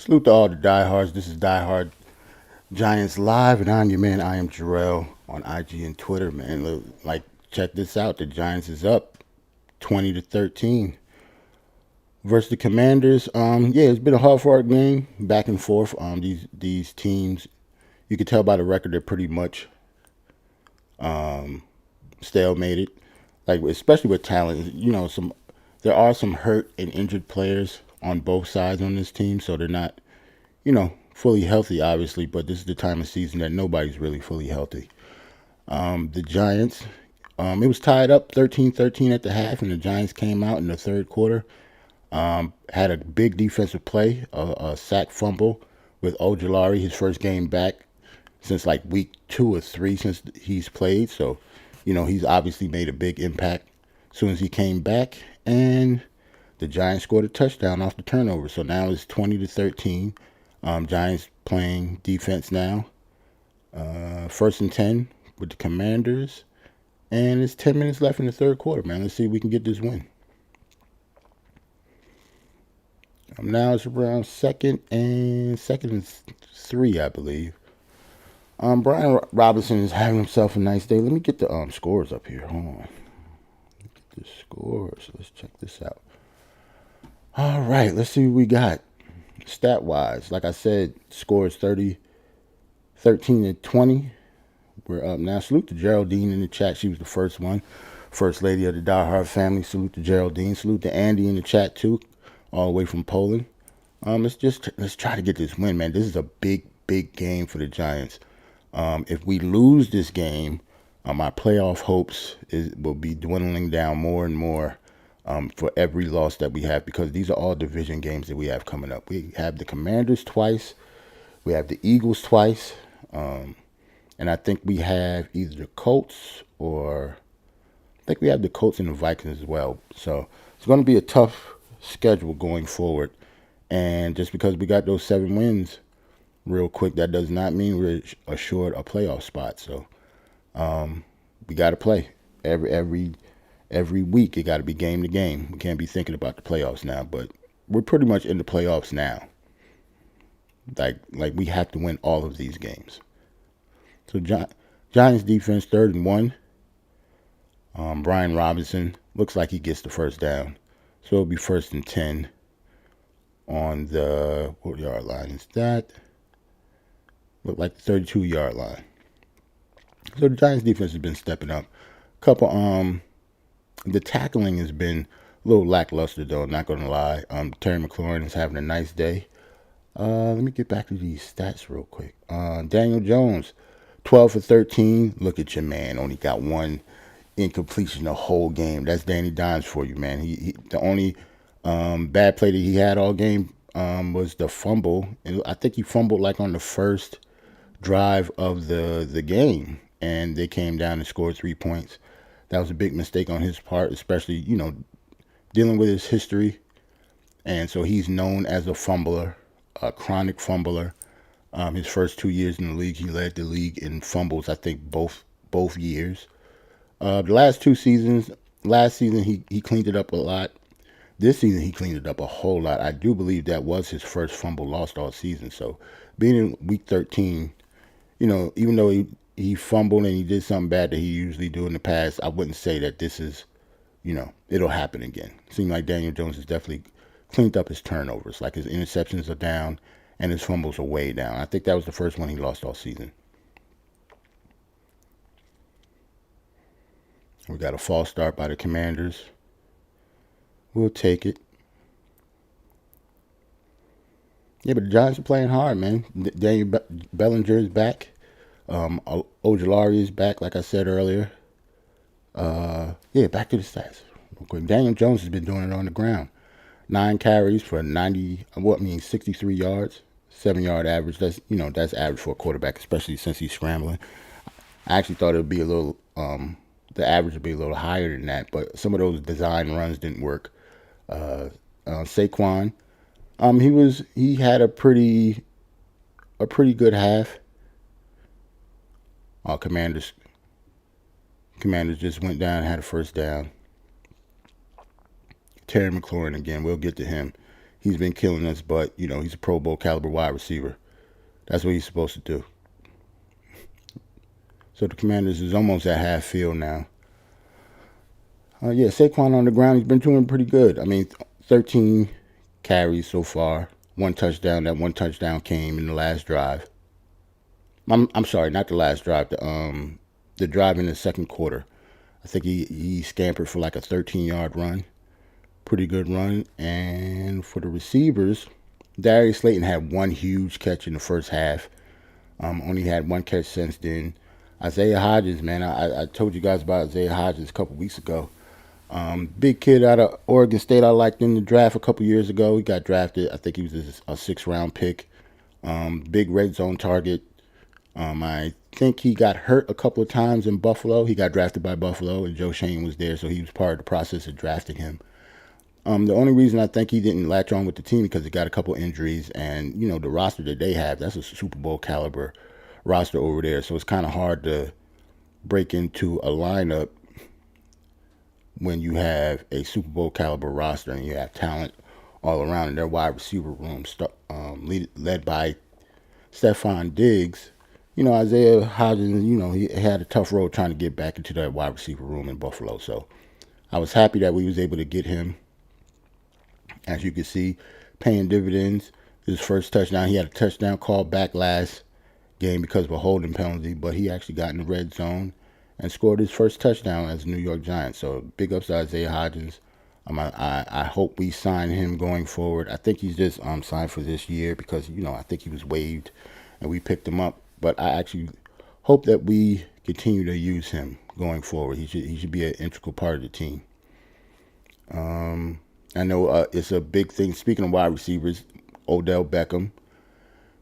Salute to all the diehards. This is Die Hard Giants Live, and I'm your man. I am Jarrell on IG and Twitter, man. Like, check this out. The Giants is up 20-13 versus the Commanders. Yeah, it's been a hard fought game, back and forth. These teams, you can tell by the record, they're pretty much stalemated. Like, especially with talent, there are some hurt and injured players on both sides on this team, so they're not fully healthy, obviously, but this is the time of season that nobody's really fully healthy. The Giants, it was tied up 13-13 at the half, and the Giants came out in the third quarter, had a big defensive play, a sack fumble with Ojolari, his first game back since like week 2 or 3 since he's played. So, he's obviously made a big impact as soon as he came back, and the Giants scored a touchdown off the turnover. So now it's 20-13. Giants playing defense now. First and 10 with the Commanders. And it's 10 minutes left in the third quarter, man. Let's see if we can get this win. Now it's around second and 3, I believe. Brian Robinson is having himself a nice day. Let me get the scores up here. Hold on. Get the scores. Let's check this out. All right, let's see what we got. Stat wise, like I said, scores 13-20. We're up now. Salute to Geraldine in the chat. She was the first one. First lady of the Die Hard family. Salute to Geraldine. Salute to Andy in the chat too, all the way from Poland. Let's try to get this win, man. This is a big game for the Giants. If we lose this game, my playoff hopes will be dwindling down more and more for every loss that we have, because these are all division games that we have coming up. We have the Commanders twice. We have the Eagles twice. And I think we have either the Colts or I think we have the Colts and the Vikings as well. So it's going to be a tough schedule going forward. And just because we got those 7 wins real quick, that does not mean we're assured a playoff spot. So we got to play every week. It got to be game to game. We can't be thinking about the playoffs now, but we're pretty much in the playoffs now. Like we have to win all of these games. So Giants defense 3rd and 1. Brian Robinson looks like he gets the first down, so it'll be 1st and 10 on the what yard line is that? Look like the 32-yard line. So the Giants defense has been stepping up. The tackling has been a little lackluster though, not gonna lie. Terry McLaurin is having a nice day. Let me get back to these stats real quick. Daniel Jones, 12 for 13. Look at your man. Only got one incompletion the whole game. That's Danny Dimes for you, man. The only bad play that he had all game was the fumble. And I think he fumbled like on the first drive of the game, and they came down and scored 3 points. That was a big mistake on his part, especially, dealing with his history. And so he's known as a fumbler, a chronic fumbler. His first 2 years in the league, he led the league in fumbles, I think both years. The last 2 seasons, last season he cleaned it up a lot. This season he cleaned it up a whole lot. I do believe that was his first fumble lost all season. So being in week 13, even though he fumbled and he did something bad that he usually do in the past, I wouldn't say that this is, it'll happen again. Seems like Daniel Jones has definitely cleaned up his turnovers. Like his interceptions are down and his fumbles are way down. I think that was the first one he lost all season. We got a false start by the Commanders. We'll take it. Yeah, but the Giants are playing hard, man. Daniel Bellinger is back. Ojolari is back, like I said earlier. Back to the stats real quick. Daniel Jones has been doing it on the ground. 9 carries for 63 yards, 7-yard average. That's average for a quarterback, especially since he's scrambling. I actually thought it would be a little, the average would be a little higher than that, but some of those design runs didn't work. Saquon, he had a pretty good half. Commanders just went down and had a first down. Terry McLaurin again. We'll get to him. he's been killing us. But he's a Pro Bowl caliber wide receiver. That's what he's supposed to do. So the Commanders is almost at half field now. Yeah, Saquon on the ground, he's been doing pretty good. I mean, 13 carries so far, one touchdown. That one touchdown came in the last drive. I'm sorry, not the last drive. The drive in the second quarter. I think he scampered for like a 13-yard run. Pretty good run. And for the receivers, Darius Slayton had one huge catch in the first half. Only had one catch since then. Isaiah Hodgins, man, I told you guys about Isaiah Hodgins a couple weeks ago. Big kid out of Oregon State. I liked in the draft a couple years ago. He got drafted. I think he was a 6th-round pick. Big red zone target. I think he got hurt a couple of times in Buffalo. He got drafted by Buffalo, and Joe Shane was there, so he was part of the process of drafting him. The only reason I think he didn't latch on with the team because he got a couple injuries, and the roster that they have, that's a Super Bowl caliber roster over there. So it's kind of hard to break into a lineup when you have a Super Bowl caliber roster and you have talent all around in their wide receiver room, led by Stephon Diggs. Isaiah Hodgins, he had a tough road trying to get back into that wide receiver room in Buffalo. So I was happy that we was able to get him. As you can see, paying dividends. His first touchdown, he had a touchdown call back last game because of a holding penalty, but he actually got in the red zone and scored his first touchdown as a New York Giant. So big ups to Isaiah Hodgins. I hope we sign him going forward. I think he's just signed for this year because I think he was waived and we picked him up. But I actually hope that we continue to use him going forward. He should be an integral part of the team. I know it's a big thing. Speaking of wide receivers, Odell Beckham.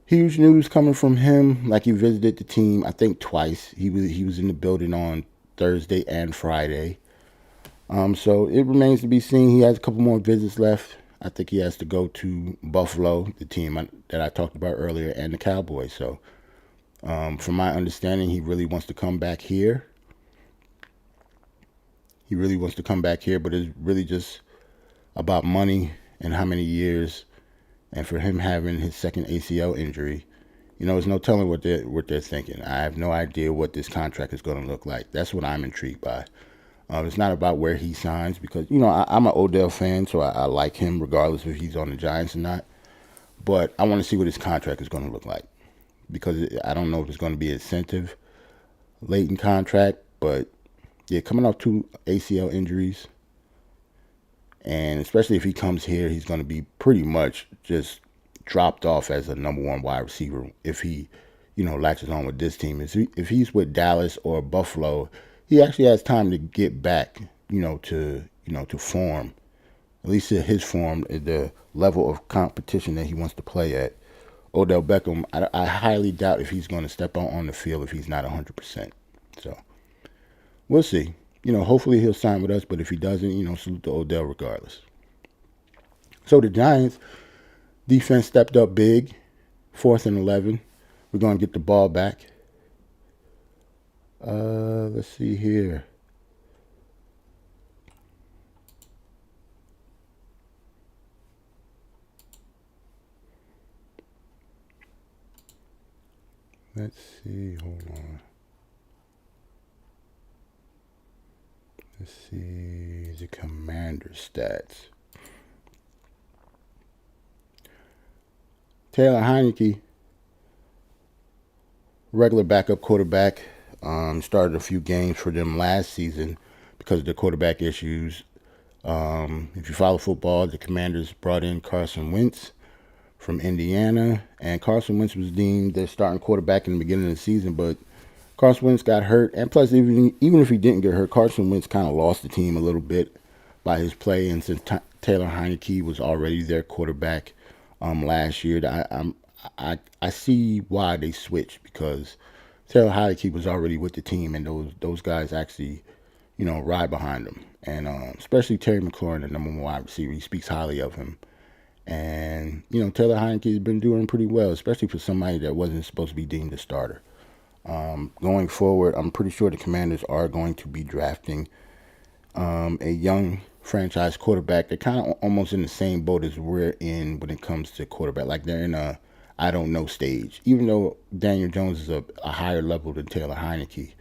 Huge news coming from him. Like, he visited the team, I think twice. He was in the building on Thursday and Friday. So it remains to be seen. He has a couple more visits left. I think he has to go to Buffalo, the team that I talked about earlier, and the Cowboys. So from my understanding, he really wants to come back here. He really wants to come back here, but it's really just about money and how many years. And for him having his second ACL injury, there's no telling what they're thinking. I have no idea what this contract is going to look like. That's what I'm intrigued by. It's not about where he signs because, I'm an Odell fan, so I like him regardless if he's on the Giants or not. But I want to see what his contract is going to look like because I don't know if it's going to be incentive laden contract. But, yeah, coming off 2 ACL injuries, and especially if he comes here, he's going to be pretty much just dropped off as a number 1 wide receiver if he, latches on with this team. If he's with Dallas or Buffalo, he actually has time to get back, to form, at least his form, the level of competition that he wants to play at. Odell Beckham, I highly doubt if he's going to step out on the field if he's not 100%. So we'll see. Hopefully he'll sign with us, but if he doesn't, salute to Odell regardless. So the Giants defense stepped up big, 4th and 11. We're going to get the ball back. Let's see here. Let's see, hold on. Let's see the Commander stats. Taylor Heinicke, regular backup quarterback, started a few games for them last season because of the quarterback issues. If you follow football, the Commanders brought in Carson Wentz from Indiana, and Carson Wentz was deemed their starting quarterback in the beginning of the season, but Carson Wentz got hurt, and plus, even if he didn't get hurt, Carson Wentz kind of lost the team a little bit by his play. And since Taylor Heinicke was already their quarterback last year, I see why they switched because Taylor Heinicke was already with the team, and those guys actually, ride behind him. And especially Terry McLaurin, the number 1 wide receiver, he speaks highly of him. And Taylor Heinicke has been doing pretty well, especially for somebody that wasn't supposed to be deemed a starter. Going forward, I'm pretty sure the Commanders are going to be drafting a young franchise quarterback. They're kind of almost in the same boat as we're in when it comes to quarterback. Like they're in a I don't know stage. Even though Daniel Jones is a higher level than Taylor Heineke,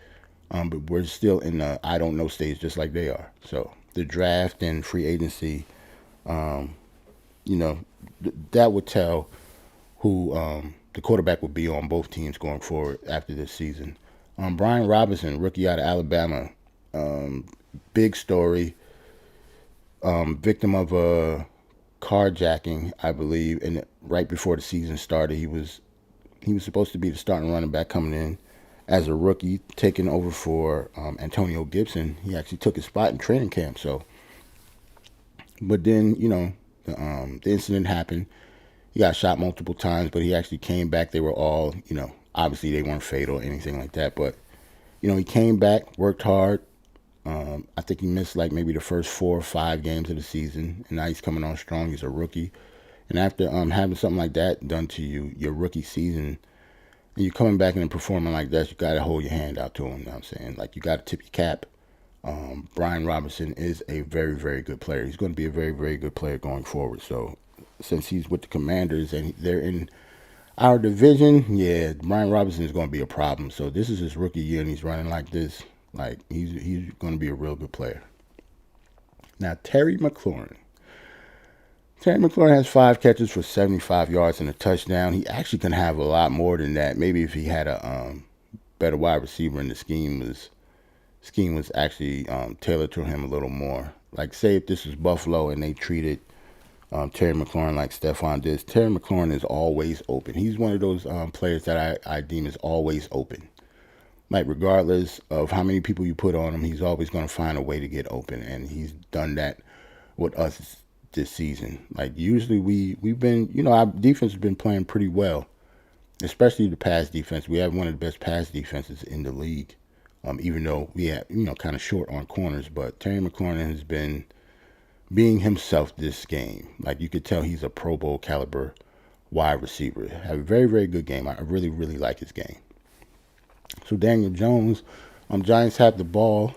but we're still in the I don't know stage just like they are. So the draft and free agency, you know, that would tell who the quarterback would be on both teams going forward after this season. Brian Robinson, rookie out of Alabama, big story, victim of a carjacking, I believe, and right before the season started, he was supposed to be the starting running back coming in as a rookie, taking over for Antonio Gibson. He actually took his spot in training camp. So, but then the incident happened. He got shot multiple times, but he actually came back. They were all, obviously they weren't fatal or anything like that, but he came back, worked hard. I think he missed like maybe the first 4 or 5 games of the season, and now he's coming on strong. He's a rookie, and after having something like that done to you, your rookie season, and you're coming back and performing like that, you got to hold your hand out to him. You know what I'm saying? Like, you got to tip your cap. Brian Robinson is a very, very good player. He's going to be a very, very good player going forward. So, since he's with the Commanders and they're in our division, yeah, Brian Robinson is going to be a problem. So, this is his rookie year, and he's running like this. Like, he's going to be a real good player. Now, Terry McLaurin. Terry McLaurin has 5 catches for 75 yards and a touchdown. He actually can have a lot more than that. Maybe if he had a better wide receiver and the scheme was actually tailored to him a little more. Like, say if this was Buffalo and they treated Terry McLaurin like Stephon Diggs. Terry McLaurin is always open. He's one of those players that I deem is always open. Like, regardless of how many people you put on him, he's always going to find a way to get open, and he's done that with us this season. Like, usually we've been, our defense has been playing pretty well, especially the pass defense. We have one of the best pass defenses in the league, even though we have, kind of short on corners. But Terry McLaurin has been being himself this game. Like, you could tell he's a Pro Bowl caliber wide receiver. Have a very, very good game. I really, really like his game. So Daniel Jones, Giants have the ball.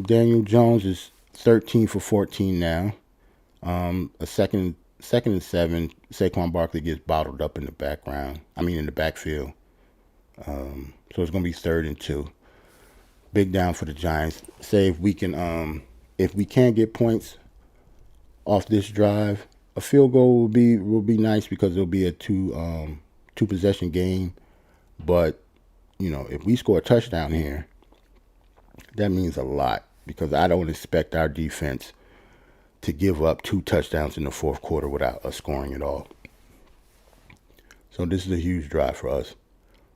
Daniel Jones is 13 for 14 now. A second and 7. Saquon Barkley gets bottled up in the in the backfield. So it's going to be 3rd and 2. Big down for the Giants. Say if we can't get points off this drive, a field goal will be nice because it'll be a two possession game. But if we score a touchdown here, that means a lot because I don't expect our defense to give up 2 touchdowns in the 4th quarter without us scoring at all. So this is a huge drive for us.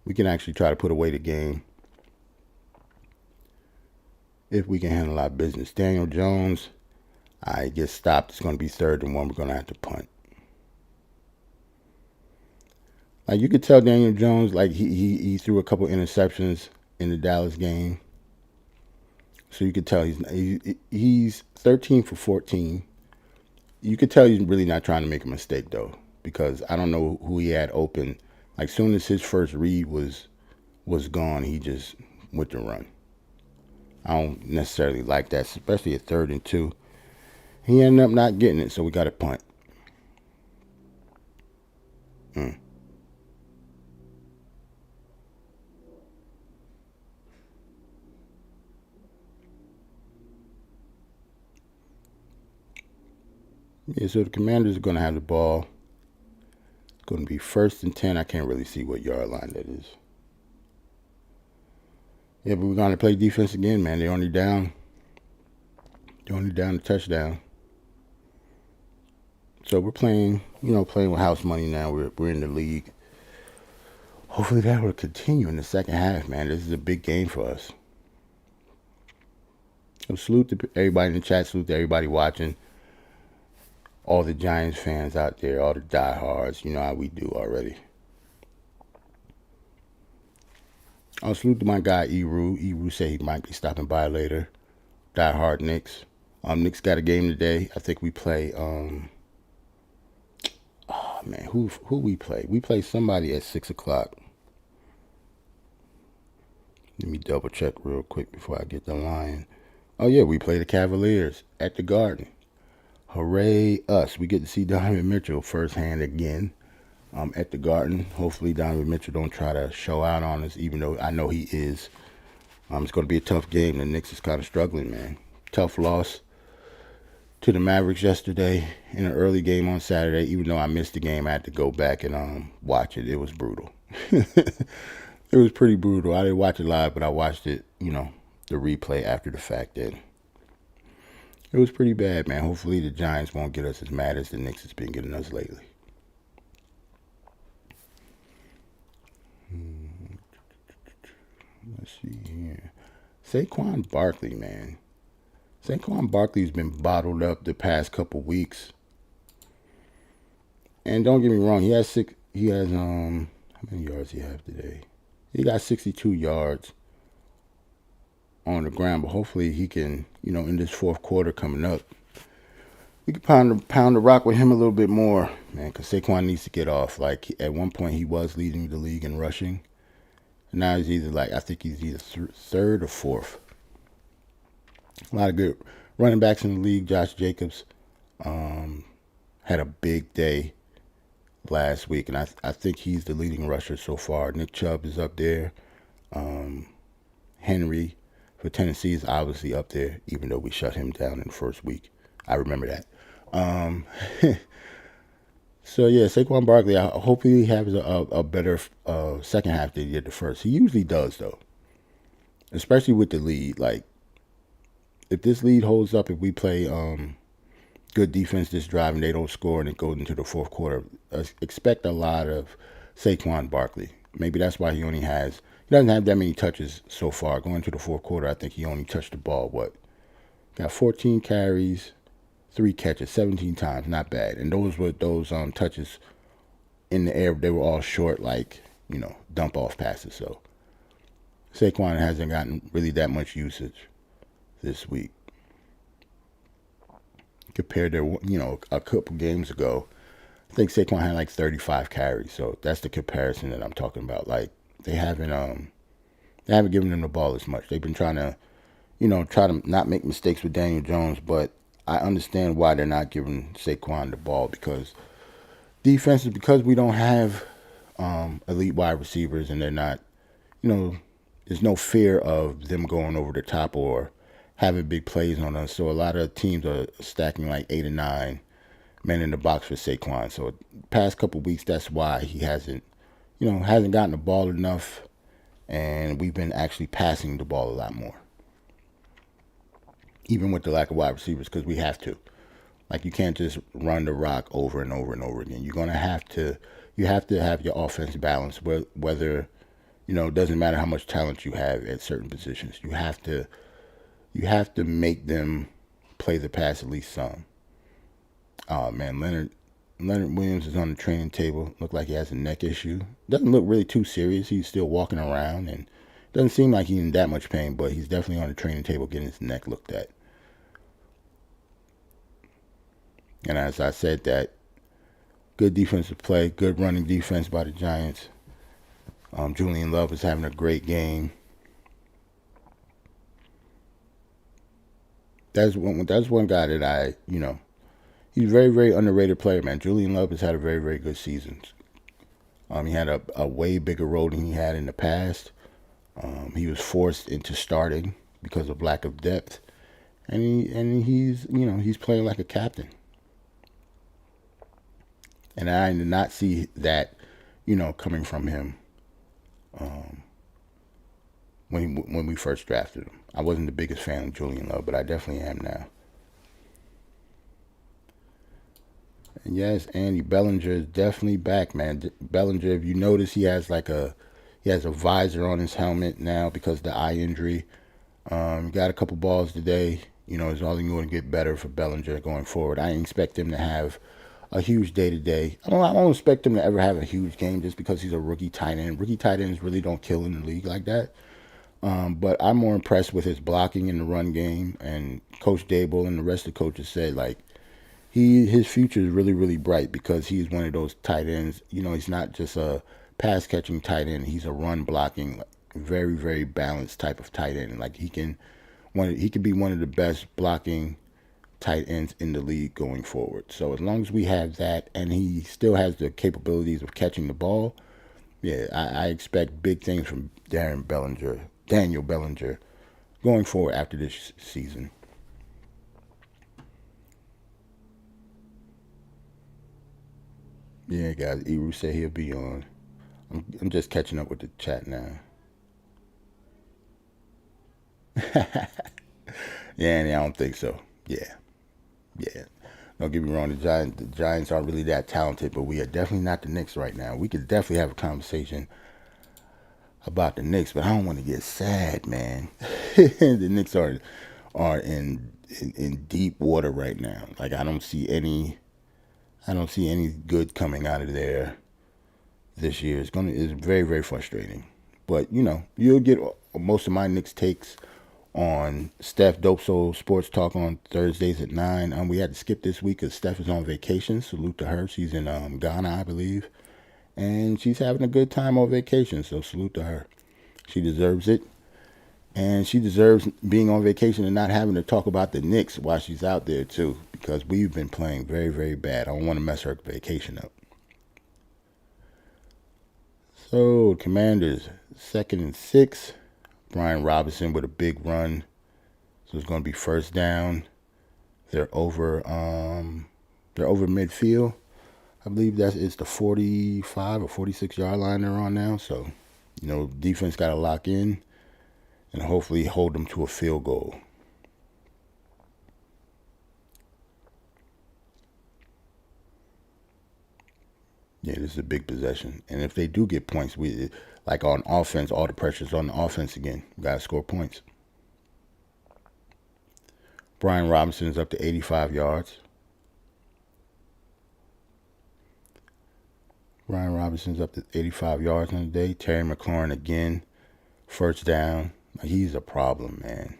We can actually try to put away the game if we can handle our business. Daniel Jones, I get stopped. It's going to be 3rd and 1. We're going to have to punt. Like, you could tell Daniel Jones, like, he threw a couple interceptions in the Dallas game. So you could tell he's 13 for 14. You could tell he's really not trying to make a mistake, though, because I don't know who he had open. Like, soon as his first read was gone, he just went to run. I don't necessarily like that, especially at 3rd and 2. He ended up not getting it, so we got to punt. Yeah, so the Commanders are going to have the ball. It's going to be 1st and 10. I can't really see what yard line that is. Yeah, but we're going to play defense again, man. They're only down a touchdown. So we're playing with house money now. We're in the league. Hopefully that will continue in the second half, man. This is a big game for us. So salute to everybody in the chat. Salute to everybody watching. All the Giants fans out there, all the diehards. You know how we do already. I'll salute to my guy, Eru. Eru said he might be stopping by later. Diehard Knicks. Knicks got a game today. I think we play... who we play? We play somebody at 6 o'clock. Let me double check real quick before I get the line. Oh yeah, we play the Cavaliers at the Garden. Hooray us! We get to see Donovan Mitchell firsthand again. At the Garden. Hopefully Donovan Mitchell don't try to show out on us, even though I know he is. It's going to be a tough game. The Knicks is kind of struggling, man. Tough loss to the Mavericks yesterday in an early game on Saturday. Even though I missed the game, I had to go back and watch it. It was brutal. It was pretty brutal. I didn't watch it live, but I watched it, the replay after the fact. That it was pretty bad, man. Hopefully the Giants won't get us as mad as the Knicks has been getting us lately. Let's see here. Saquon Barkley, man. Saquon Barkley's been bottled up the past couple weeks. And don't get me wrong, he has how many yards he have today? He got 62 yards on the ground, but hopefully he can, in this fourth quarter coming up, we can pound the rock with him a little bit more, man, because Saquon needs to get off. Like, at one point he was leading the league in rushing. Now he's I think he's either third or fourth. A lot of good running backs in the league. Josh Jacobs had a big day last week, and I think he's the leading rusher so far. Nick Chubb is up there. Henry for Tennessee is obviously up there, even though we shut him down in the first week. I remember that. So yeah, Saquon Barkley, I hope he has a better second half than he did the first. He usually does, though, especially with the lead. Like, if this lead holds up, if we play good defense this drive and they don't score and it goes into the fourth quarter, expect a lot of Saquon Barkley. Maybe that's why he doesn't have that many touches so far. Going to the fourth quarter, I think he only touched the ball, got 14 carries, 3 catches, 17 times, not bad. And those touches in the air, they were all short, dump off passes. So Saquon hasn't gotten really that much usage this week compared to, a couple games ago. I think Saquon had 35 carries. So that's the comparison that I'm talking about. Like, they haven't given him the ball as much. They've been trying to, try to not make mistakes with Daniel Jones, but I understand why they're not giving Saquon the ball, because because we don't have elite wide receivers, and they're not, there's no fear of them going over the top or having big plays on us. So a lot of teams are stacking 8 or 9 men in the box for Saquon. So past couple weeks, that's why he hasn't gotten the ball enough, and we've been actually passing the ball a lot more, even with the lack of wide receivers, because we have to. Like, you can't just run the rock over and over and over again. You have to have your offense balanced, whether, it doesn't matter how much talent you have at certain positions. You have to make them play the pass at least some. Oh man, Leonard Williams is on the training table. Look like he has a neck issue. Doesn't look really too serious. He's still walking around, and doesn't seem like he's in that much pain, but he's definitely on the training table getting his neck looked at. And as I said, that good defensive play, good running defense by the Giants. Julian Love is having a great game. That's one guy that he's a very, very underrated player, man. Julian Love has had a very, very good season. He had a way bigger role than he had in the past. He was forced into starting because of lack of depth, and he's playing like a captain. And I did not see that, coming from him when we first drafted him. I wasn't the biggest fan of Julian Love, but I definitely am now. And yes, Andy Bellinger is definitely back, man. Bellinger, if you notice, he has a visor on his helmet now because of the eye injury. Got a couple balls today. It's only going to get better for Bellinger going forward. I expect him to have a huge day-to-day. I don't expect him to ever have a huge game just because he's a rookie tight end. Rookie tight ends really don't kill in the league like that. But I'm more impressed with his blocking in the run game. And Coach Dable and the rest of the coaches said, his future is really, really bright because he's one of those tight ends. He's not just a pass-catching tight end. He's a run-blocking, very, very balanced type of tight end. He can he could be one of the best blocking tight ends in the league going forward. So as long as we have that, and he still has the capabilities of catching the ball, yeah, I expect big things from Daniel Bellinger, going forward after this season. Yeah, guys, Eru said he'll be on. I'm just catching up with the chat now. Yeah, and I don't think so. Yeah, yeah. Don't get me wrong, the Giants aren't really that talented, but we are definitely not the Knicks right now. We could definitely have a conversation about the Knicks, but I don't want to get sad, man. The Knicks are in deep water right now. Like I don't see any good coming out of there this year. It's very, very frustrating. But you'll get most of my Knicks takes on Steph Dope Soul Sports Talk on Thursdays at 9. We had to skip this week because Steph is on vacation. Salute to her. She's in Ghana, I believe, and she's having a good time on vacation. So salute to her. She deserves it. And she deserves being on vacation and not having to talk about the Knicks while she's out there, too, because we've been playing very, very bad. I don't want to mess her vacation up. So, Commanders, 2nd and 6. Brian Robinson with a big run. So it's going to be first down. They're over midfield. I believe that is the 45 or 46-yard line they're on now. So, defense got to lock in and hopefully hold them to a field goal. Yeah, this is a big possession. And if they do get points, like on offense, all the pressure's on the offense again. We got to score points. Brian Robinson is up to 85 yards. Brian Robinson's up to 85 yards on the day. Terry McLaurin again, first down. He's a problem, man.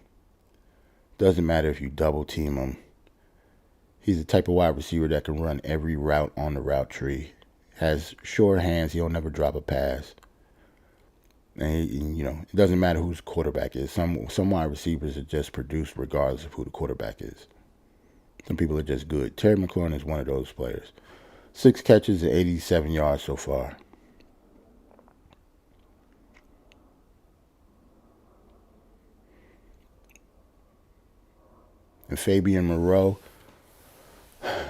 Doesn't matter if you double team him. He's the type of wide receiver that can run every route on the route tree. Has sure hands. He'll never drop a pass. And it doesn't matter whose quarterback is. Some wide receivers are just produced regardless of who the quarterback is. Some people are just good. Terry McLaurin is one of those players. 6 catches and 87 yards so far. And Fabian Moreau,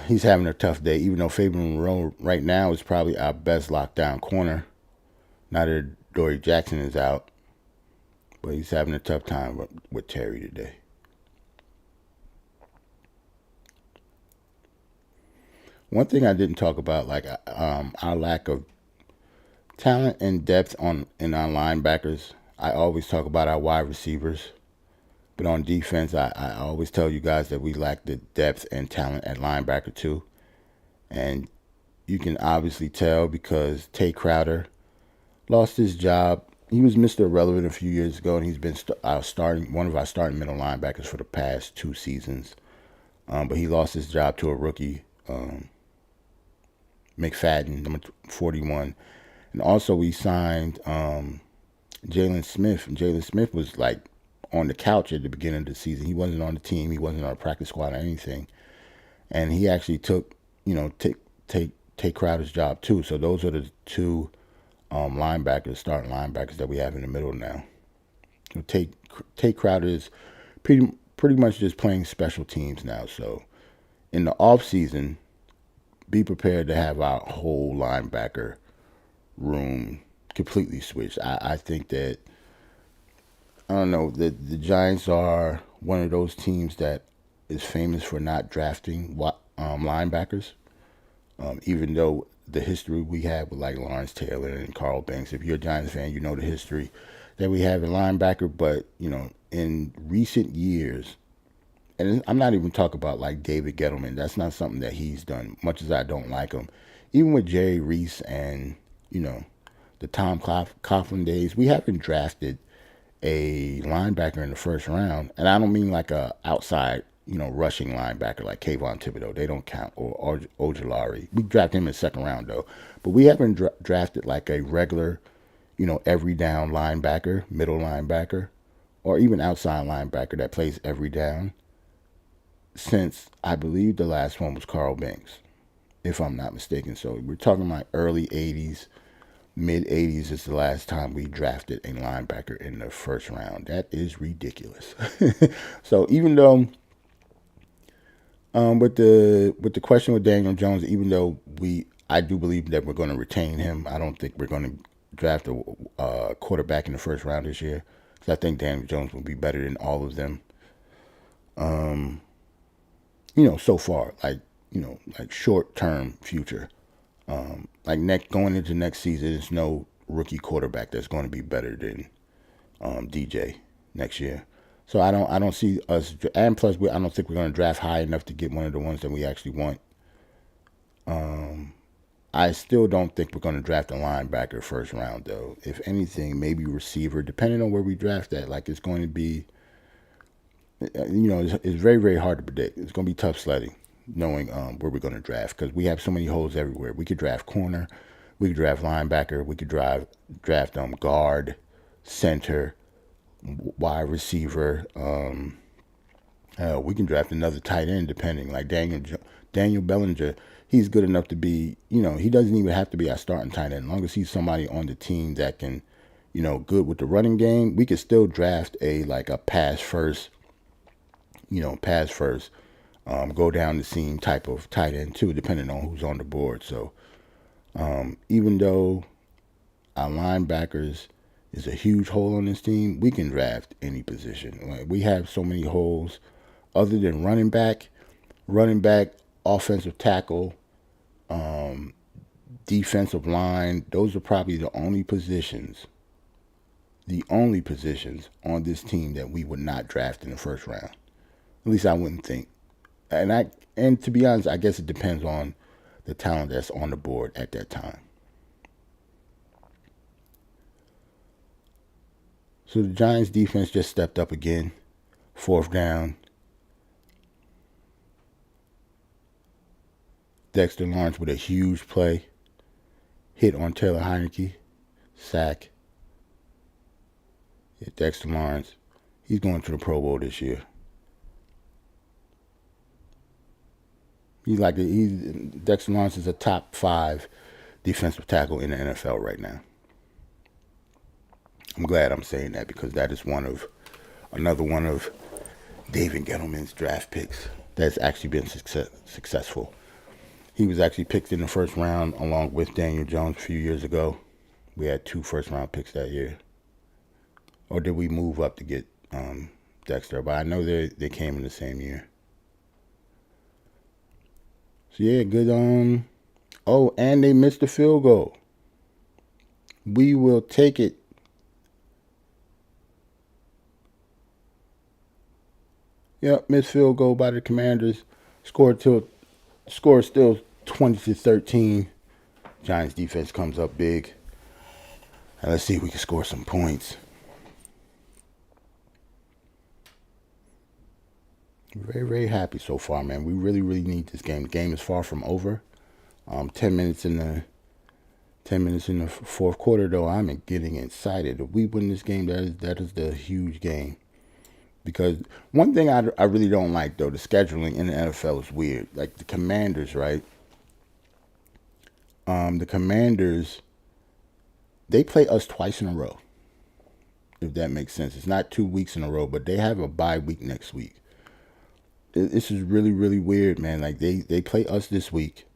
he's having a tough day, even though Fabian Moreau right now is probably our best lockdown corner. Now that Dory Jackson is out, but he's having a tough time with Terry today. One thing I didn't talk about, like our lack of talent and depth in our linebackers. I always talk about our wide receivers, but on defense, I always tell you guys that we lack the depth and talent at linebacker too. And you can obviously tell because Tay Crowder lost his job. He was Mr. Irrelevant a few years ago, and he's been one of our starting middle linebackers for the past 2 seasons. But he lost his job to a rookie, McFadden, number 41. And also we signed Jalen Smith. And Jalen Smith was like on the couch at the beginning of the season. He wasn't on the team. He wasn't on a practice squad or anything. And he actually took, take Crowder's job too. So those are the 2 starting linebackers that we have in the middle now. Take Crowder is pretty much just playing special teams now. So in the off season, be prepared to have our whole linebacker room completely switched. I think that, I don't know, the Giants are one of those teams that is famous for not drafting linebackers. Even though the history we have with like Lawrence Taylor and Carl Banks, if you're a Giants fan, you know the history that we have in linebacker. But, in recent years, and I'm not even talking about like David Gettleman. That's not something that he's done, much as I don't like him. Even with Jerry Reese and, the Tom Coughlin days, we haven't drafted a linebacker in the first round. And I don't mean like a outside, rushing linebacker like Kayvon Thibodeau. They don't count. Or Ojulari. We drafted him in the second round, though. But we haven't drafted like a regular, every down linebacker, middle linebacker. or even outside linebacker that plays every down since I believe the last one was Carl Banks, if I'm not mistaken. So we're talking like early 80s, mid 80s is the last time we drafted a linebacker in the first round. That is ridiculous. So even though with the question with Daniel Jones, even though I do believe that we're going to retain him, I don't think we're going to draft a quarterback in the first round this year. Because I think Daniel Jones will be better than all of them. So far, like short term future. Like going into next season, there's no rookie quarterback that's going to be better than DJ next year. So I don't see us, and plus I don't think we're going to draft high enough to get one of the ones that we actually want. I still don't think we're going to draft a linebacker first round though. If anything, maybe receiver, depending on where we draft that. Like it's going to be, it's very very hard to predict. It's going to be tough sledding, knowing where we're going to draft because we have so many holes everywhere. We could draft corner, we could draft linebacker, we could draft guard, center, wide receiver. We can draft another tight end depending. Like Daniel Bellinger, he's good enough to be. He doesn't even have to be our starting tight end. As long as he's somebody on the team that can, good with the running game, we could still draft a pass first. Pass first, go down the seam type of tight end too, depending on who's on the board. So even though our linebackers is a huge hole on this team, we can draft any position. Like, we have so many holes other than running back, offensive tackle, defensive line. Those are probably the only positions on this team that we would not draft in the first round. At least I wouldn't think. And to be honest, I guess it depends on the talent that's on the board at that time. So the Giants defense just stepped up again. 4th down. Dexter Lawrence with a huge play. Hit on Taylor Heineke. Sack. Yeah, Dexter Lawrence, he's going to the Pro Bowl this year. Dexter Lawrence is a top 5 defensive tackle in the NFL right now. I'm glad I'm saying that because that is another one of David Gettleman's draft picks that's actually been successful. He was actually picked in the first round along with Daniel Jones a few years ago. We had 2 first-round picks that year. Or did we move up to get Dexter? But I know they came in the same year. So yeah, good. And they missed the field goal. We will take it. Yep, missed field goal by the Commanders. Score still 20-13. Giants defense comes up big. And let's see if we can score some points. Very, very happy so far, man. We really, really need this game. The game is far from over. 10 minutes in the fourth quarter, though, I'm getting excited. If we win this game, that is the huge game. Because one thing I really don't like, though, the scheduling in the NFL is weird. Like the Commanders, right? The Commanders, they play us twice in a row, if that makes sense. It's not 2 weeks in a row, but they have a bye week next week. This is really, really weird, man. Like, they play us this week.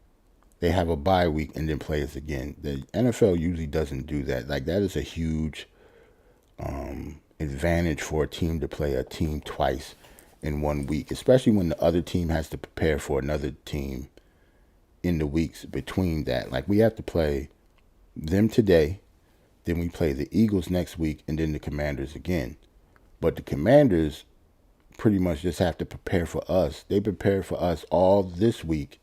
They have a bye week and then play us again. The NFL usually doesn't do that. Like, that is a huge advantage for a team to play a team twice in 1 week, especially when the other team has to prepare for another team in the weeks between that. Like, we have to play them today, then we play the Eagles next week, and then the Commanders again. But the Commanders pretty much just have to prepare for us. They prepare for us all this week.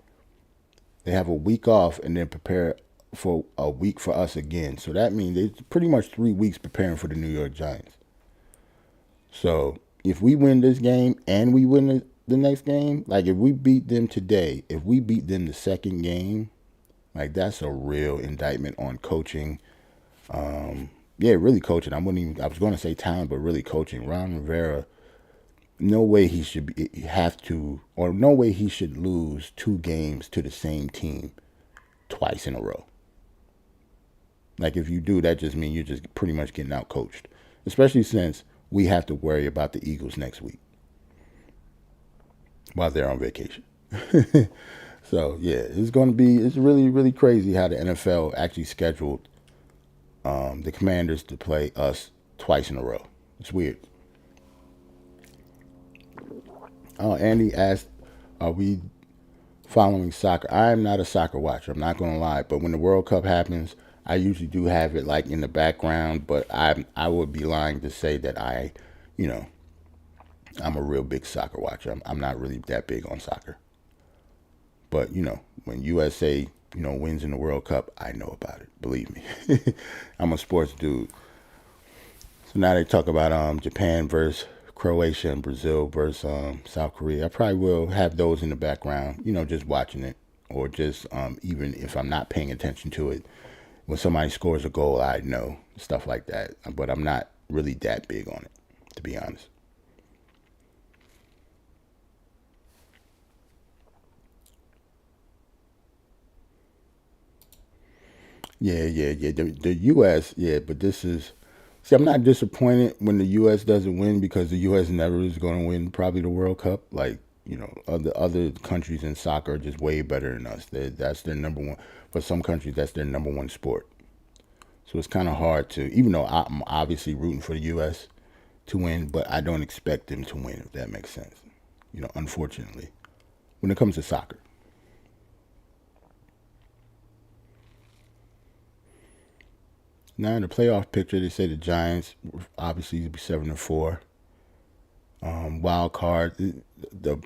They have a week off and then prepare for a week for us again. So that means it's pretty much 3 weeks preparing for the New York Giants. So if we win this game and we win the next game, like if we beat them today, if we beat them the second game, like that's a real indictment on coaching, yeah, really coaching. I wouldn't even. I was going to say talent, but really coaching. Ron Rivera. No way he should have to, or no way he should lose 2 games to the same team twice in a row. Like if you do, that just means you're just pretty much getting out coached. Especially since we have to worry about the Eagles next week while they're on vacation. So yeah, it's really really crazy how the NFL actually scheduled the Commanders to play us twice in a row. It's weird. Oh, Andy asked, "Are we following soccer?" I am not a soccer watcher. I'm not gonna lie, but when the World Cup happens, I usually do have it like in the background. But I would be lying to say that you know, I'm a real big soccer watcher. I'm not really that big on soccer. But when USA wins in the World Cup, I know about it. Believe me, I'm a sports dude. So now they talk about Japan versus Croatia and Brazil versus South Korea. I probably will have those in the background, just watching it, or just even if I'm not paying attention to it, when somebody scores a goal, I know stuff like that. But I'm not really that big on it, to be honest. Yeah, yeah, yeah. The U.S. Yeah, but this is. See, I'm not disappointed when the U.S. doesn't win because the U.S. never is going to win probably the World Cup. Like other countries in soccer are just way better than us. That's their number one. For some countries, that's their number one sport. So it's kind of hard to, even though I'm obviously rooting for the U.S. to win, but I don't expect them to win if that makes sense. Unfortunately, when it comes to soccer. Now in the playoff picture, they say the Giants obviously be 7-4. Wild card. The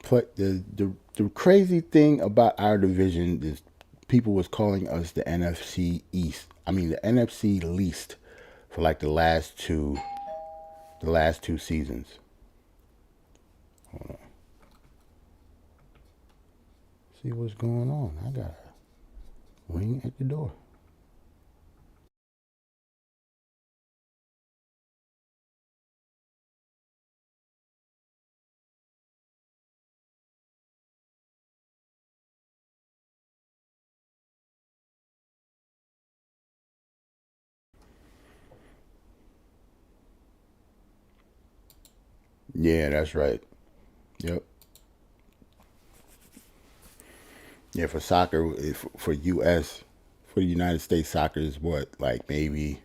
crazy thing about our division is people was calling us the NFC East. I mean the NFC least for like the last two seasons. Hold on. See what's going on. I got a ring at the door. Yeah, that's right. Yep. Yeah, for soccer, for U.S. for the United States, soccer is what like maybe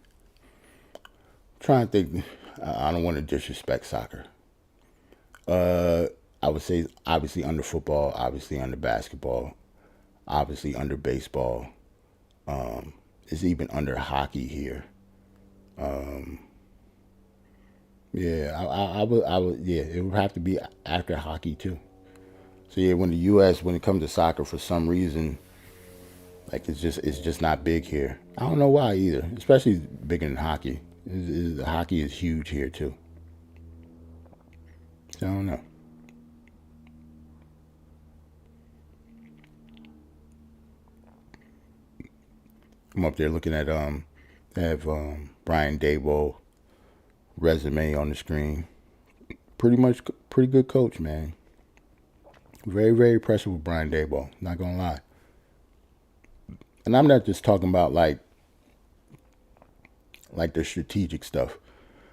trying to think. I don't want to disrespect soccer. I would say obviously under football, obviously under basketball, obviously under baseball. It's even under hockey here. Yeah, yeah, it would have to be after hockey too. So yeah, when the U.S. when it comes to soccer, for some reason, like it's just not big here. I don't know why either. Especially bigger than hockey. Hockey is huge here too. So I don't know. I'm up there looking at they have Brian Daboll resume on the screen. Pretty much pretty good coach, man. Very very impressive with Brian Daboll. Not gonna lie. And I'm not just talking about like the strategic stuff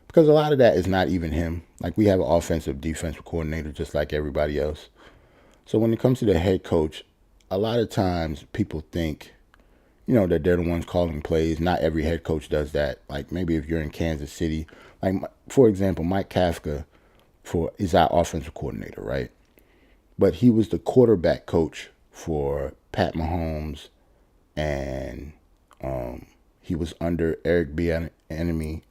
because a lot of that is not even him. Like we have an offensive defensive coordinator just like everybody else. So when it comes to the head coach, a lot of times people think that they're the ones calling plays. Not every head coach does that. Like maybe if you're in Kansas City, like for example, Mike Kafka is our offensive coordinator, right? But he was the quarterback coach for Pat Mahomes, and he was under Eric Bieniemy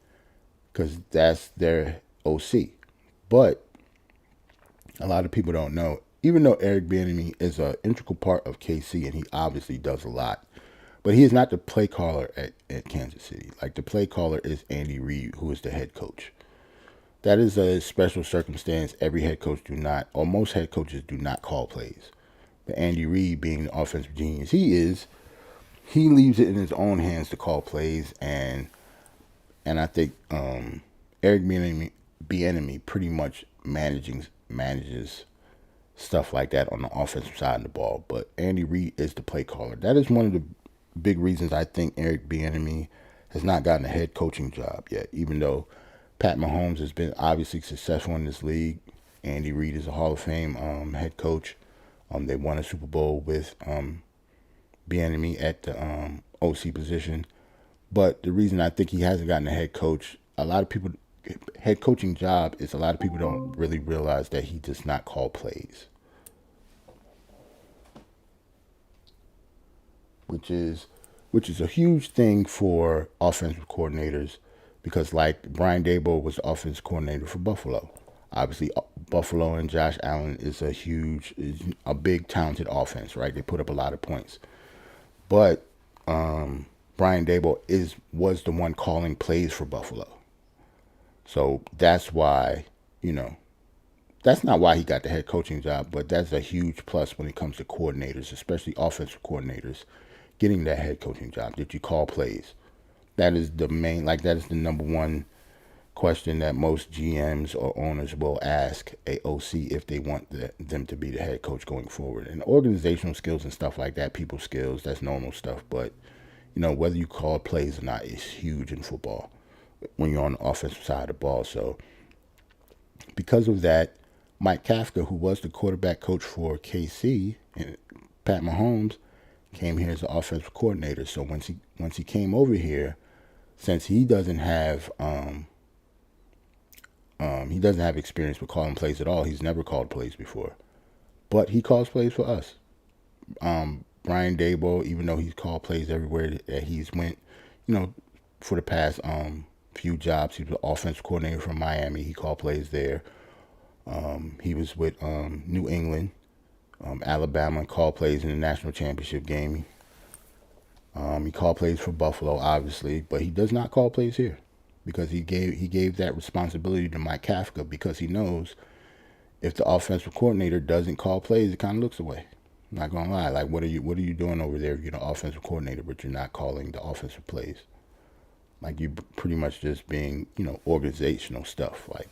because that's their OC. But a lot of people don't know. Even though Eric Bieniemy is an integral part of KC and he obviously does a lot, but he is not the play caller at Kansas City. Like the play caller is Andy Reid, who is the head coach. That is a special circumstance. Every head coach do not, or most head coaches do not call plays. But Andy Reid, being the offensive genius he leaves it in his own hands to call plays, and I think Eric Bieniemy pretty much manages stuff like that on the offensive side of the ball. But Andy Reid is the play caller. That is one of the big reasons I think Eric Bieniemy has not gotten a head coaching job yet, even though Pat Mahomes has been obviously successful in this league. Andy Reid is a Hall of Fame head coach. They won a Super Bowl with Bieniemy at the OC position. But the reason I think he hasn't gotten a head coach, a lot of people, head coaching job is a lot of people don't really realize that he does not call plays, which is a huge thing for offensive coordinators, because like Brian Daboll was the offensive coordinator for Buffalo. Obviously, Buffalo and Josh Allen is a big talented offense, right? They put up a lot of points, but Brian Daboll was the one calling plays for Buffalo. So that's why, that's not why he got the head coaching job, but that's a huge plus when it comes to coordinators, especially offensive coordinators, getting that head coaching job. Did you call plays? That is the main, that is the number one question that most GMs or owners will ask a OC if they want them to be the head coach going forward. And organizational skills and stuff like that, people skills, that's normal stuff. But, whether you call plays or not is huge in football when you're on the offensive side of the ball. So because of that, Mike Kafka, who was the quarterback coach for KC, and Pat Mahomes came here as an offensive coordinator. So once he came over here, since he doesn't have experience with calling plays at all, he's never called plays before, but he calls plays for us. Brian Daboll, even though he's called plays everywhere that he's went, for the past few jobs, he was the offensive coordinator from Miami. He called plays there. He was with New England, Alabama, called plays in the national championship game. He called plays for Buffalo, obviously, but he does not call plays here because he gave that responsibility to Mike Kafka, because he knows if the offensive coordinator doesn't call plays, it kind of looks away. I'm not gonna lie. Like, what are you doing over there if you're the offensive coordinator, but you're not calling the offensive plays? Like, you're pretty much just being, organizational stuff. Like,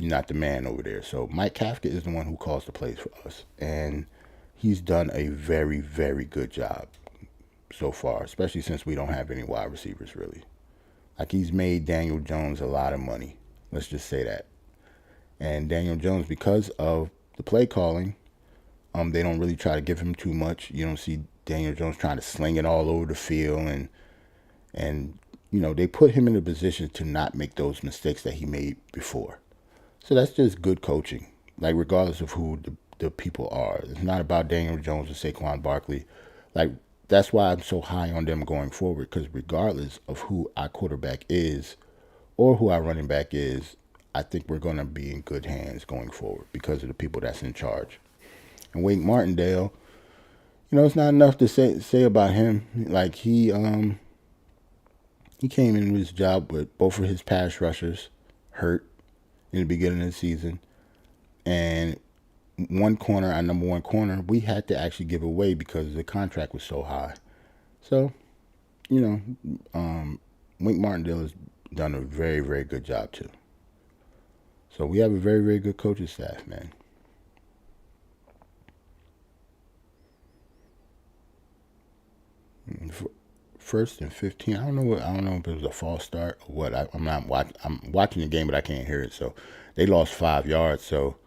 you're not the man over there. So Mike Kafka is the one who calls the plays for us, and he's done a very, very good job so far, especially since we don't have any wide receivers really. Like, he's made Daniel Jones a lot of money. Let's just say that. And Daniel Jones, because of the play calling, they don't really try to give him too much. You don't see Daniel Jones trying to sling it all over the field, and they put him in a position to not make those mistakes that he made before. So that's just good coaching, like, regardless of who the people are. It's not about Daniel Jones or Saquon Barkley. Like, that's why I'm so high on them going forward, because regardless of who our quarterback is or who our running back is, I think we're going to be in good hands going forward because of the people that's in charge. And Wake Martindale, it's not enough to say about him. Like, he came in with his job with both of his pass rushers hurt in the beginning of the season, and our number one corner, we had to actually give away because the contract was so high. So, Wink Martindale has done a very, very good job too. So we have a very, very good coaching staff, man. First and 15. I don't know if it was a false start or what. I'm watching the game, but I can't hear it. So they lost 5 yards. So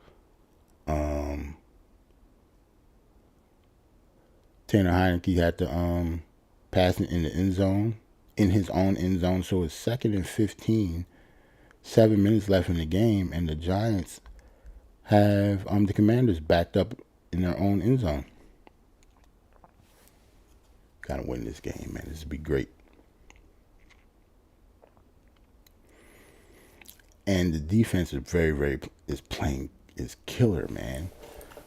Tanner Heineke had to pass it in the end zone, in his own end zone. So it's 2nd and 15. 7 minutes left in the game, and the Giants have the Commanders backed up in their own end zone. Gotta win this game, man. This would be great. And the defense is is killer, man.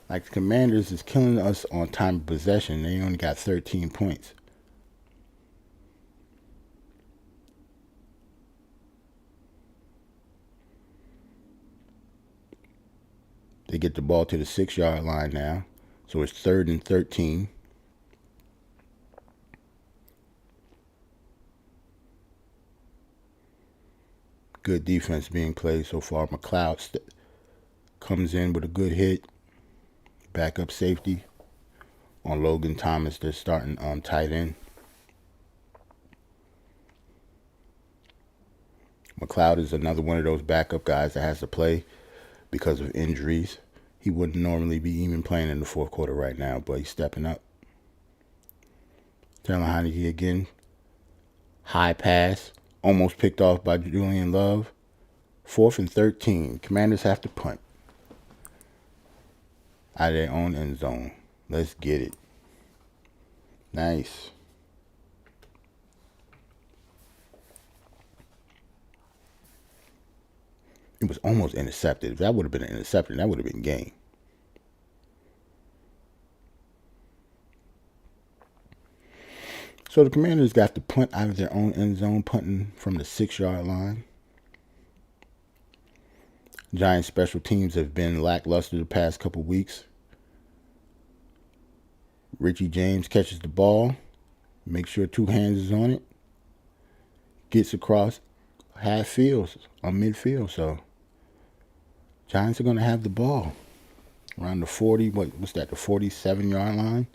Like, the Commanders is killing us on time of possession. They only got 13 points. They get the ball to the 6-yard line now. So it's 3rd and 13. good defense being played so far. McLeod comes in with a good hit. Backup safety on Logan Thomas. They're starting tight end. McLeod is another one of those backup guys that has to play because of injuries. He wouldn't normally be even playing in the fourth quarter right now, but he's stepping up. Taylor Heineke again. High pass. Almost picked off by Julian Love. 4th and 13. Commanders have to punt. Out of their own end zone. Let's get it. Nice. It was almost intercepted. If that would have been an interception, that would have been game. So the Commanders got to punt out of their own end zone, punting from the 6-yard line. Giants special teams have been lackluster the past couple weeks. Richie James catches the ball, makes sure 2 hands is on it, gets across half field or midfield. So Giants are going to have the ball around the 40. What's that? The 47-yard line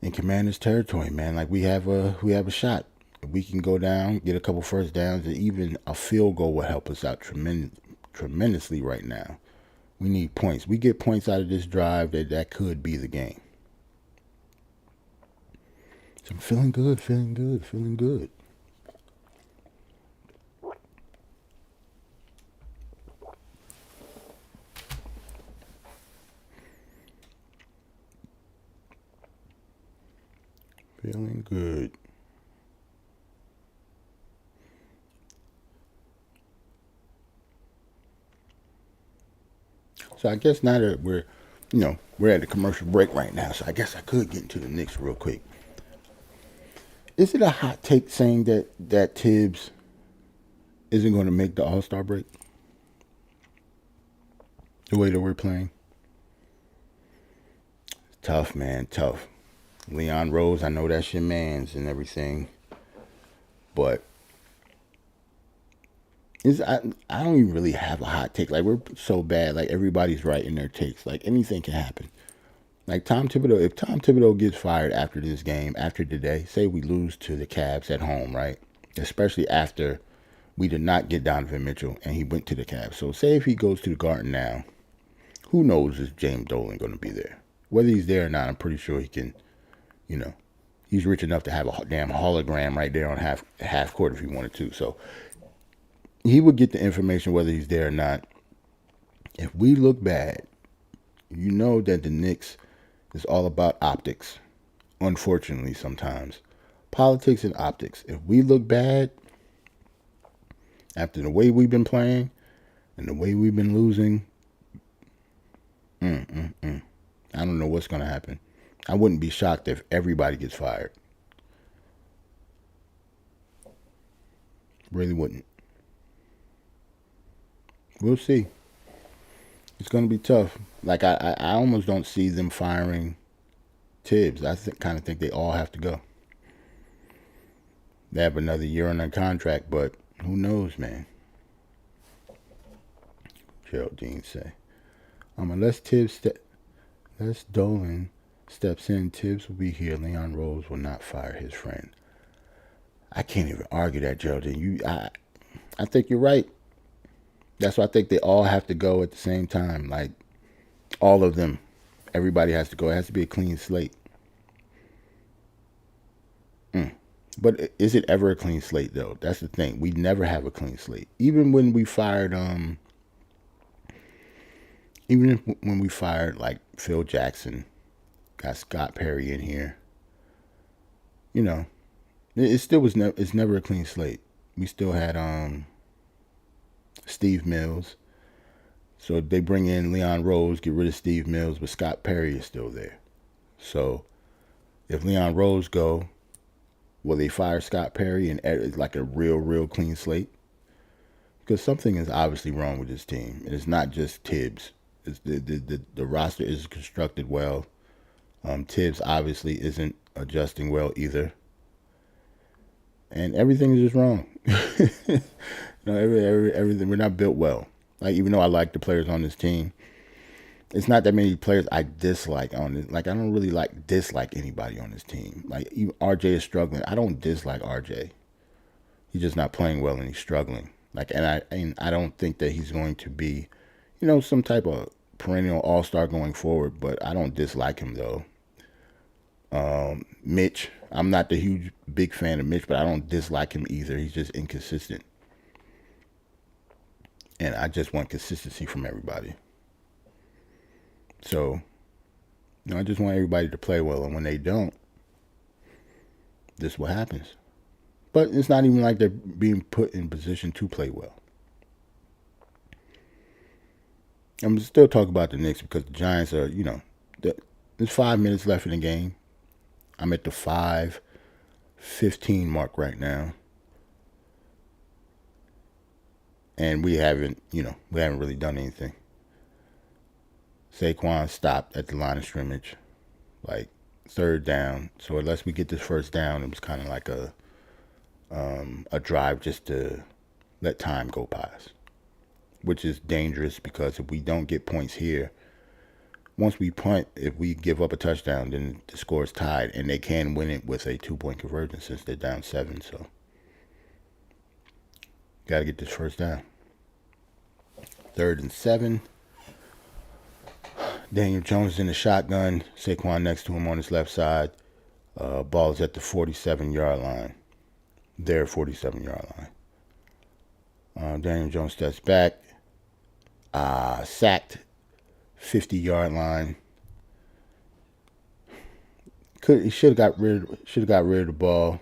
in Commanders territory, man. Like we have a shot. If we can go down, get a couple first downs, and even a field goal will help us out tremendously right now. We need points. We get points out of this drive, that could be the game. So I'm feeling good. Feeling good. Feeling good. So I guess now that we're at a commercial break right now, so I guess I could get into the Knicks real quick. Is it a hot take saying that Tibbs isn't going to make the All-Star break? The way that we're playing? Tough, man, tough. Leon Rose, I know that's your man's and everything, but I don't even really have a hot take. Like, we're so bad. Like, everybody's right in their takes. Like, anything can happen. Like, Tom Thibodeau, if Tom Thibodeau gets fired after this game, after today, say we lose to the Cavs at home, right? Especially after we did not get Donovan Mitchell and he went to the Cavs. So say if he goes to the Garden now, who knows is James Dolan going to be there? Whether he's there or not, I'm pretty sure he can, he's rich enough to have a damn hologram right there on half court if he wanted to. So he would get the information whether he's there or not. If we look bad, you know that the Knicks is all about optics, unfortunately sometimes. Politics and optics. If we look bad, after the way we've been playing and the way we've been losing, I don't know what's going to happen. I wouldn't be shocked if everybody gets fired. Really wouldn't. We'll see. It's going to be tough. Like, I almost don't see them firing Tibbs. I kind of think they all have to go. They have another year on their contract, but who knows, man? Geraldine say. Unless Dolan steps in, Tibbs will be here. Leon Rose will not fire his friend. I can't even argue that, Geraldine. I think you're right. That's why I think they all have to go at the same time. Like, all of them. Everybody has to go. It has to be a clean slate. But is it ever a clean slate, though? That's the thing. We never have a clean slate. Even when we fired, like, Phil Jackson, got Scott Perry in here, it still was it's never a clean slate. We still had Steve Mills. So they bring in Leon Rose, get rid of Steve Mills, but Scott Perry is still there. So if Leon Rose go, will they fire Scott Perry and it's like a real clean slate? Because something is obviously wrong with this team. And it's not just Tibbs. It's the roster isn't constructed well. Tibbs obviously isn't adjusting well either. and everything is just wrong. Everything, we're not built well. Like, even though I like the players on this team, it's not that many players I dislike on this. Like, I don't really dislike anybody on this team. Like, even RJ is struggling. I don't dislike RJ. He's just not playing well and he's struggling. Like, and I don't think that he's going to be, some type of perennial all-star going forward. But I don't dislike him though. Mitch, I'm not the huge big fan of Mitch, but I don't dislike him either. He's just inconsistent, and I just want consistency from everybody. So, I just want everybody to play well, and when they don't, this is what happens. But it's not even like they're being put in position to play well. I'm still talking about the Knicks because the Giants are, there's 5 minutes left in the game. I'm at the 5:15 mark right now. And we haven't really done anything. Saquon stopped at the line of scrimmage, like third down. So unless we get this first down, it was kind of like a drive just to let time go past, which is dangerous because if we don't get points here, once we punt, if we give up a touchdown, then the score is tied, and they can win it with a 2-point conversion since they're down 7. So, got to get this first down. 3rd and 7. Daniel Jones in the shotgun. Saquon next to him on his left side. Ball is at the 47-yard line. Their 47-yard line. Daniel Jones steps back. Sacked. 50-yard line. He should have got rid of the ball.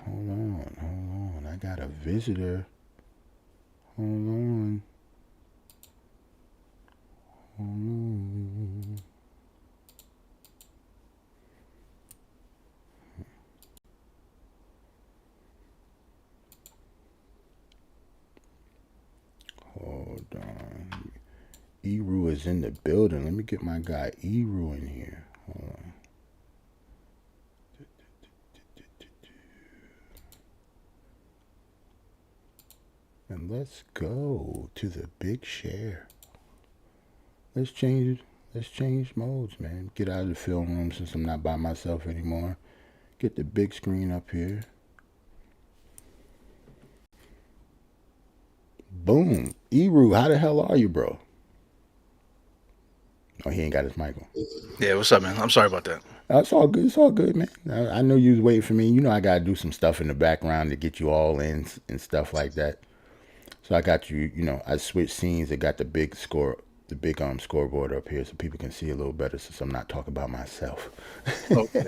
Hold on. I got a visitor. Hold on. Hold on. Eru is in the building. Let me get my guy Eru in here. Hold on. And let's go to the big share. Let's change modes, man. Get out of the film room since I'm not by myself anymore. Get the big screen up here. Boom. Eru, how the hell are you, bro? Oh, he ain't got his mic on. Yeah, what's up, man? I'm sorry about that. It's all good. It's all good, man. I know you was waiting for me. I got to do some stuff in the background to get you all in and stuff like that. So I got you, I switched scenes. I got the big scoreboard up here so people can see a little better since I'm not talking about myself. Okay.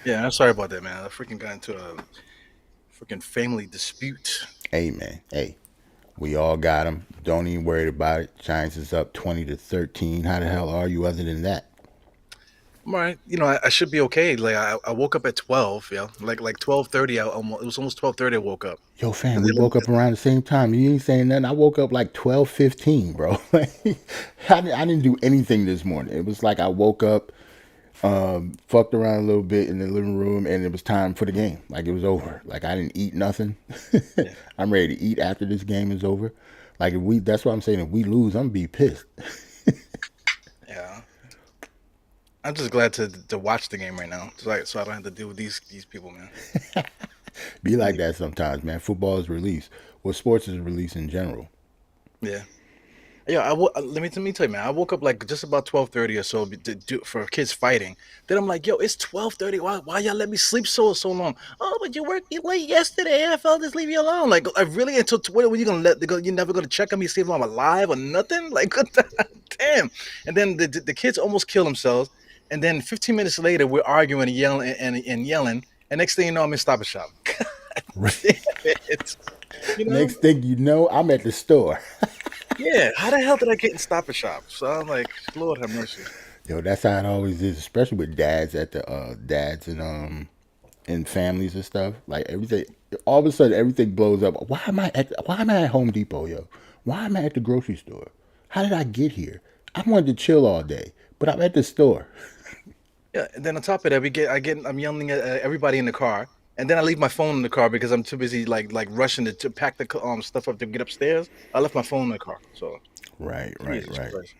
Yeah, I'm sorry about that, man. I freaking got into a freaking family dispute. Hey, man. Hey, we all got them. Don't even worry about it. Giants is up 20-13. How the hell are you other than that? I'm all right. I should be okay. Like I woke up at 12. Yeah, like 12:30. It was almost 12:30. I woke up. Yo, fam, we woke up around the same time. You ain't saying nothing. I woke up like 12:15, bro. I didn't do anything this morning. It was like I woke up, fucked around a little bit in the living room, and it was time for the game. Like it was over. Like I didn't eat nothing. Yeah. I'm ready to eat after this game is over. Like that's what I'm saying. If we lose, I'm gonna be pissed. Yeah. I'm just glad to watch the game right now, so I don't have to deal with these people, man. Be like that sometimes, man. Football is release. Well, sports is release in general. Yeah. Yeah, let me tell you, man. I woke up like just about 12:30 or so for kids fighting. Then I'm like, yo, it's 12:30. Why y'all let me sleep so long? Oh, but you worked late yesterday. I felt just leave you alone. Like, I really until when are you gonna you're never gonna check on me, see if I'm alive or nothing? Like, damn. And then the kids almost kill themselves. And then 15 minutes later, we're arguing and yelling and yelling. And next thing you know, I'm in Stop and Shop. It's, Next thing you know, I'm at the store. Yeah, how the hell did I get in Stop and Shop? So I'm like, Lord have mercy. Yo, that's how it always is, especially with dads at the dads and families and stuff. Like everything, all of a sudden everything blows up. Why am I at Home Depot, yo? Why am I at the grocery store? How did I get here? I wanted to chill all day, but I'm at the store. Yeah, and then on top of that, I'm yelling at everybody in the car. and then I leave my phone in the car because I'm too busy like rushing to pack the stuff up to get upstairs. I left my phone in the car. So Right, right, Jesus right. Christ.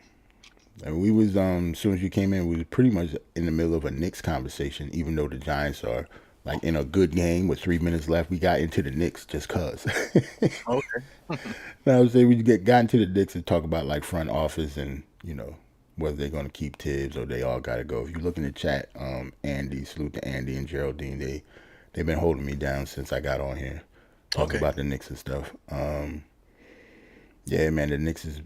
And we was as soon as you came in, we was pretty much in the middle of a Knicks conversation. Even though the Giants are like in a good game with 3 minutes left, we got into the Knicks just cause. Okay. I would say we got into the Knicks and talk about like front office and whether they're going to keep Tibbs or they all got to go. If you look in the chat, Andy, salute to Andy and Geraldine. They've been holding me down since I got on here, talking Okay. about the Knicks and stuff. Yeah, man, the Knicks is.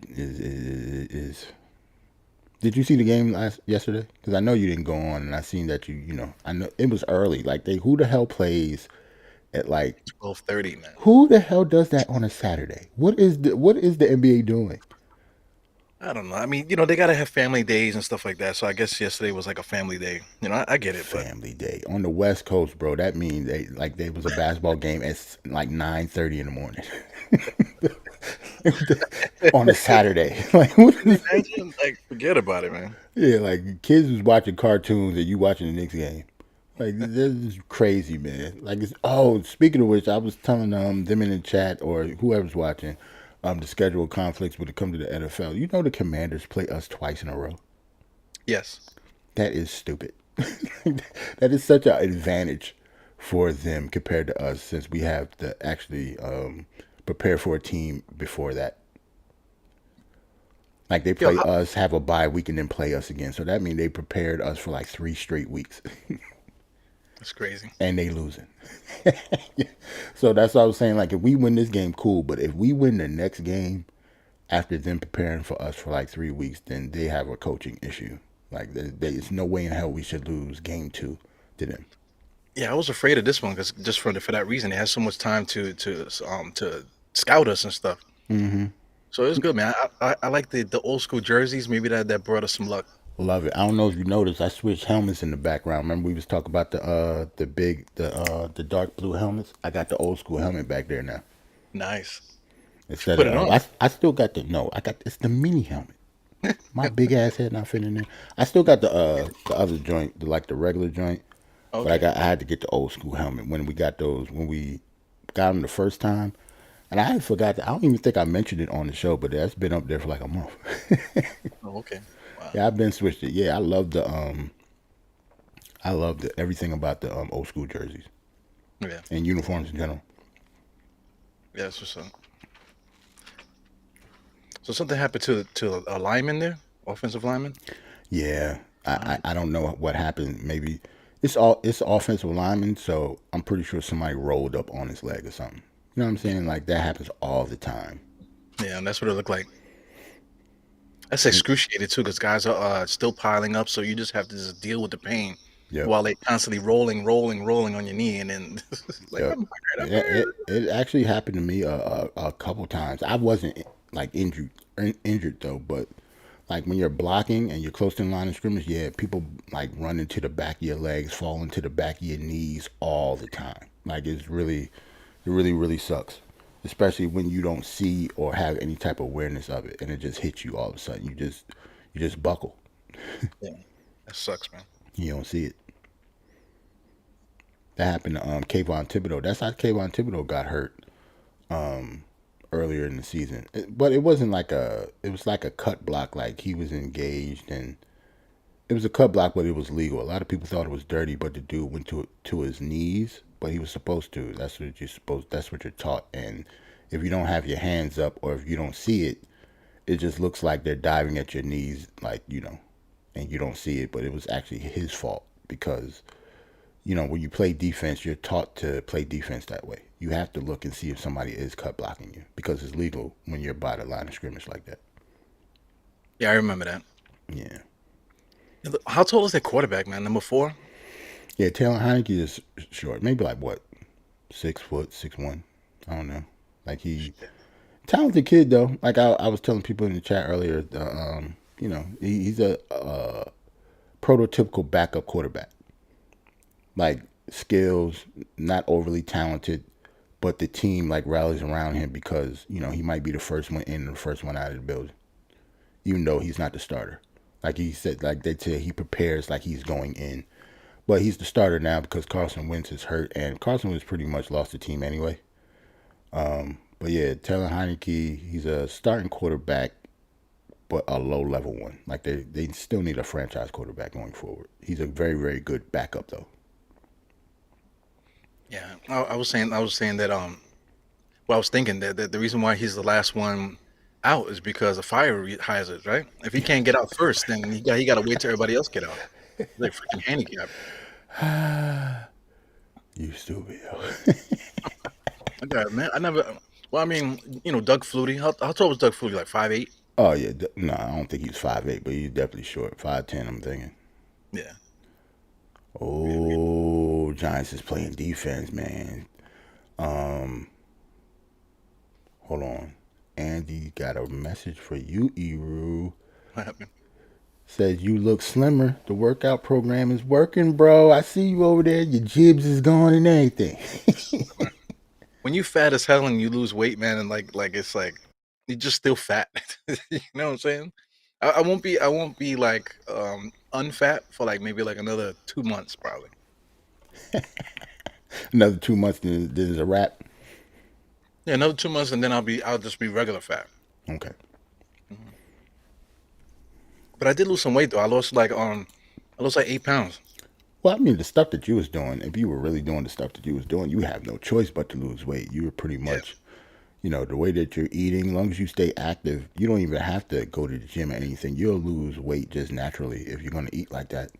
Did you see the game yesterday? Because I know you didn't go on, and I seen that I know it was early. Like who the hell plays at like 12:30, man. who the hell does that on a Saturday? What is the NBA doing? I don't know. I mean, they gotta have family days and stuff like that. So I guess yesterday was like a family day. I get it, but Family Day on the West Coast, bro. That means there was a basketball game at like 9:30 in the morning on a Saturday. Like what can you is, imagine? Like, forget about it, man. yeah, like kids was watching cartoons and you watching the Knicks game. Like this is crazy, man. Like speaking of which, I was telling them in the chat or whoever's watching, the schedule conflicts when it comes to the NFL. You know the Commanders play us twice in a row. Yes. That is stupid. That is such an advantage for them compared to us since we have to actually prepare for a team before that. Like they Yo, play us, have a bye week, and then play us again. So that means they prepared us for like 3 straight weeks, that's crazy. and they losing. So that's what I was saying. Like if we win this game, cool. But if we win the next game after them preparing for us for like 3 weeks, then they have a coaching issue. Like there's no way in hell we should lose game two to them. Yeah, I was afraid of this one because just for that reason, it has so much time to scout us and stuff. Mm-hmm. So it was good, man. I like the old school jerseys. Maybe that brought us some luck. Love it. I don't know if you noticed, I switched helmets in the background. Remember we was talking about the dark blue helmets. I got the old school helmet back there now. Nice. Should Instead put it of on. I still got the no. I got it's the mini helmet. My big ass head not fitting in there. I still got the other joint, the regular joint, but Okay. I had to get the old school helmet when we got those when we got them the first time. And I forgot that I don't even think I mentioned it on the show, but that's been up there for like a month. Oh, okay. Wow. Yeah, I've been switched it. Yeah, I love the everything about the old school jerseys Yeah. and uniforms in general. Yeah. That's what's up. So something happened to a lineman there, offensive lineman. Yeah, Nice. I don't know what happened. Maybe it's offensive lineman, so I'm pretty sure somebody rolled up on his leg or something. You know what I'm Yeah. saying? Like that happens all the time. Yeah, and that's what it looked like. That's excruciating too, because guys are still piling up, so you just have to just deal with the pain Yep, while they constantly rolling on your knee, and then like yep. I'm hurt, I'm Yeah, hurt. it actually happened to me a couple times. I wasn't like injured though, but like when you're blocking and you're close to the line of scrimmage, yeah, people like run into the back of your legs, fall into the back of your knees all the time. Like it really, really sucks. Especially when you don't see or have any type of awareness of it and it just hits you all of a sudden. You just buckle. Yeah, that sucks, man. You don't see it. That happened to Kayvon Thibodeau. That's how Kayvon Thibodeau got hurt earlier in the season. But it wasn't like it was like a cut block, like he was engaged and it was a cut block, but it was legal. A lot of people thought it was dirty, but the dude went to his knees, but he was supposed to. That's what you're supposed. That's what you're taught. And if you don't have your hands up, or if you don't see it, it just looks like they're diving at your knees, like and you don't see it. But it was actually his fault because when you play defense, you're taught to play defense that way. You have to look and see if somebody is cut blocking you because it's legal when you're by the line of scrimmage like that. Yeah, I remember that. Yeah. How tall is that quarterback, man? Number four? Yeah, Taylor Heineke is short. Maybe like what, 6 foot, 6'1". I don't know. Like he talented kid though. Like I was telling people in the chat earlier, he's a prototypical backup quarterback. Like skills, not overly talented, but the team like rallies around him because he might be the first one in and the first one out of the building, even though he's not the starter. Like he said, like they say, he prepares like he's going in. but he's the starter now because Carson Wentz is hurt, and Carson Wentz pretty much lost the team anyway. But yeah, Taylor Heineke, he's a starting quarterback, but a low level one. Like they still need a franchise quarterback going forward. He's a very very good backup though. Yeah, I was saying that well, I was thinking that the reason why he's the last one out is because of fire hazards, right? If he can't get out first, then he got to wait till everybody else get out. Like freaking handicap. You stupid. I got man. I never. Well, I mean, Doug Flutie. How tall was Doug Flutie? Like 5'8"? Oh yeah, no, I don't think he's 5'8", but he's definitely short. 5'10", I'm thinking. Yeah. Oh, Giants is playing defense, man. Um, Hold on. Andy got a message for you, Eru. What happened? Says you look slimmer. The workout program is working, bro. I see you over there. Your jibs is gone and everything. When you fat as hell and you lose weight, man, and like it's like you're just still fat. You know what I'm saying? I won't be like unfat for like maybe like another 2 months probably. Another 2 months, then there's a wrap. Yeah, another 2 months and then I'll just be regular fat. Okay. Mhm. But I did lose some weight though. I lost like 8 pounds. Well, I mean, the stuff that you was doing, if you were really doing the stuff that you was doing, you have no choice but to lose weight. You were pretty Yeah. much, the way that you're eating, as long as you stay active, you don't even have to go to the gym or anything. You'll lose weight just naturally if you're going to eat like that.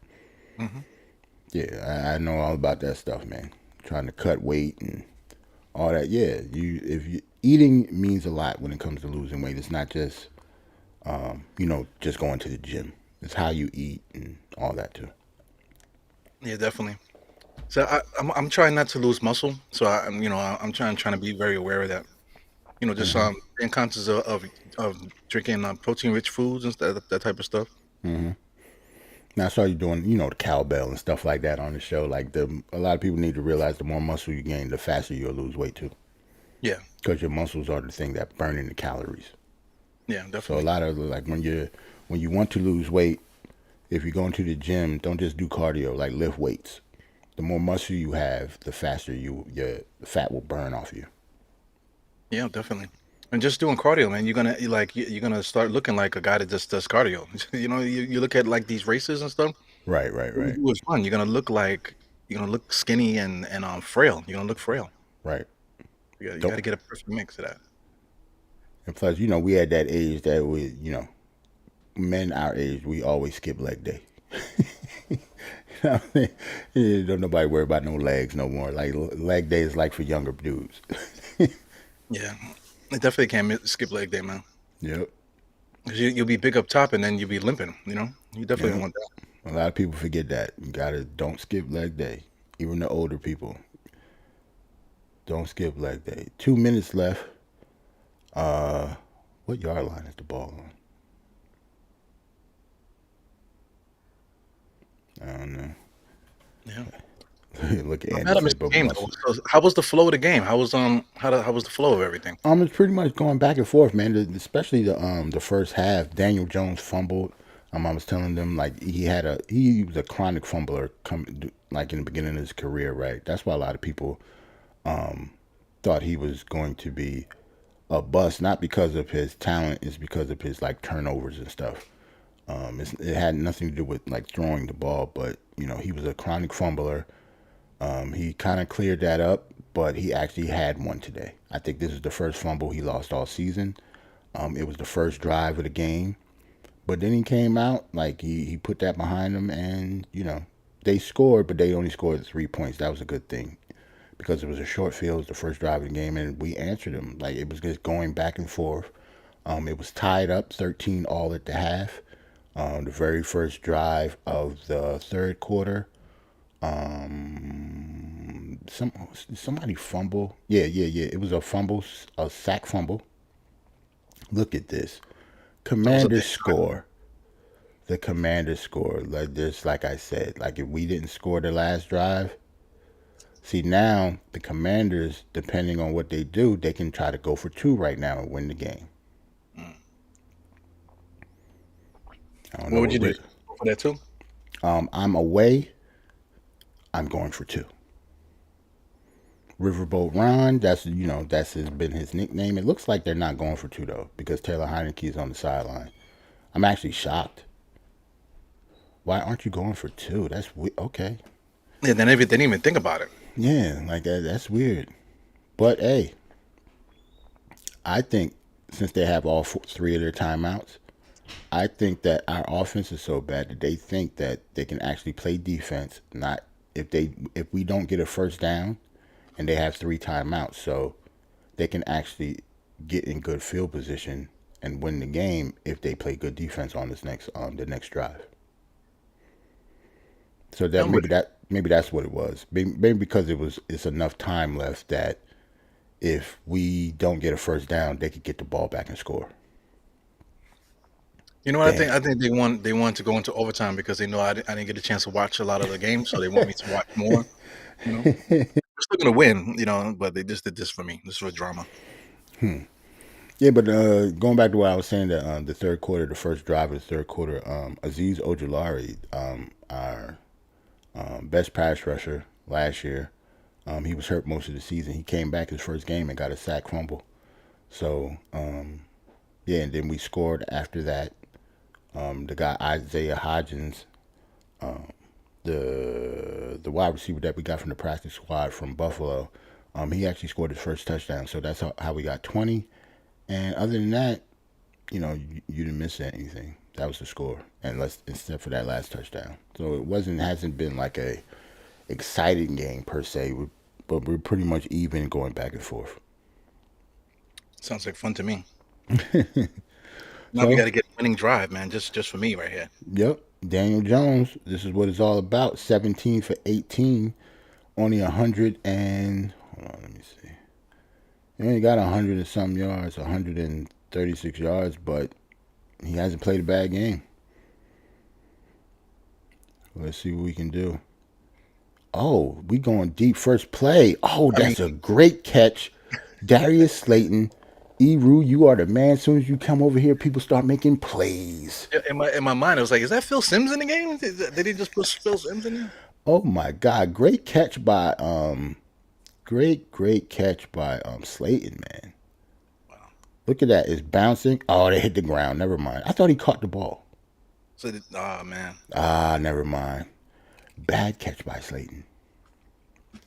Hmm. Yeah, I know all about that stuff, man. Trying to cut weight and all that. Yeah, if you eating means a lot when it comes to losing weight. It's not just just going to the gym. It's how you eat and all that too. Yeah, definitely. So I'm trying not to lose muscle. So I'm trying to be very aware of that. Just Hmm. being conscious of drinking protein rich foods and that type of stuff. Hmm. Now I saw you doing, the cowbell and stuff like that on the show. Like a lot of people need to realize the more muscle you gain, the faster you'll lose weight too, Yeah, because your muscles are the thing that burning the calories. yeah, So a definitely. lot of like when you want to lose weight, if you go into the gym, don't just do cardio. Like lift weights. The more muscle you have, the faster your fat will burn off you. Yeah, definitely. And just doing cardio, man, you're gonna start looking like a guy that just does cardio. You look at like these races and stuff. Right, right, What you right, do is fun. You're gonna look skinny and frail. You're gonna look frail. right. You got Don't. to get a perfect mix of that. And plus, we had that age that men our age, we always skip leg day. You know what I mean? Yeah, don't nobody worry about no legs no more. Like leg day is like for younger dudes. Yeah, I definitely can't skip leg day, man. Yep, 'Cause you'll be big up top and then you'll be limping. You definitely don't yep. want that. A lot of people forget that. You gotta don't skip leg day. Even the older people, don't skip leg day. 2 minutes left. Uh, what yard line is the ball on? I don't know. Yeah. Look at I'm Andy mad I missed said, the but game though. muscle. So how was the flow of the game? How was the flow of everything? It's pretty much going back and forth, man. Especially the first half. Daniel Jones fumbled. I was telling them like he was a chronic fumbler come like in the beginning of his career, right? That's why a lot of people thought he was going to be a bust, not because of his talent, it's because of his like turnovers and stuff. It had nothing to do with like throwing the ball, but he was a chronic fumbler. He kind of cleared that up, but he actually had one today. I think this is the first fumble he lost all season. It was the first drive of the game, but then he came out like he put that behind him, and they scored, but they only scored 3 points. That was a good thing because it was a short field, it was the first drive of the game, and we answered him. Like it was just going back and forth. It was tied up 13 all at the half. The very first drive of the third quarter. Somebody fumble. Yeah, yeah, yeah. It was a fumble, a sack fumble. Look at this. That was a Commanders big score. The Commanders score. Like this, like I said, like if we didn't score the last drive, see now the Commanders, depending on what they do, they can try to go for two right now and win the game. drive. I don't What know would you what do? Rick. Go for that too? I'm away. I'm going for two. Riverboat Ron, that's been his nickname. It looks like they're not going for two though, because Taylor Heineke is on the sideline. I'm actually shocked. Why aren't you going for two? Okay. Yeah, then they didn't even think about it. Yeah, like that's weird. But hey, I think since they have all three of their timeouts, I think that our offense is so bad that they think that they can actually play defense. Not if we don't get a first down, and they have three timeouts, so they can actually get in good field position and win the game if they play good defense on the next drive. So I'm with it. maybe that's what it was. Maybe because it's enough time left that if we don't get a first down, they could get the ball back and score. You know what I Damn. think? I think they want to go into overtime because they know I didn't get a chance to watch a lot of the games, so they want me to watch more. You know, we're still gonna win. But they just did this for me. This was drama. Yeah, but going back to what I was saying, that the third quarter, the first drive of the third quarter, Aziz Ojulari, our best pass rusher last year, he was hurt most of the season. He came back his first game and got a sack fumble. So yeah, and then we scored after that. The guy Isaiah Hodgins, the wide receiver that we got from the practice squad from Buffalo, he actually scored his first touchdown. So that's how we got 20. And other than that, you didn't miss anything. That was the score, and except for that last touchdown. So it hasn't been like a exciting game per se, but we're pretty much even going back and forth. Sounds like fun to me. Now we So, got to get a winning drive, man. Just for me right here. yep, Daniel Jones. This is what it's all about. 17 for 18, only 100 and hold on, let me see. He only got 100 and some yards, 136 yards, but he hasn't played a bad game. Let's see what we can do. Oh, we going deep first play. Oh, I mean, that's a great catch. Darius Slayton. Eru, you are the man. As soon as you come over here, people start making plays. in my mind, I was like, is that Phil Simms in the game? Did he just put Phil Simms in there? Oh my God. Great catch by Slayton, man. Wow. Look at that. It's bouncing. Oh, they hit the ground. Never mind. I thought he caught the ball. So, oh man, Ah, never mind. Bad catch by Slayton.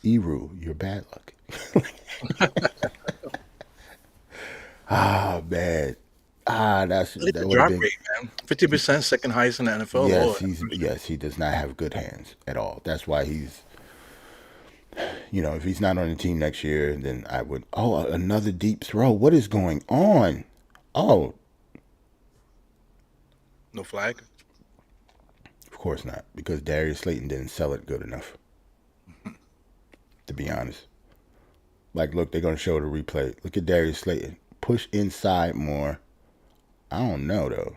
Eru, you're bad luck. Ah, man. look at the That would have drop been. rate, man. 50%, second highest in the NFL. Lord, Yes, he does not have good hands at all. That's why if he's not on the team next year, then I would. Oh, another deep throw. What is going on? Oh, no flag. of course not, because Darius Slayton didn't sell it good enough. To be honest, like, look, they're gonna show the replay. Look at Darius Slayton. Push inside more. I don't know though.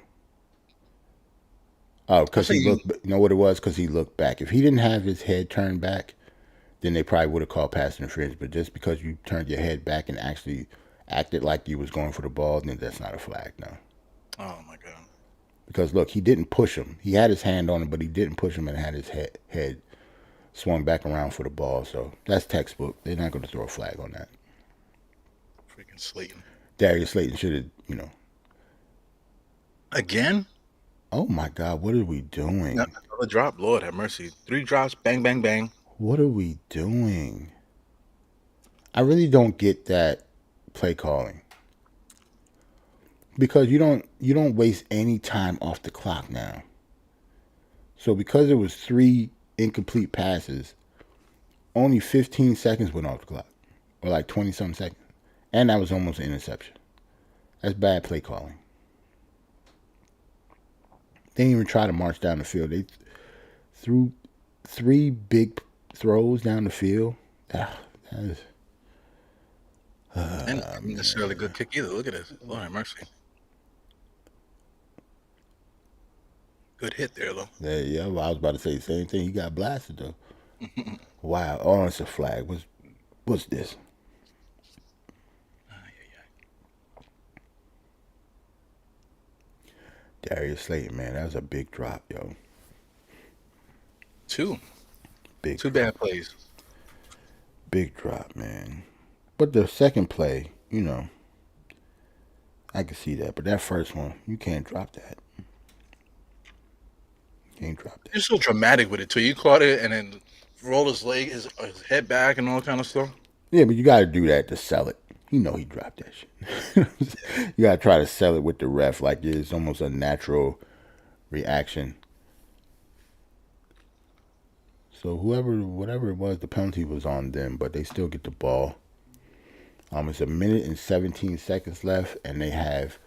Oh, I because he think looked. You know what it was? Because he looked back. If he didn't have his head turned back, then they probably would have called pass interference. But just because you turned your head back and actually acted like you was going for the ball, then that's not a flag, no. oh my god. Because look, he didn't push him. He had his hand on him, but he didn't push him and had his head swung back around for the ball. So that's textbook. They're not going to throw a flag on that. Freaking Slayton. Darius Slayton should have. Again? Oh my God, what are we doing? Another drop. Lord have mercy. 3 drops. Bang, bang, bang. What are we doing? I really don't get that play calling. Because you don't waste any time off the clock now. So because it was 3 incomplete passes, only 15 seconds went off the clock, or like 20 something seconds, and that was almost an interception. That's bad play calling. They didn't even try to march down the field. They threw 3 big throws down the field. Ah, that is, And not necessarily a good kick either. Look at this. Lord have mercy. Good hit there, though. yeah, well, I was about to say the same thing. He got blasted though. Wow. Oh, it's a flag. What's this? Darius Slayton, man, that was a big drop, yo. 2. Big Two drop. bad plays. Big drop, man. But the second play, I can see that. But that first one, you can't drop that. You can't drop that. You're so dramatic with it too. You caught it and then roll his head back and all kind of stuff. Yeah, but you got to do that to sell it. You know he dropped that shit. You got to try to sell it with the ref like it's almost a natural reaction. So whatever it was, the penalty was on them, but they still get the ball. It's a minute and 17 seconds left, and they have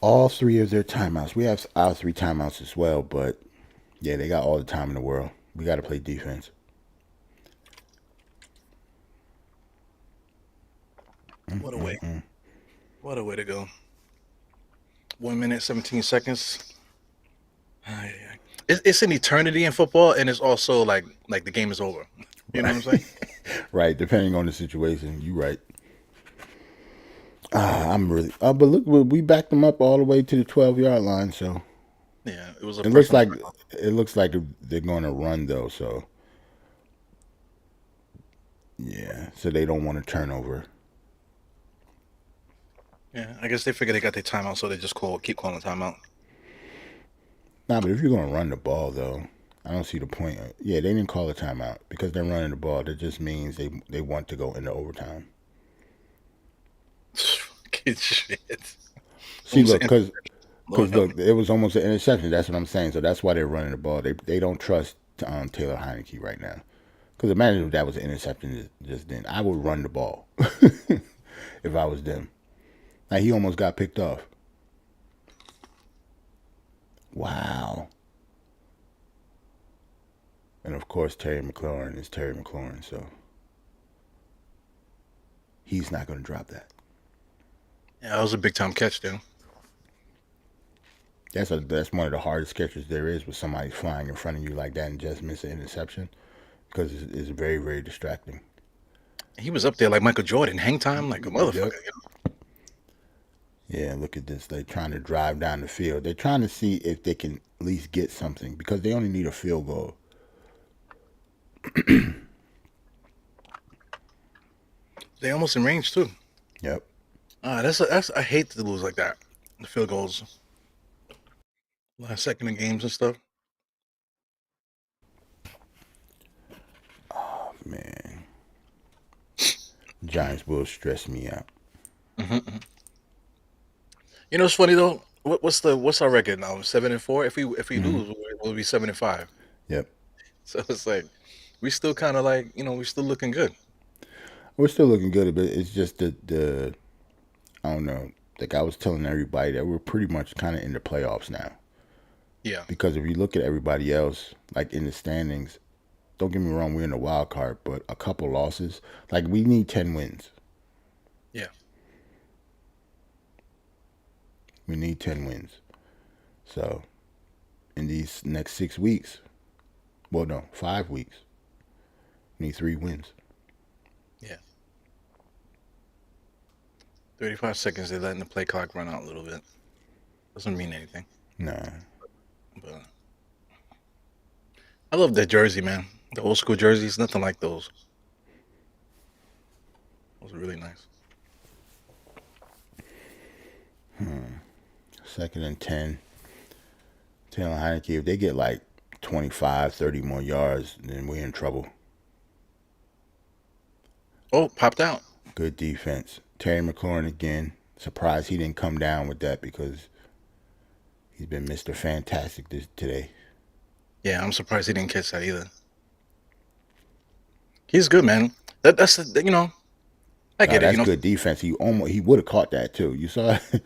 all three of their timeouts. We have our three timeouts as well, but yeah, they got all the time in the world. We got to play defense. What a way. What a way to go. 1 minute, 17 seconds. It's an eternity in football, and it's also like the game is over. You know what I'm saying? Right, depending on the situation. You right. I'm really. But look, we backed them up all the way to the 12-yard line. So Yeah, it was a it looks personal. like they're going to run though. So yeah, so they don't want to turn over. Yeah, I guess they figured they got their timeout, so they just keep calling timeout. Nah, but if you're going to run the ball though, I don't see the point. Yeah, they didn't call a timeout because they're running the ball. That just means they want to go into overtime. Good shit. See, Almost look, an- because Lord help me. look, it was almost an interception. That's what I'm saying. So that's why they're running the ball. They don't trust Taylor Heineke right now. Because imagine if that was an interception just then. I would run the ball if I was them. Like he almost got picked off. Wow. And of course, Terry McLaurin is Terry McLaurin, so he's not going to drop that. Yeah, that was a big time catch, dude. That's one of the hardest catches there is with somebody flying in front of you like that and just miss an interception because it's very, very distracting. He was up there like Michael Jordan, hang time like a motherfucker. Yep. Yeah, look at this. They're trying to drive down the field. They're trying to see if they can at least get something because they only need a field goal. They almost in range too. Yep. That's I hate to lose like that. The field goals, last second in games and stuff. Oh, man. Giants will stress me out. Mm-hmm. You know, it's funny though. What's our record now? 7-4. If we Mm-hmm. lose, we'll be 7-5. Yep. So it's like we still kind of like we're still looking good. We're still looking good, but it's just the I don't know. Like I was telling everybody that we're pretty much kind of in the playoffs now. Yeah, Because if you look at everybody else, like in the standings, don't get me wrong, we're in the wild card, but a couple losses, like we need 10 wins. yeah. We need 10 wins. So in these next 6 weeks, well, no, 5 weeks, we need 3 wins. Yeah. 35 seconds. They're letting the play clock run out a little bit. Doesn't mean anything. Nah. But I love that jersey, man. The old school jerseys, nothing like those. Those are really nice. 2nd and 10. Taylor Heineke, if they get like 25, 30 more yards, then we're in trouble. Oh, popped out. Good defense. Terry McLaurin again. Surprised he didn't come down with that because he's been Mr. Fantastic today. Yeah, I'm surprised he didn't catch that either. He's good, man. That's the. I Nah, get it. that's good defense. He would have caught that too. You saw it?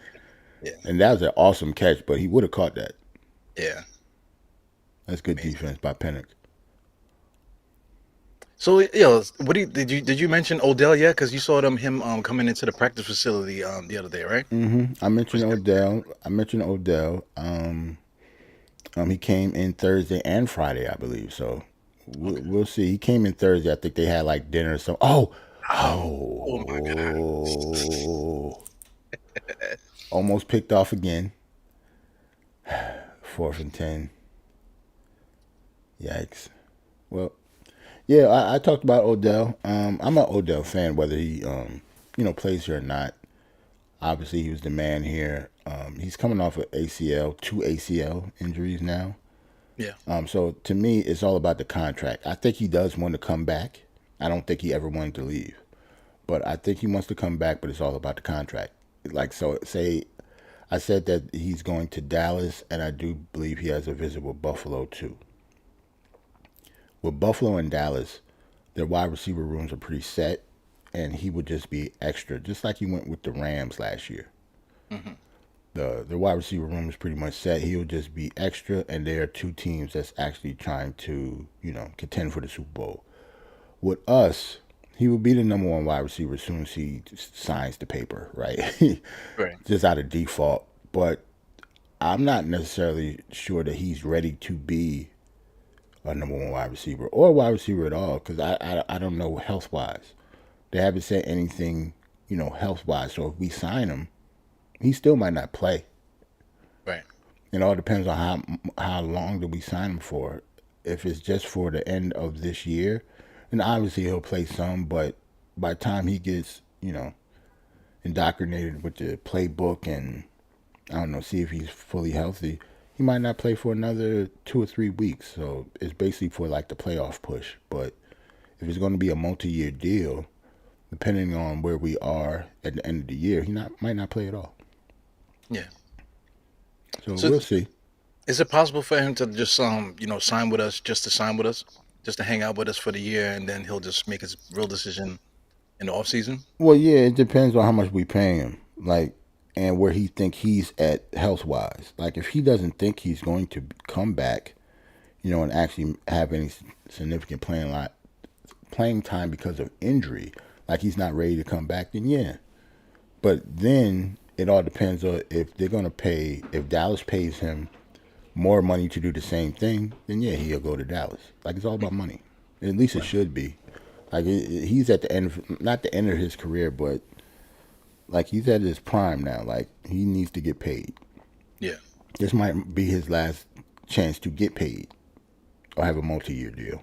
Yeah, And that was an awesome catch, but he would have caught that. yeah. That's good Amazing. defense by Penix. So, what did you mention Odell yet? Because you saw him coming into the practice facility the other day, right? I mentioned Odell. He came in Thursday and Friday, I believe. So Okay. we'll see. He came in Thursday. I think they had like dinner or something. Oh my God. Oh, almost picked off again. 4th and 10. Yikes. Well, Yeah, I talked about Odell. I'm an Odell fan, whether he plays here or not. Obviously, he was the man here. He's coming off of ACL, two ACL injuries now. Yeah. So to me, it's all about the contract. I think he does want to come back. I don't think he ever wanted to leave, but I think he wants to come back. But it's all about the contract. Like so, say I said that he's going to Dallas, and I do believe he has a visit with Buffalo too. With Buffalo and Dallas, their wide receiver rooms are pretty set, and he would just be extra, just like he went with the Rams last year. Hmm. The wide receiver room is pretty much set. He will just be extra, and there are two teams that's actually trying to contend for the Super Bowl. With us, he will be the number one wide receiver as soon as he signs the paper, right? Right. Just out of default. But I'm not necessarily sure that he's ready to be a number one wide receiver or a wide receiver at all because I don't know health wise. They haven't said anything, health wise. So if we sign him, he still might not play. Right. It all depends on how long do we sign him for. If it's just for the end of this year, then obviously he'll play some. But by the time he gets, indoctrinated with the playbook and I don't know, see if he's fully healthy, he might not play for another 2 or 3 weeks. So it's basically for like the playoff push. But if it's going to be a multi-year deal, depending on where we are at the end of the year, he not might not play at all. Yeah. So So we'll see. is it possible for him to just sign with us just to sign with us, just to hang out with us for the year, and then he'll just make his real decision in the off season? Well, yeah, it depends on how much we paying him, like, and where he think he's at health wise. Like, if he doesn't think he's going to come back, and actually have any significant playing time because of injury, like he's not ready to come back, then yeah. But then it all depends on if they're gonna pay. If Dallas pays him more money to do the same thing, then yeah, he'll go to Dallas. Like it's all about money. At least it Right. should be. Like he's at the end, not the end of his career, but like he's at his prime now. Like he needs to get paid. Yeah. This might be his last chance to get paid or have a multi-year deal.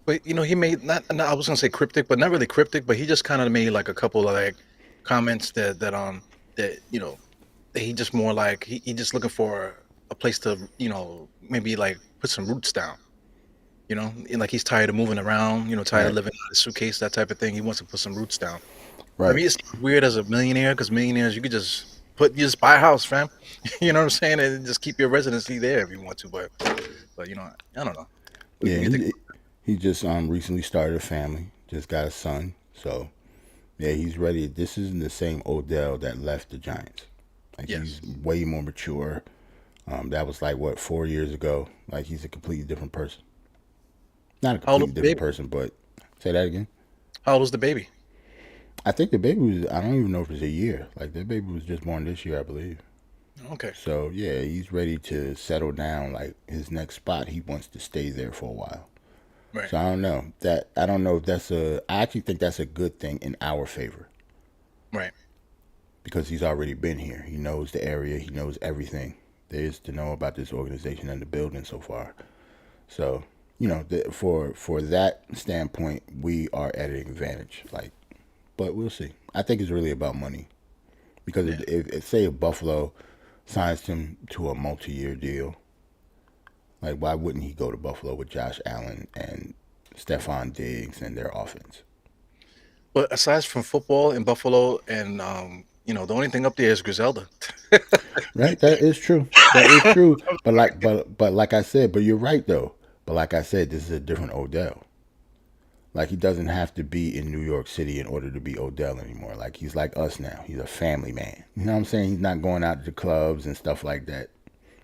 But he made not I was gonna say cryptic, but not really cryptic, but he just kind of made like a couple of like comments that that he just more like he just looking for a place to maybe like put some roots down. And like he's tired of moving around, tired of Right. living out of a suitcase, that type of thing. He wants to put some roots down. I Right. mean, it's weird as a millionaire because millionaires you could you just buy a house, fam. You know what I'm saying, and just keep your residency there if you want to. But I don't know. What Yeah. do you think? He just recently started a family. Just got a son. So yeah, he's ready. This isn't the same Odell that left the Giants. Like he's Yes. way more mature. That was like what 4 years ago. Like he's a completely different person. Not a How old was completely the different baby? person, but say that again. How old was the baby? I think the baby was. I don't even know if it's a year. Like the baby was just born this year, I believe. Okay. So yeah, he's ready to settle down. Like his next spot, he wants to stay there for a while. Right. So I don't know that. I don't know if that's a. I actually think that's a good thing in our favor Right. because he's already been here. He knows the area. He knows everything there is to know about this organization and the building so far. So for that standpoint, we are at an advantage. Like, but we'll see. I think it's really about money because Yeah. if say if Buffalo signs him to a multi-year deal, like why wouldn't he go to Buffalo with Josh Allen and Stephon Diggs and their offense? But aside from football in Buffalo, and the only thing up there is Griselda. Right? That is true. That is true. But like I said, but you're right though. But like I said, this is a different Odell. Like he doesn't have to be in New York City in order to be Odell anymore. Like he's like us now. He's a family man. You know what I'm saying? He's not going out to clubs and stuff like that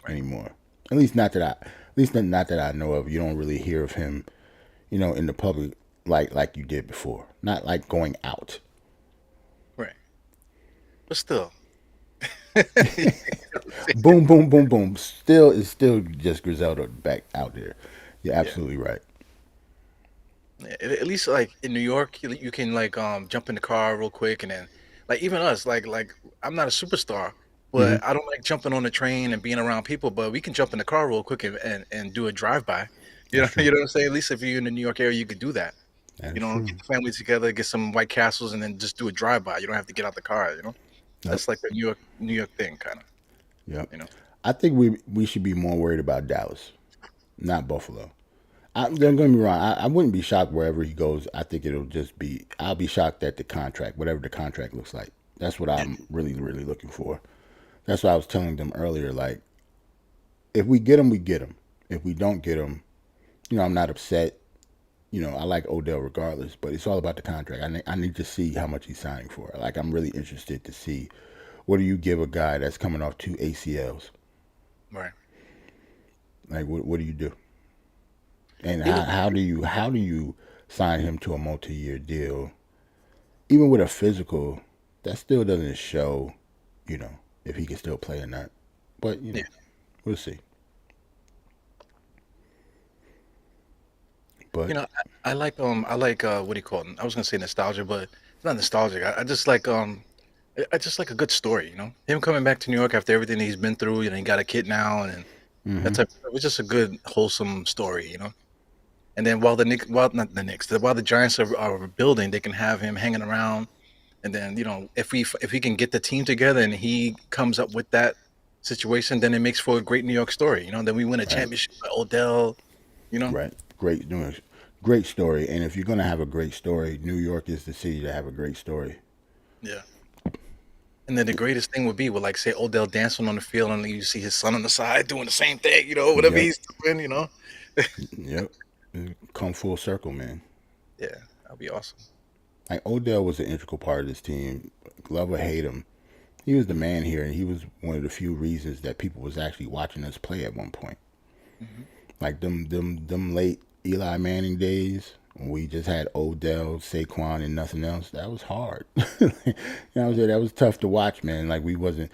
Right. anymore. At least not that not that I know of. You don't really hear of him, in the public like you did before. Not like going out. Right. But still, Boom, boom, boom, boom. Still, it's still just Griselda back out there. You're yeah. absolutely right. At least like in New York, you can like jump in the car real quick, and then like even us, like I'm not a superstar, Hmm. but I don't like jumping on the train and being around people. But we can jump in the car real quick and do a drive by. You know, That's true. you know what I'm saying? At least if you're in the New York area, you could do that. That You is know, true. get the family together, get some White Castles, and then just do a drive by. You don't have to get out the car. You know, Yep. that's like the New York thing, kind of. Yep. You know. I think we should be more worried about Dallas, not Buffalo. Okay. Don't get me wrong. I wouldn't be shocked wherever he goes. I think it'll just be. I'll be shocked at the contract, whatever the contract looks like. That's what Yeah. I'm really, really looking for. That's what I was telling them earlier. Like, if we get him, we get him. If we don't get him, I'm not upset. I like Odell regardless, but it's all about the contract. I need to see how much he's signing for. Like, I'm really interested to see what do you give a guy that's coming off two ACLs? Right. Like, what do you do? And It was. how do you sign him to a multi-year deal? Even with a physical, that still doesn't show, you know, if he can still play or not. But Yeah. we'll see. You But know, I like what do you call it? I was gonna say nostalgia, but it's not nostalgic. I just like I just like a good story. You know, him coming back to New York after everything he's been through. You know, he got a kid now, and that hmm type. It was just a good, wholesome story. You know. And then while the Knicks, well, not the Knicks, while the Giants are building, they can have him hanging around. And then if he can get the team together and he comes up with that situation, then it makes for a great New York story. You know, then we win a right, championship by Odell. You know, right, great news, great story. And if you're gonna have a great story, New York is the city to have a great story. yeah. And then the greatest thing would be like say Odell dancing on the field and you see his son on the side doing the same thing. You know, whatever Yep, he's doing. You know, yep. Come full circle, man. yeah, that'd be awesome. Like Odell was an integral part of this team. Love or hate him, he was the man here, and he was one of the few reasons that people was actually watching us play at one point. Hmm. Like them late Eli Manning days when we just had Odell, Saquon, and nothing else. That was hard. What I'm saying? That was tough to watch, man. Like we wasn't,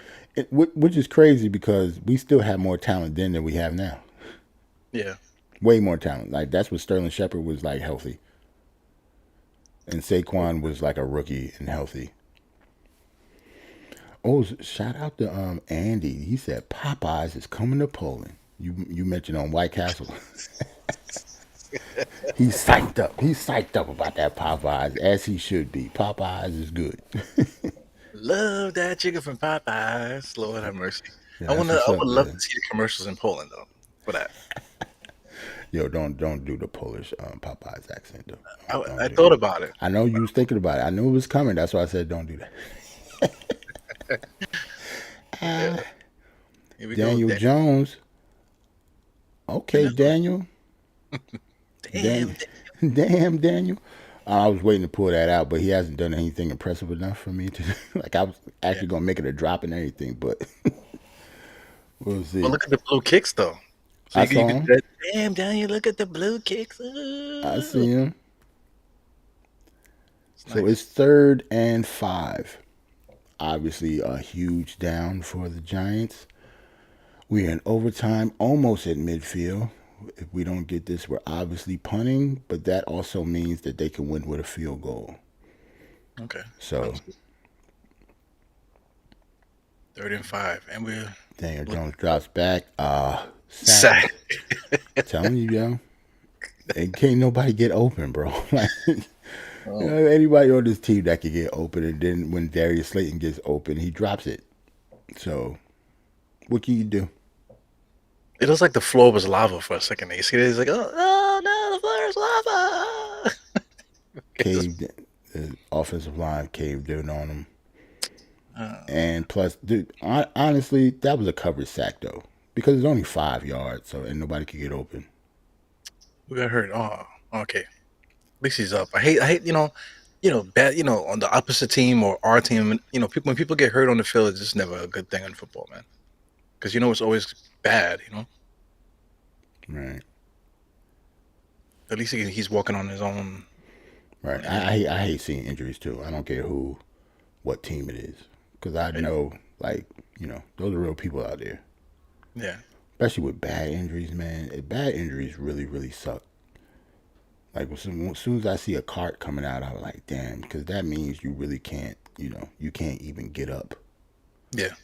which is crazy because we still have more talent then than we have now. Yeah. Way more talent. Like that's what Sterling Shepard was like healthy, and Saquon was like a rookie and healthy. Oh, shout out to Andy. He said Popeyes is coming to Poland. You mentioned on White Castle. He's psyched up. He's psyched up about that Popeyes, as he should be. Popeyes is good. Love that chicken from Popeyes. Lord have mercy. Yeah, I that's wanna. what's I up, would love to man. see the commercials in Poland though. For that, Yo, don't do the Polish Popeyes accent though. Don't I do it. thought about it. I know you was thinking about it. I knew it was coming. That's why I said don't do that. Yeah, here we go. Daniel Jones. Okay, Another one. Daniel. Damn. Dan, damn, Daniel. I was waiting to pull that out, but he hasn't done anything impressive enough for me to like. I was Yeah. actually gonna make it a drop and everything, but we'll But see. look at the blue kicks though. So I you saw could him. do that. Damn, Daniel, look at the blue kicks. I Ooh, see him. it's So it's nice. 3rd and 5. Obviously, a huge down for the Giants. We're in overtime, almost at midfield. If we don't get this, we're obviously punting, but that also means that they can win with a field goal. Okay, So sounds good. 3rd and 5, and we're Daniel look Jones drops back. Sack. sad. Telling you, yo. And can't nobody get open, bro. Like, Oh, anybody on this team that can get open, and then when Darius Slayton gets open, he drops it. So, what can you do? it looks like the floor was lava for a second. You see, it? It's like, oh no, the floor is lava. It's just, Caved, the offensive line caved in on him. uh, And plus, dude, honestly, that was a covered sack, though. Because it's only 5 yards, so and nobody could get open. we got hurt. Oh, okay. At least he's up. I hate, bad, on the opposite team or our team. People when people get hurt on the field, it's just never a good thing in football, man. Because it's always bad. Right. At least he's walking on his own. Right. I hate seeing injuries, too. I don't care what team it is. Because I know, like, those are real people out there. Yeah, Especially with bad injuries, man. Bad injuries really, really suck. Like as soon as I see a cart coming out, I was like, damn, because that means you really can't, you can't even get up. yeah.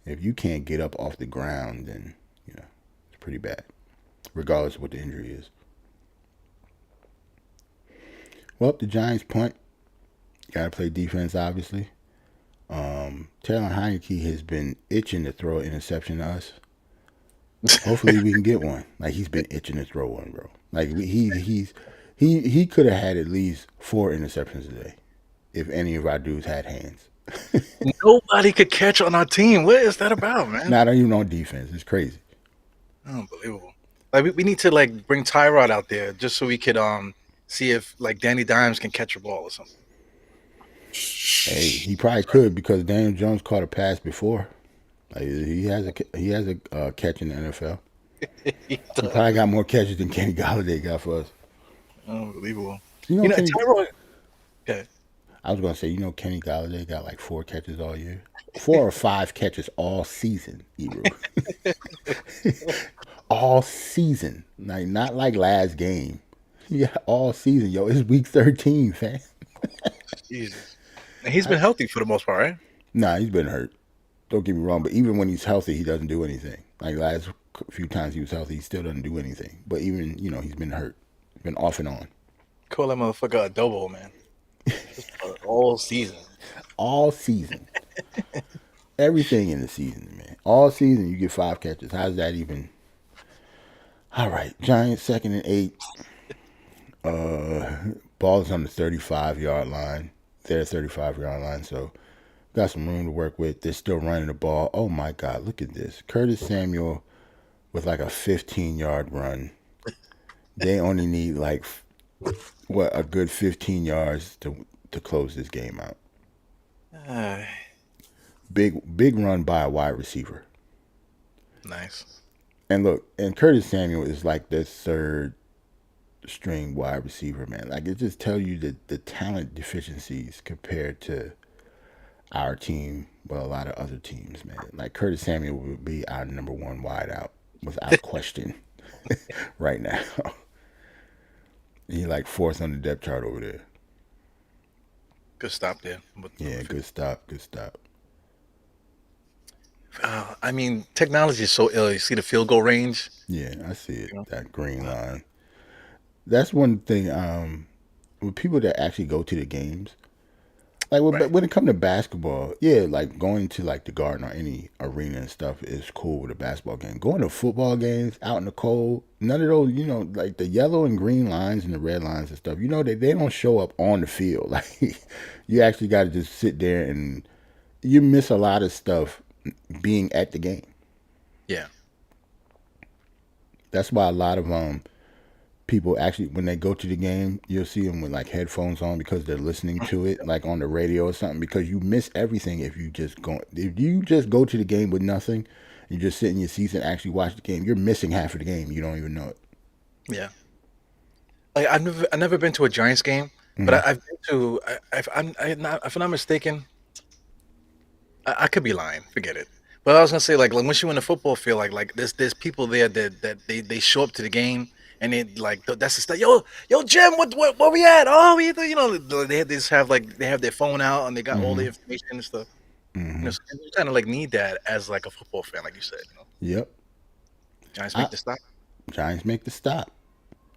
If you can't get up off the ground, then it's pretty bad, regardless of what the injury is. Well, the Giants punt. Got to play defense, obviously. Taylor Heineke has been itching to throw an interception to us. Hopefully, we can get one. Like he's been itching to throw one, bro. Like he could have had at least 4 interceptions today if any of our dudes had hands. Nobody could catch on our team. What is that about, man? Not even on defense. It's crazy. Unbelievable. Like we need to like bring Tyrod out there just so we could see if like Danny Dimes can catch a ball or something. Hey, he probably could because Daniel Jones caught a pass before. Like, he has a catch in the NFL. He He does. probably got more catches than Kenny Galladay got for us. Unbelievable. You know, You know, Kenny. Tyrod. Okay. I was gonna say, Kenny Galladay got like 4 catches all year, 4 or 5 catches all season. Ebro, all season, like not like last game. Yeah, all season, yo. It's week 13, fam. Jesus. And he's been healthy for the most part, right? Nah, he's been hurt. Don't get me wrong, but even when he's healthy, he doesn't do anything. Like last few times he was healthy, he still doesn't do anything. But even he's been hurt, been off and on Call that motherfucker adobo, man. All season. all season. Everything in the season, man. All season, you get 5 catches. How's that even? All right, Giants 2nd and 8. Ball is on the 35-yard line. Their 35-yard line, so got some room to work with. They're still running the ball. Oh my God, look at this. Curtis Samuel with like a 15-yard run. They only need like a good 15 yards to close this game out. Uh, Big run by a wide receiver. nice. And look, and Curtis Samuel is like the third string wide receiver, man. Like it just tells you the talent deficiencies compared to our team, but a lot of other teams, man. Like Curtis Samuel would be our number 1 wideout without question right now. He like 4th on the depth chart over there. Good stop there. Yeah, good stop, good stop. I mean, technology is so ill. You see the field goal range. Yeah, I see it. You know? That green line. That's one thing. With people that actually go to the games, like Right. when it comes to basketball, yeah, like going to like the Garden or any arena and stuff is cool with a basketball game. Going to football games out in the cold, none of those, like the yellow and green lines and the red lines and stuff, they don't show up on the field. Like you actually got to just sit there and you miss a lot of stuff being at the game. Yeah. That's why a lot of people actually when they go to the game, you'll see them with like headphones on because they're listening to it like on the radio or something. Because you miss everything if you just go to the game with nothing, you just sit in your seats and actually watch the game. You're missing half of the game. You don't even know it. Yeah. Like I've never been to a Giants game, but Mm-hmm. I've been to. If I'm not mistaken, I could be lying. Forget it. But I was gonna say like once you in the football field, like there's people there that they show up to the game and they like that's the stuff. Yo, Jim, what where we at? Oh, they just have like they have their phone out and they got all the Mm-hmm. information and stuff. Mm-hmm. So you kind of like need that as like a football fan, like you said. Yep. Giants I, make the stop. Giants make the stop.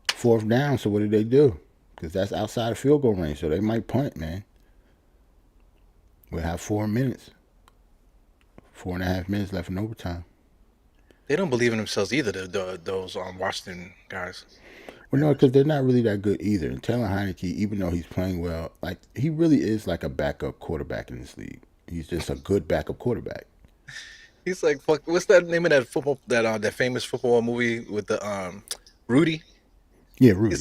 4th down. So what do they do? Because that's outside of field goal range. So they might punt, man. We'll have 4 minutes. 4.5 minutes left in overtime. They don't believe in themselves either. Those Washington guys. Well, no, because they're not really that good either. And Taylor Heineke, even though he's playing well, like he really is like a backup quarterback in this league. He's just a good backup quarterback. He's like, fuck. What's that name of that football that famous football movie with the Rudy? Yeah, He's Rudy.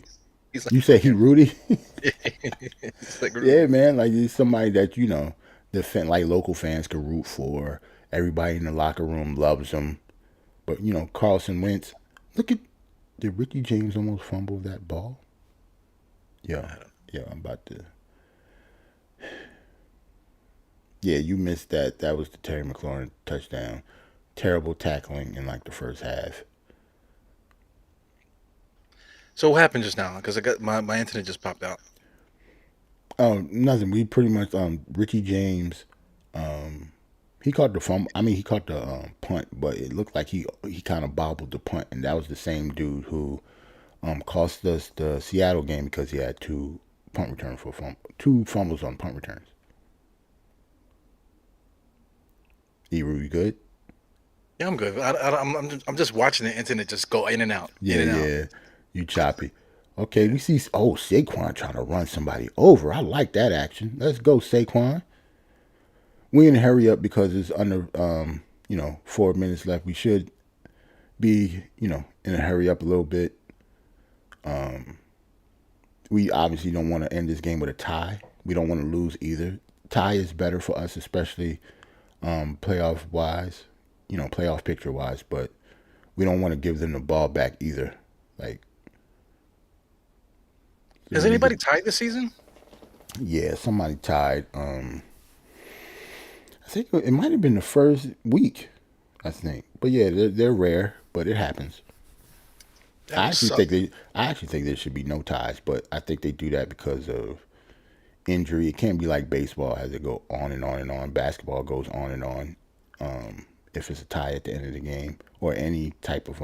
he's like You say he fucking Rudy? he's like Yeah, Rudy. man. Like he's somebody that like local fans could root for. Everybody in the locker room loves him. But Carlson Wentz. Look at did Ricky James almost fumble that ball? Yeah, yeah. I'm about to. Yeah, you missed that. That was the Terry McLaurin touchdown. Terrible tackling in like the first half. So what happened just now? Because I got my internet just popped out. Oh, nothing. We pretty much Ricky James. He caught the fumble. I mean, he caught the punt, but it looked like he kind of bobbled the punt, and that was the same dude who cost us the Seattle game because he had 2 punt return for a fumble. 2 fumbles on punt returns. Eru, you good? Yeah, I'm good. I'm just watching the internet just go in and out, in Yeah, and out. yeah. You choppy. Okay, Yeah. we see. Oh, Saquon trying to run somebody over. I like that action. Let's go, Saquon. We in a hurry up because it's under 4 minutes left. We should be in a hurry up a little bit. We obviously don't want to end this game with a tie. We don't want to lose either. Tie is better for us, especially playoff wise, playoff picture wise. But we don't want to give them the ball back either. Like, so Has we need to. anybody tied this season? Yeah, somebody tied. I think it might have been the first week. I think, but yeah, they're rare, but it happens. That would suck. I actually think there should be no ties, but I think they do that because of injury. It can't be like baseball has it go on and on and on. Basketball goes on and on. If it's a tie at the end of the game or any type of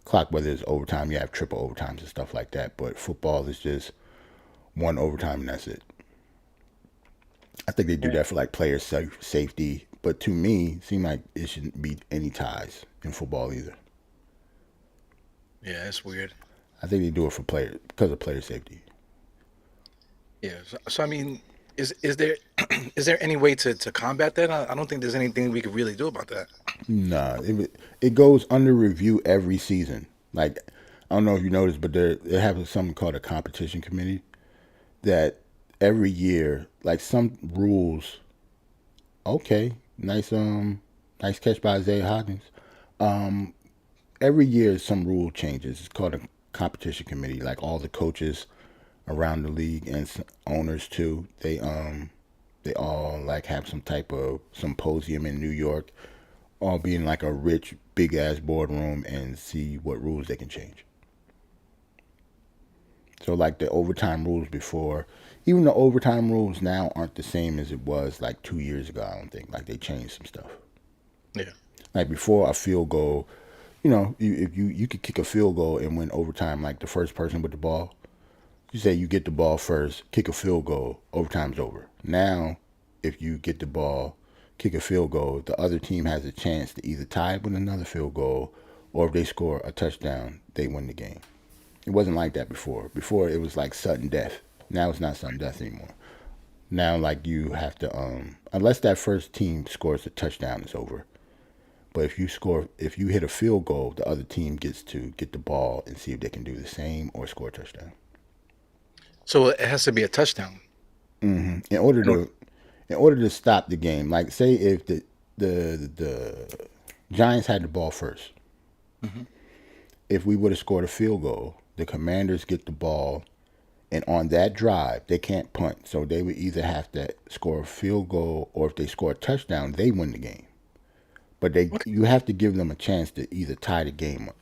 clock, whether it's overtime, you have triple overtimes and stuff like that. But football is just one overtime and that's it. I think they do Yeah, that for like safety, but to me, it seems like it shouldn't be any ties in football either. yeah, it's weird. I think they do it for player because of player safety. Yeah. So I mean, is there is there any way to combat that? I don't think there's anything we could really do about that. Nah, it goes under review every season. Like I don't know if you noticed, but they have something called a competition committee that every year, like some rules. Okay, nice catch by Isaiah Hodgins. Every year, some rule changes. It's called a competition committee. Like all the coaches around the league and owners too. They all like have some type of symposium in New York, all be in like a rich big ass boardroom and see what rules they can change. So like the overtime rules before, even the overtime rules now aren't the same as it was like 2 years ago. I don't think like they changed some stuff. Yeah. Like before a field goal, if you could kick a field goal and win overtime, like the first person with the ball, you say you get the ball first, kick a field goal, overtime's over. Now, if you get the ball, kick a field goal, the other team has a chance to either tie it with another field goal, or if they score a touchdown, they win the game. It wasn't like that before. Before it was like sudden death. Now it's not sudden death anymore. Now like you have to unless that first team scores a touchdown, it's over. But if you hit a field goal, the other team gets to get the ball and see if they can do the same or score a touchdown. So it has to be a touchdown. In order In order, to stop the game, like say if the Giants had the ball first, mhm. if we would have scored a field goal, the Commanders get the ball, and on that drive they can't punt, so they would either have to score a field goal or if they score a touchdown, they win the game. But Okay. you have to give them a chance to either tie the game up.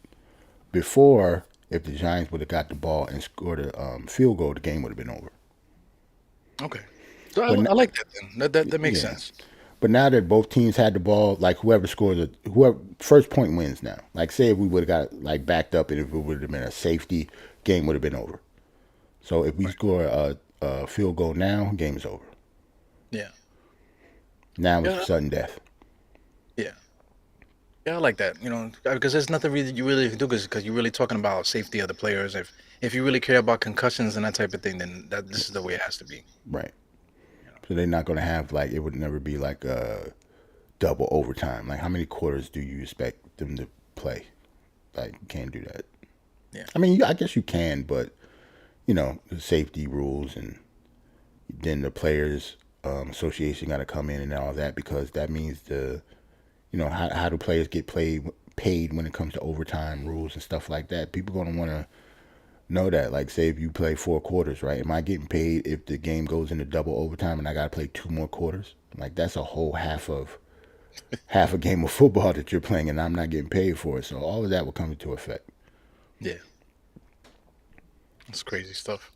Before, if the Giants would have got the ball and scored a field goal, the game would have been over. Okay. So But I like that then. That makes yeah, sense. but now that both teams had the ball, like whoever first point wins now. Like say if we would have got like backed up and if it would have been a safety, game would have been over. So if we Right. score a field goal now, game is over. Yeah. Now it's Yeah. sudden death. Yeah. Yeah, I like that. Because there's nothing really you really can do because you're really talking about safety of the players. If you really care about concussions and that type of thing, then this is the way it has to be. Right. You know. So they're not gonna have like it would never be like a double overtime. Like how many quarters do you expect them to play? Like you can't do that. Yeah. I mean, I guess you can, but the safety rules and then the players association got to come in and all that because that means how do players get paid when it comes to overtime rules and stuff like that. People gonna want to know that. Like, say if you play 4 quarters, right? Am I getting paid if the game goes into double overtime and I got to play 2 more quarters? Like that's a whole half a game of football that you're playing and I'm not getting paid for it. So all of that will come into effect. Yeah. It's crazy stuff.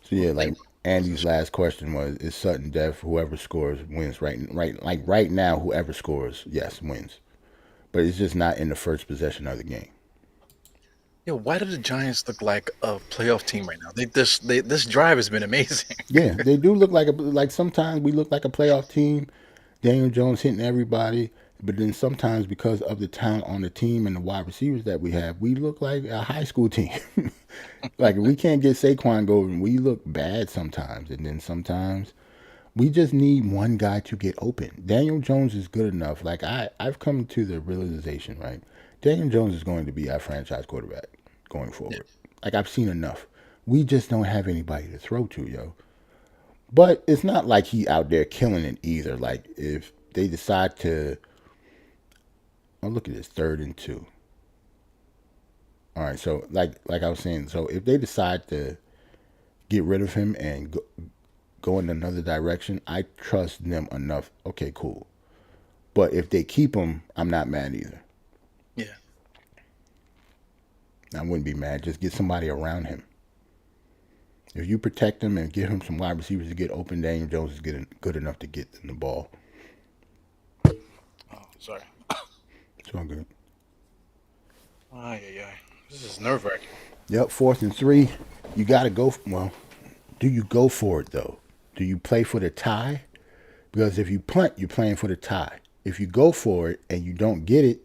So yeah, Like, like Andy's last question was: is sudden death? Whoever scores wins. Right. Like right now, whoever scores, yes, wins. But it's just not in the first possession of the game. Yo, why do the Giants look like a playoff team right now? This drive has been amazing. Yeah, they do look like sometimes we look like a playoff team. Daniel Jones hitting everybody, but then sometimes because of the talent on the team and the wide receivers that we have, we look like a high school team. Like if we can't get Saquon going, we look bad sometimes, and then sometimes we just need one guy to get open. Daniel Jones is good enough. Like I've come to the realization, right? Daniel Jones is going to be our franchise quarterback going Yeah. forward. Like I've seen enough. We just don't have anybody to throw to, yo. But it's not like he out there killing it either. Like if they decide to, oh look at this, 3rd and 2. All right, so like I was saying, so if they decide to get rid of him and go in another direction, I trust them enough. Okay, cool. But if they keep him, I'm not mad either. Yeah. I wouldn't be mad. Just get somebody around him. If you protect him and give him some wide receivers to get open, Daniel Jones is getting good enough to get them the ball. Oh, sorry. It's all good. Ay, ay, ay. This is nerve wracking. Yep, 4th and 3. You got to go. Well, do you go for it though? Do you play for the tie? Because if you punt, you're playing for the tie. If you go for it and you don't get it,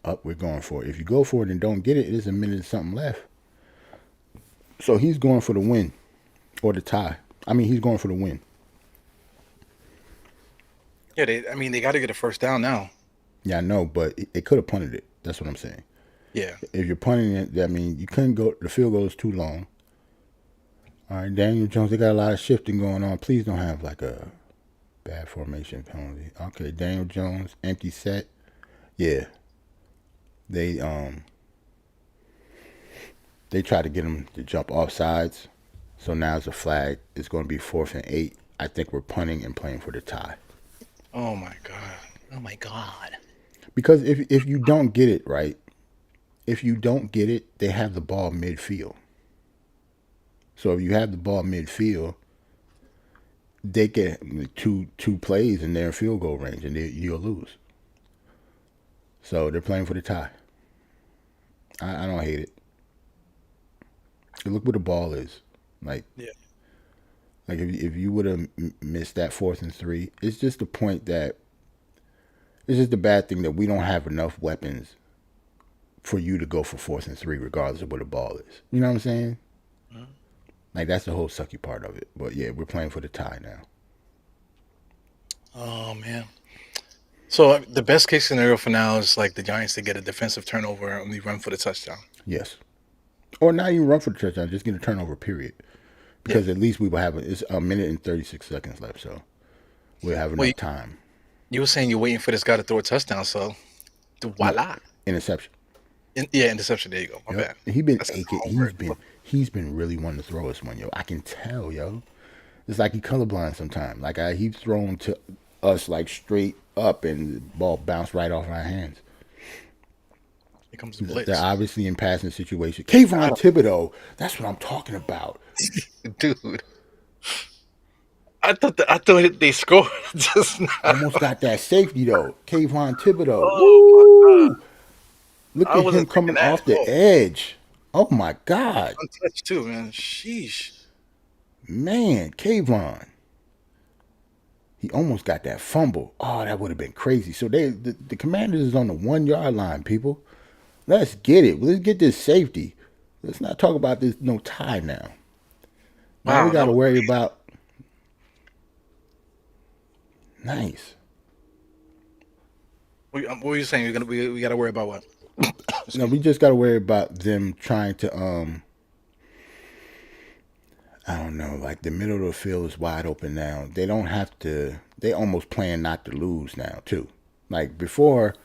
up, we're going for it. If you go for it and don't get it, it is a minute and something left. So he's going for the win or the tie. I mean, he's going for the win. Yeah, they got to get a first down now. Yeah, I know, but it could have punted it. That's what I'm saying. Yeah. If you're punting it, that means you couldn't go. The field goal is too long. All right, Daniel Jones, they got a lot of shifting going on. Please don't have like a bad formation penalty. Okay, Daniel Jones, empty set. Yeah, they they try to get him to jump off sides. So now it's a flag. It's going to be 4th and 8. I think we're punting and playing for the tie. Oh my god. Oh my god. Because if you don't get it right, if you don't get it, they have the ball midfield. So if you have the ball midfield, they get two plays in their field goal range, and you'll lose. So they're playing for the tie. I don't hate it. Look where the ball is. Like Yeah. like if you would have missed that 4th and 3, it's just the point that it's just the bad thing that we don't have enough weapons for you to go for 4th and 3, regardless of where the ball is. You know what I'm saying? Mhm. Like that's the whole sucky part of it. But yeah, we're playing for the tie now. Oh man. So the best case scenario for now is like the Giants to get a defensive turnover and we run for the touchdown. Yes. Or not even run for the touchdown, just get a turnover, period. Yeah. Because at least we will have it's a minute and 36 seconds left, so we'll have Well, enough time. you were saying you're waiting for this guy to throw a touchdown, so No, voila. interception. Yeah, interception. There you go. My Yep. bad. He been That's his aching. homework. He's been really wanting to throw us one, yo. I can tell, yo. It's like he colorblind sometimes. Like he's thrown to us like straight up, and the ball bounced right off our hands. Here comes the They're blitz, obviously in passing situation. Kayvon Thibodeau. That's what I'm talking about. dude. I thought they scored just now. Almost got that safety though. Kayvon Thibodeau. Oh my god. Woo! Look I at was him expecting coming that. off the Oh, edge. Oh my God. untouched too, man. Sheesh. Man, Kayvon. He almost got that fumble. Oh, that would have been crazy. So the Commanders is on the 1 yard line, people. Let's get it. Let's get this safety. Let's not talk about this no tie now. Now we Wow, got that to was worry about nice. what were you saying? We got to worry about what? No, Excuse we me. just got to worry about them trying to I don't know, like the middle of the field is wide open now. They don't have to. They almost playing not to lose now too. Like before,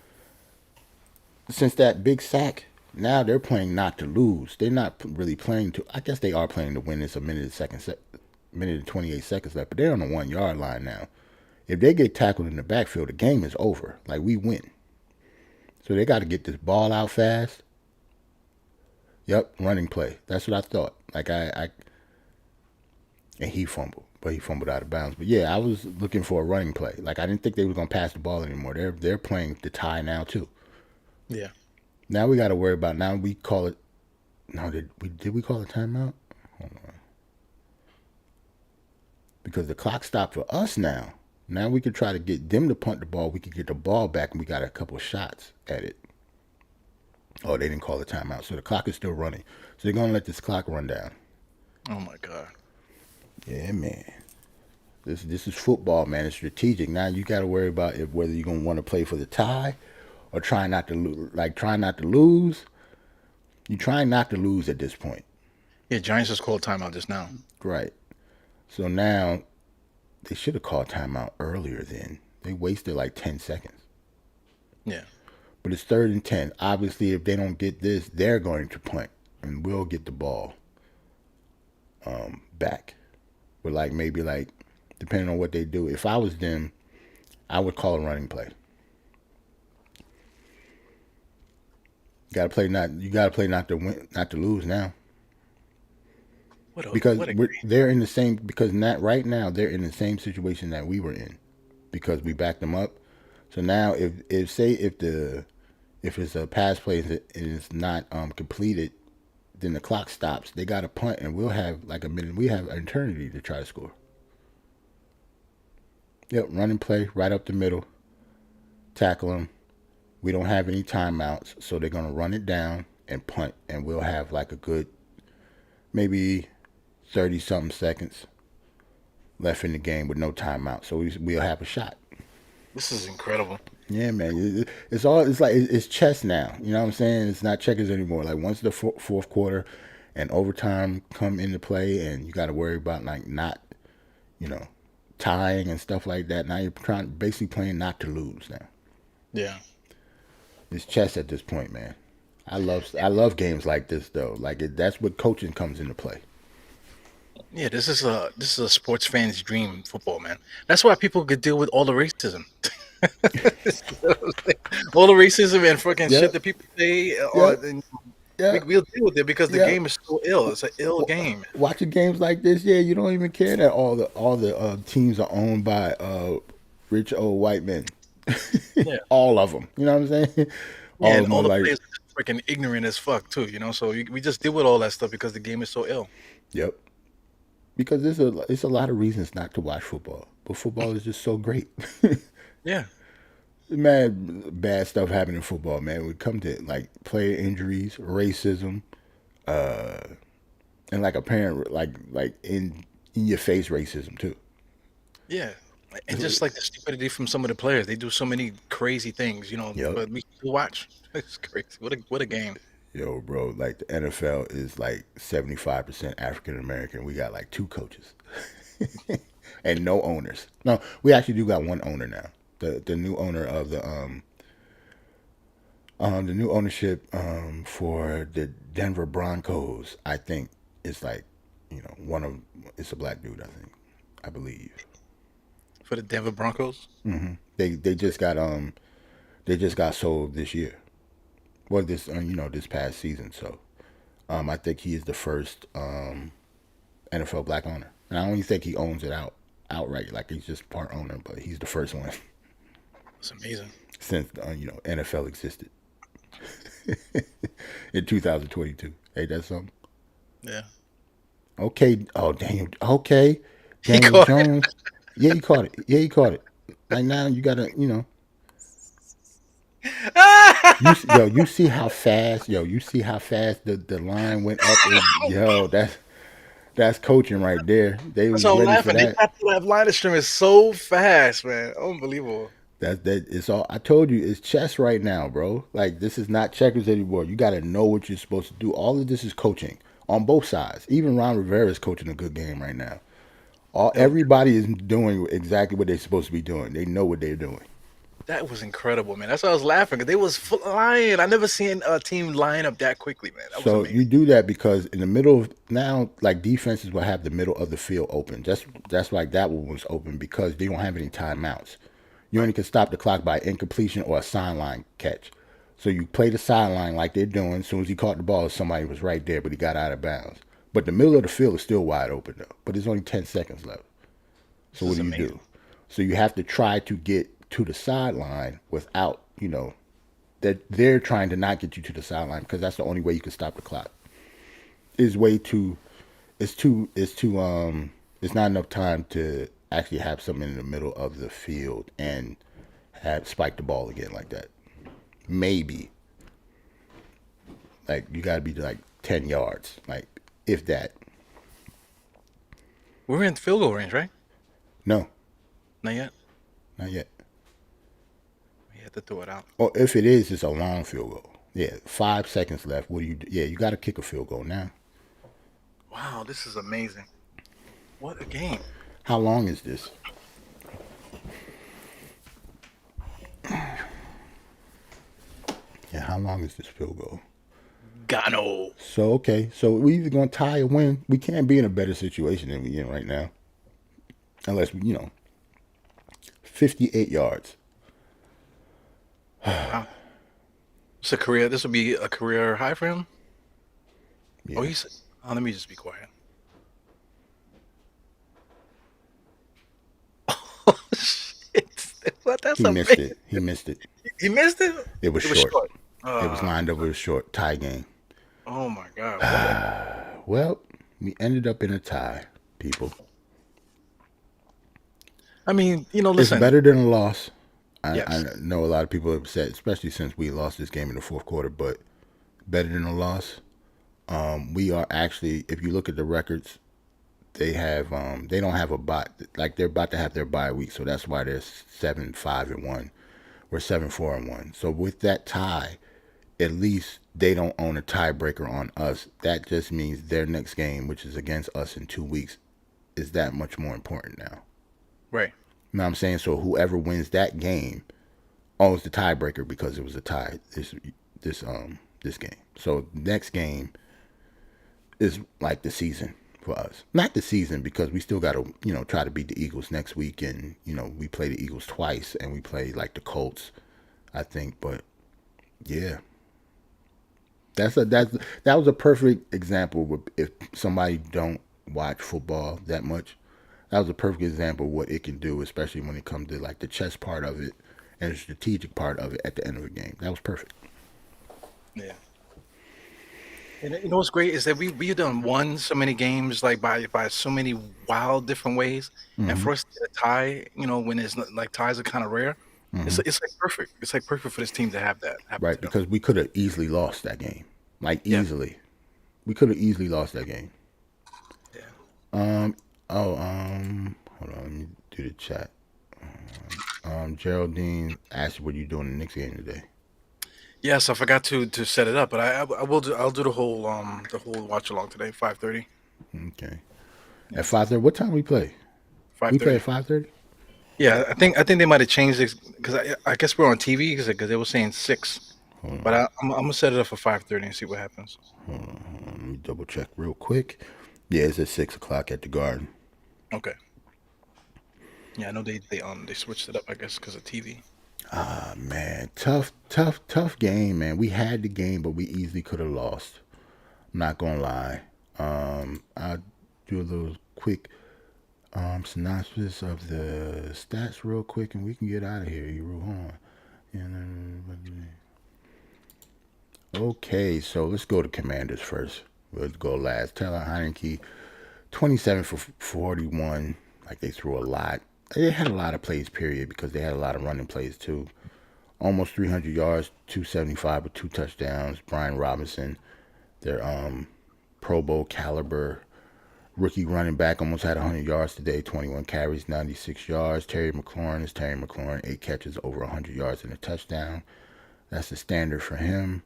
since that big sack, now they're playing not to lose. They're not really playing to. I guess they are playing to win. It's a minute and 28 seconds left, but they're on the 1 yard line now. If they get tackled in the backfield, the game is over. Like we win. So they got to get this ball out fast. Yep, running play. That's what I thought. Like I and he fumbled, but he fumbled out of bounds. But yeah, I was looking for a running play. Like I didn't think they were gonna pass the ball anymore. They're playing the tie now too. Yeah. Now we got to worry about now we call it No, did we call a timeout? Hold on. Because the clock stopped for us now. Now we could try to get them to punt the ball. We could get the ball back, and we got a couple of shots at it. Oh, they didn't call the timeout, so the clock is still running. So they're gonna let this clock run down. Oh my god. Yeah, man. This is football, man. It's strategic. Now you got to worry about if whether you're gonna want to play for the tie or try not to lose. Like try not to lose. You trying not to lose at this point, Yeah, Giants just called timeout just now. right? So now they should have called timeout earlier. Then they wasted like 10 seconds. Yeah. But it's 3rd and 10. Obviously, if they don't get this, they're going to punt, and we'll get the ball back. But like maybe like depending on what they do. If I was them, I would call a running play. You gotta play not to win, not to lose now. Because What a they're in the same because not right now they're in the same situation that we were in because we backed them up. So now if say if it's a pass play and it's not completed, then the clock stops. They got to punt, and we'll have like a minute. We have an eternity to try to score. Yep, running play right up the middle, tackle them. We don't have any timeouts, so they're gonna run it down and punt, and we'll have like a good maybe 30 something seconds left in the game with no timeout. So we'll have a shot. This is incredible. Yeah, man. It's like it's chess now. You know what I'm saying? It's not checkers anymore. Like once the fourth quarter and overtime come into play, and you got to worry about like not, you know, tying and stuff like that. Now you're basically playing not to lose. Now Yeah. it's chess at this point, man. I love games like this though. Like that's what coaching comes into play. Yeah, this is a sports fan's dream, football, man. That's why people could deal with all the racism. All the racism and fucking Yeah, shit that people say, yeah, and yeah, we'll deal with it because the yeah. game is so ill. It's an ill game. Watching games like this, yeah, you don't even care that all the teams are owned by rich old white men. Yeah. All of them. You know what I'm saying? Yeah, All of and them all are the like, players are freaking ignorant as fuck too, So we just deal with all that stuff because the game is so ill. yep. Because it's a lot of reasons not to watch football, but football is just so great. Yeah. Man, bad stuff happening in football, man. When it come to like player injuries, racism, and like apparent like in your face racism too. Yeah. And just like the stupidity from some of the players, they do so many crazy things, Yep. but we still watch. It's crazy. What a game. Yo, bro, like the NFL is like 75% African American. We got like two coaches and no owners. No, we actually do got one owner now. The new owner of the new ownership for the Denver Broncos, I think, is like, one of it's a black dude, I believe. For the Denver Broncos. They just got sold this year. Well, this past season. So, I think he is the first NFL black owner, and I don't even think he owns it outright. Like he's just part owner, but he's the first one It's amazing. since NFL existed in 2022. Hey, that's something. Yeah. Okay. Oh, Daniel. Okay, He Daniel caught it. Jones. Yeah, he caught it. Yeah, he caught it. Like now, you gotta, you see how fast, you see how fast the line went up. Yo, that's coaching right there. They That's was how I'm ready for laughing. They that. got to that line of stream is so fast, man. Unbelievable. That it's all. I told you, it's chess right now, bro. Like this is not checkers anymore. You got to know what you're supposed to do. All of this is coaching on both sides. Even Ron Rivera is coaching a good game right now. Everybody is doing exactly what they're supposed to be doing. They know what they're doing. That was incredible, man. That's why I was laughing because they was flying. I never seen a team line up that quickly, man. That was So amazing. you do that because in the middle of now, like defenses will have the middle of the field open. That's like that one was open because they don't have any timeouts. You only can stop the clock by incompletion or a sideline catch. So you play the sideline like they're doing. As soon as he caught the ball, somebody was right there, but he got out of bounds. But the middle of the field is still wide open though. But there's only 10 seconds left. This So what is do you amazing. do? So you have to try to get to the sideline without, that they're trying to not get you to the sideline because that's the only way you can stop the clock. is way too. It's not enough time to actually have something in the middle of the field and have spike the ball again like that. Maybe like you got to be like 10 yards, like if that. We're in field goal range, right? No, Not yet. not yet. We had to throw it out. Or if it is, it's a long field goal. Yeah, 5 seconds left. What do you do? Yeah, you got to kick a field goal now. Wow, this is amazing. What a game. How long is this? Yeah, how long is this field goal? Gano. So okay, so we either gonna tie or win. We can't be in a better situation than we in right now, unless we, 58 yards. Wow. It's a career. This would be a career high for him. Oh, Yeah, he's. Oh, let me just be quiet. Oh shit! What? That's he missed amazing. it. He missed it. He missed it. It was It was short. short. It was lined up with a short tie game. Oh my God! What? Well, we ended up in a tie, people. I mean, It's listen. better than a loss. I Yes. know a lot of people have said, especially since we lost this game in the fourth quarter, but better than a loss. We are actually, if you look at the records, they don't have a bye, like they're about to have their bye week, so that's why they're 7-5-1. We're 7-4-1. So with that tie, at least they don't own a tiebreaker on us. That just means their next game, which is against us in 2 weeks, is that much more important now. Right. You know what I'm saying? So whoever wins that game owns the tiebreaker because it was a tie this game. So next game is like the season for us. Not the season because we still got to try to beat the Eagles next week, and we play the Eagles twice, and we play like the Colts, I think. But yeah, that was a perfect example. If somebody don't watch football that much, that was a perfect example of what it can do, especially when it comes to like the chess part of it and the strategic part of it at the end of the game. That was perfect. Yeah. And what's great is that we've done won so many games like by so many wild different ways, and Hmm. for us to get a tie, when it's like ties are kind of rare, it's Hmm. it's like perfect. It's like perfect for this team to have that happen Right, to them. because we could have easily lost that game, like Yeah, easily. We could have easily lost that game. yeah, Oh, hold on, let me do the chat. Geraldine asked, "What are you doing in the next game today?" yeah. So I forgot to set it up, but I will do. I'll do the whole watch along today, 5:30. Okay. Yeah, At 5:30, what time we play? five We play at thirty. 5:30. Yeah, I think they might have changed it because I guess we're on TV because they were saying 6, but I'm gonna set it up for 5:30 and see what happens. Let me double check real quick. Yeah, it's at 6 o'clock at the Garden. Okay. Yeah, I know they switched it up I guess because of TV. Man, tough game, man. We had the game, but we easily could have lost. I'm not gonna lie. I'll do a little quick synopsis of the stats real quick, and we can get out of here. You on? Okay, so let's go to Commanders first. Let's go last. Taylor Heineke, 27 for 41. Like they threw a lot. They had a lot of plays, period, because they had a lot of running plays too. Almost 300 yards, 275 with 2 touchdowns. Brian Robinson, their Pro Bowl caliber rookie running back, almost had 100 yards today. 21 carries, 96 yards. Terry McLaurin is Terry McLaurin, 8 catches, over 100 yards and a touchdown. That's the standard for him.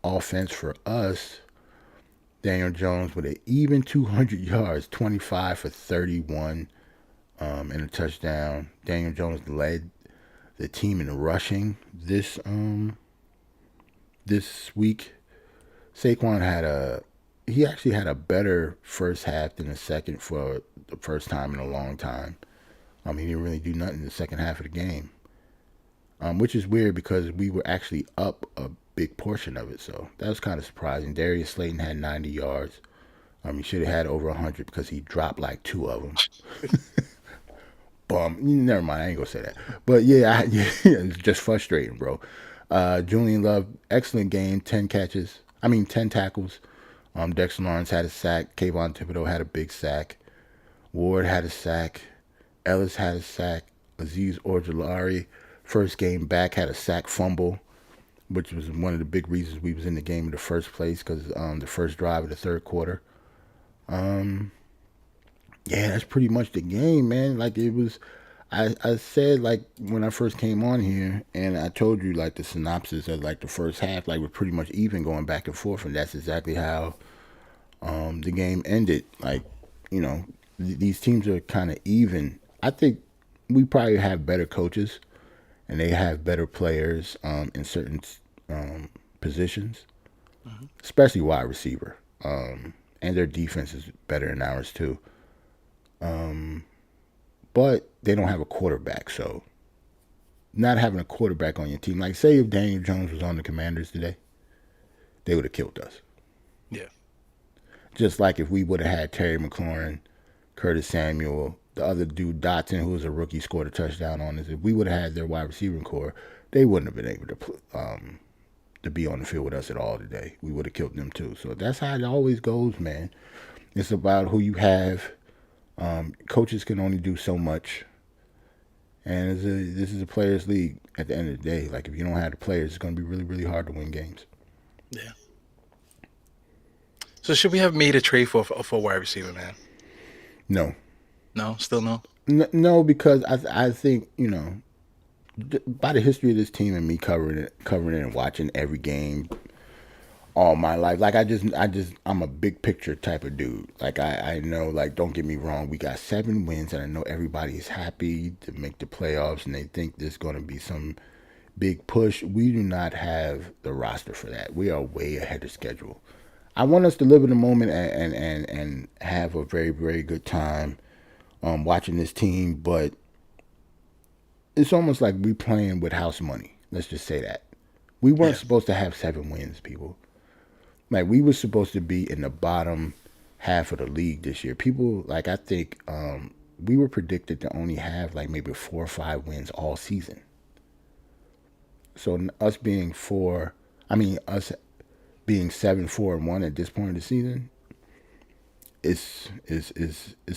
Offense for us, Daniel Jones with an even 200 yards, 25 for 31, and a touchdown. Daniel Jones led the team in rushing this week. Saquon he actually had a better first half than the second for the first time in a long time. He didn't really do nothing in the second half of the game, which is weird because we were actually up a big portion of it. So that was kind of surprising. Darius Slayton had 90 yards. He should have had over 100 because he dropped like two of them. Bum. Never mind. I ain't gonna say that. But yeah, yeah, it's just frustrating, bro. Julian Love, excellent game. 10 catches. I mean, 10 tackles. Dexter Lawrence had a sack. Kayvon Thibodeau had a big sack. Ward had a sack. Ellis had a sack. Azeez Ojulari, first game back, had a sack fumble, which was one of the big reasons we was in the game in the first place because the first drive of the third quarter. Yeah, that's pretty much the game, man. Like it was, I said like when I first came on here, and I told you like the synopsis of like the first half, like we're pretty much even going back and forth, and that's exactly how the game ended. Like, these teams are kind of even. I think we probably have better coaches, and they have better players in certain positions, especially wide receiver. And their defense is better than ours too. But they don't have a quarterback, so not having a quarterback on your team, like say if Daniel Jones was on the Commanders today, they would have killed us. Yeah. Just like if we would have had Terry McLaurin, Curtis Samuel, the other dude Dotson, who was a rookie, scored a touchdown on us. If we would have had their wide receiving core, they wouldn't have been able to be on the field with us at all today. We would have killed them too. So that's how it always goes, man. It's about who you have. Coaches can only do so much, and this is a players' league. At the end of the day, like if you don't have the players, it's going to be really, really hard to win games. Yeah. So should we have made a trade for a wide receiver, man? No, No, still no. no, because I think by the history of this team and me covering it and watching every game all my life. Like I'm a big picture type of dude. Like I know, like don't get me wrong, we got 7 wins and I know everybody's happy to make the playoffs and they think there's gonna be some big push. We do not have the roster for that. We are way ahead of schedule. I want us to live in the moment and have a very, very good time watching this team, but it's almost like we playing with house money. Let's just say that. We weren't Yeah. supposed to have 7 wins, people. Like we were supposed to be in the bottom half of the league this year. People like I think we were predicted to only have like maybe 4 or 5 wins all season. So us being us being 7-4-1 at this point of the season, it's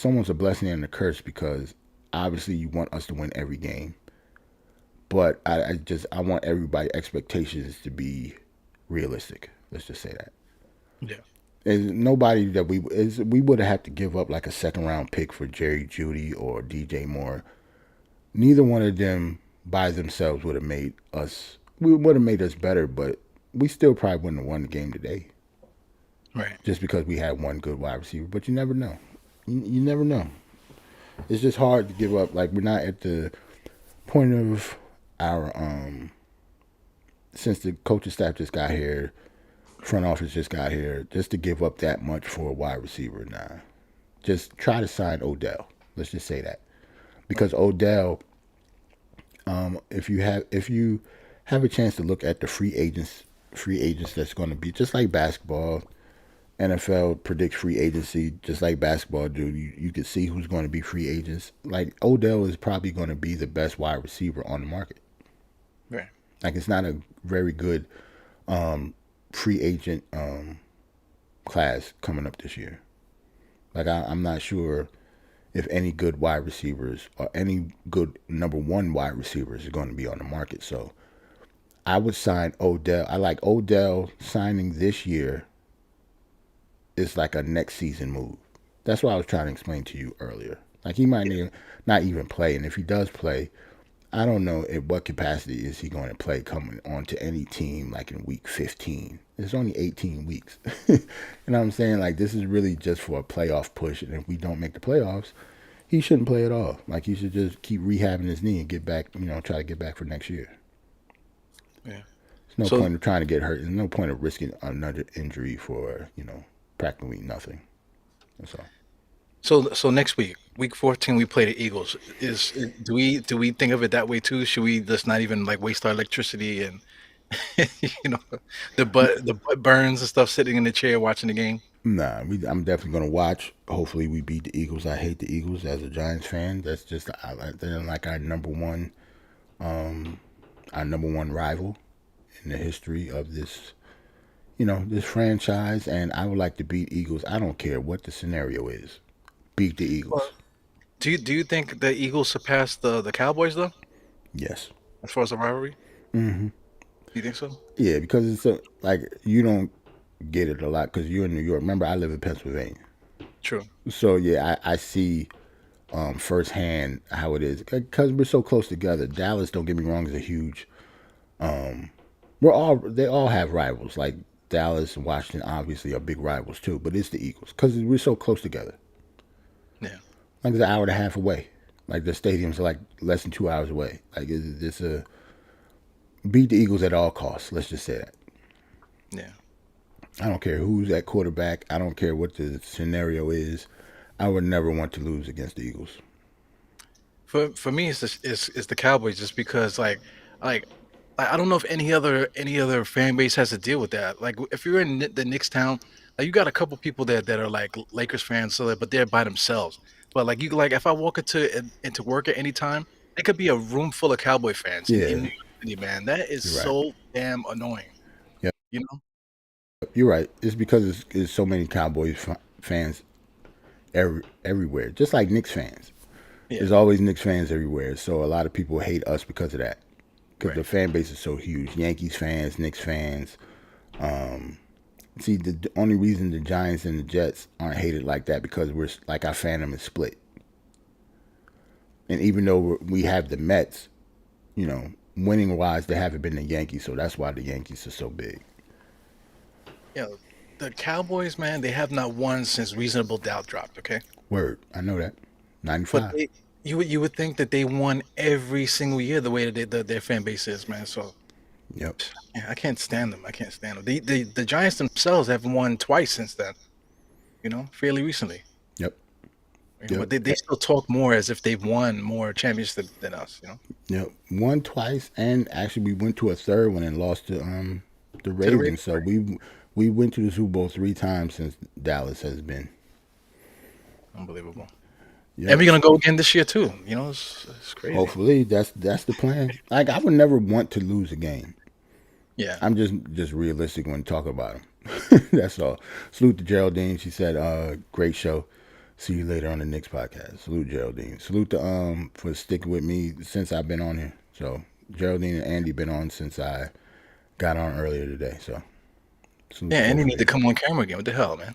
almost a blessing and a curse because obviously you want us to win every game, but I want everybody expectations to be realistic. Let's just say that. Yeah. There's nobody that we would have had to give up like a second round pick for Jerry Judy or DJ Moore. Neither one of them by themselves would have made us. We would have made us better, but we still probably wouldn't have won the game today Right. just because we had one good wide receiver. But you never know. You never know. It's just hard to give up. Like we're not at the point of our since the coaching staff just got here, front office just got here, just to give up that much for a wide receiver. Nah, just try to sign Odell. Let's just say that because Odell, if you have a chance to look at the free agents that's going to be just like basketball. NFL predicts free agency just like basketball do. You can see who's going to be free agents. Like Odell is probably going to be the best wide receiver on the market. Right. Like it's not a very good free agent class coming up this year. Like I'm not sure if any good wide receivers or any good number one wide receivers are going to be on the market. So I would sign Odell. I like Odell signing this year is like a next season move. That's what I was trying to explain to you earlier. Like he might not even play, and if he does play, I don't know at what capacity is he going to play coming onto any team like in week 15. It's only 18 weeks. You know what I'm saying? Like this is really just for a playoff push, and if we don't make the playoffs, he shouldn't play at all. Like he should just keep rehabbing his knee and get back, try to get back for next year. Yeah. There's no So point of trying to get hurt. There's no point of risking another injury for, practically nothing. That's all. so next week, week 14, we play the Eagles. Do we think of it that way too? Should we just not even like waste our electricity and you know the butt burns and stuff sitting in the chair watching the game? Nah, I'm definitely gonna watch. Hopefully, we beat the Eagles. I hate the Eagles as a Giants fan. That's just they're like our number one rival in the history of this, this franchise, and I would like to beat Eagles. I don't care what the scenario is. Beat the Eagles. Well, do you think the Eagles surpassed the Cowboys though, Yes. as far as the rivalry? You think so? Yeah, because like you don't get it a lot because you're in New York. Remember, I live in Pennsylvania. True. So yeah, I see firsthand how it is because we're so close together. Dallas, don't get me wrong, is a huge. They all have rivals. Like Dallas and Washington, obviously, are big rivals too. But it's the Eagles because we're so close together. Yeah. Like it's an hour and a half away. Like the stadiums are like less than 2 hours away. Like it's a beat the Eagles at all costs. Let's just say that. Yeah. I don't care who's at quarterback. I don't care what the scenario is. I would never want to lose against the Eagles. For me, it's the Cowboys just because like I don't know if any other fan base has to deal with that. Like if you're in the Knicks town, like you got a couple people there that are like Lakers fans, but they're by themselves. But like you like if I walk into work at any time, it could be a room full of Cowboy fans in Yeah, New York City, man. That is you're right. so damn annoying. Yeah, You know? you're right. It's because it's so many Cowboys fans everywhere, just like Knicks fans. Yeah. There's always Knicks fans everywhere. So a lot of people hate us because of that. Because the Right. fan base is so huge. Yankees fans, Knicks fans. See, the only reason the Giants and the Jets aren't hated like that because we're like our fandom is split. And even though we have the Mets, winning wise, they haven't been the Yankees, so that's why the Yankees are so big. Yeah. The Cowboys, man, they have not won since Reasonable Doubt dropped. Okay. Word, I know that. But 95. you would think that they won every single year the way that their fan base is, man. So Yep, yeah, I can't stand them. I can't stand them. The Giants themselves have won twice since then. Fairly recently. yep, But yep, they still talk more as if they've won more championships than us. yep. Won twice, and actually we went to a third one and lost to the To the Ravens, Ravens. So we went to the Super Bowl 3 times since Dallas has been. unbelievable. And Yep. we're gonna go again this year too. It's crazy. Hopefully that's the plan. Like I would never want to lose a game. Yeah. I'm just realistic when talking about him. That's all. Salute to Geraldine. She said, great show. See you later on the next podcast. Salute Geraldine. Salute to for sticking with me since I've been on here. So Geraldine and Andy been on since I got on earlier today. So salute Yeah, to and both you of need to you. come on camera again. What the hell, man?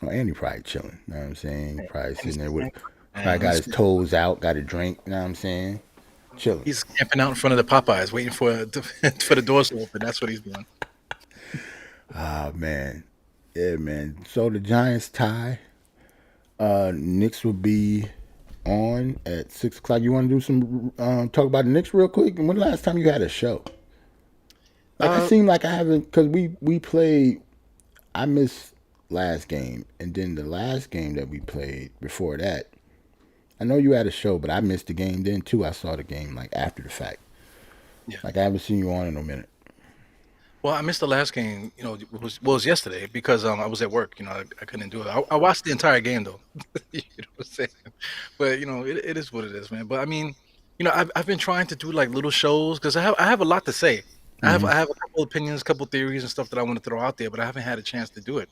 Well, Andy probably chilling. You know what I'm saying? Yeah, Probably and sitting there with probably man, got his toes out, got a drink, you know what I'm saying? Chilling. he's camping out in front of the Popeyes, waiting for for the doors to open. That's what he's doing. Ah man. Yeah, man. So the Giants tie. Knicks will be on at 6 o'clock. You want to do some talk about the Knicks real quick? And when the last time you had a show? Like I Uh, seem like I haven't because we played. I missed last game, and then the last game that we played before that, I know you had a show, but I missed the game then too. I saw the game like after the fact. yeah. Like I haven't seen you on in a minute. Well, I missed the last game. It was yesterday because I was at work. I couldn't do it. I watched the entire game though. You know what I'm saying? But it is what it is, man. But I mean, I've been trying to do like little shows because I have a lot to say. I have a couple opinions, couple theories and stuff that I want to throw out there, but I haven't had a chance to do it.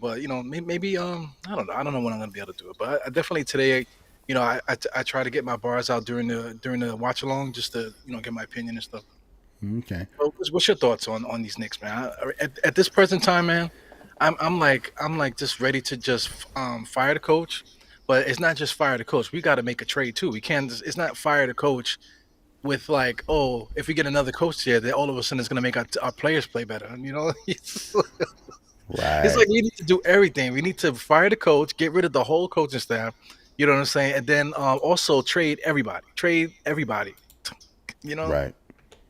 But maybe I don't know when I'm gonna be able to do it. But I definitely today, I try to get my bars out during the watch along just to get my opinion and stuff. Okay. What's your thoughts on these Knicks, man? At this present time, man, I'm like just ready to just fire the coach, but it's not just fire the coach. We got to make a trade too. We can't. It's not fire the coach with like, oh, if we get another coach here, then all of a sudden it's gonna make our players play better. It's Right. like we need to do everything. We need to fire the coach, get rid of the whole coaching staff. You know what I'm saying? And then also trade everybody. Trade everybody. You know, Right.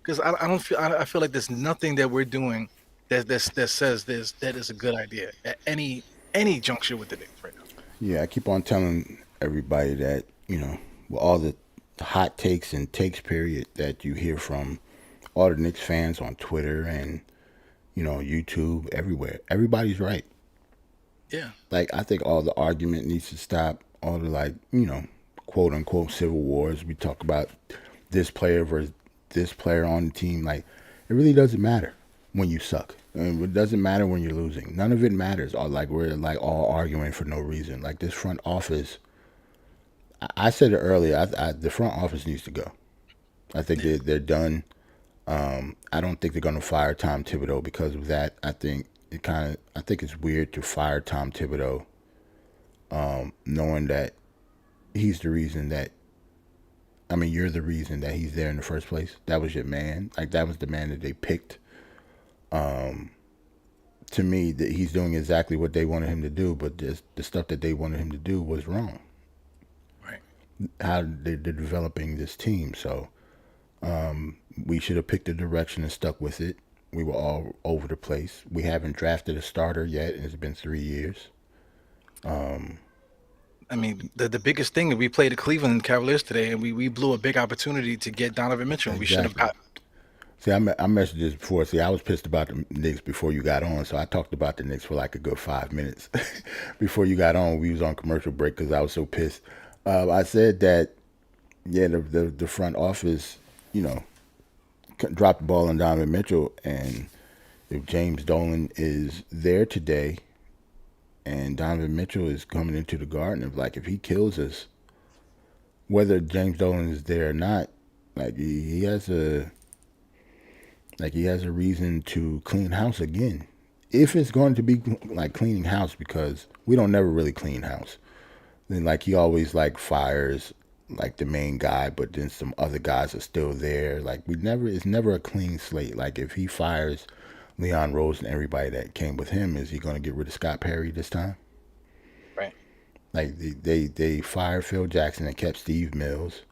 because I don't feel I feel like there's nothing that we're doing that says that is a good idea at any juncture with the Knicks right now. Yeah, I keep on telling everybody that, with all the hot takes and takes period that you hear from all the Knicks fans on Twitter and, YouTube, everywhere, everybody's right. Yeah, Like, I think all the argument needs to stop, all the, like, quote unquote civil wars. We talk about this player versus this player on the team. Like, it really doesn't matter. when you suck. And it doesn't matter when you're losing. None of it matters. Or like we're like all arguing for no reason. Like this front office. I said it earlier. The front office needs to go. I think Yeah. they're done. I don't think they're going to fire Tom Thibodeau because of that. I think I think it's weird to fire Tom Thibodeau, knowing that he's the reason that. I mean, you're the reason that he's there in the first place. That was your man. Like that was the man that they picked. To me, that he's doing exactly what they wanted him to do, but the stuff that they wanted him to do was wrong. Right. How they're developing this team, so we should have picked a direction and stuck with it. We were all over the place. We haven't drafted a starter yet, and it's been 3 years. I mean, the biggest thing, we played the Cleveland Cavaliers today, and we blew a big opportunity to get Donovan Mitchell. We should have Exactly. got. See, I mentioned this before. See, I was pissed about the Knicks before you got on, so I talked about the Knicks for like a good 5 minutes before you got on. We was on commercial break because I was so pissed. I said that yeah, the front office, you know, dropped the ball on Donovan Mitchell, and if James Dolan is there today, and Donovan Mitchell is coming into the Garden, if he kills us, whether James Dolan is there or not, like he has a he has a reason to clean house again. If it's going to be like cleaning house, because we don't never really clean house. Then like he always like fires like the main guy, but then some other guys are still there. Like we never, it's never a clean slate. Like if he fires Leon Rose and everybody that came with him, is he going to get rid of Scott Perry this time? Right. Like they fired Phil Jackson and kept Steve Mills.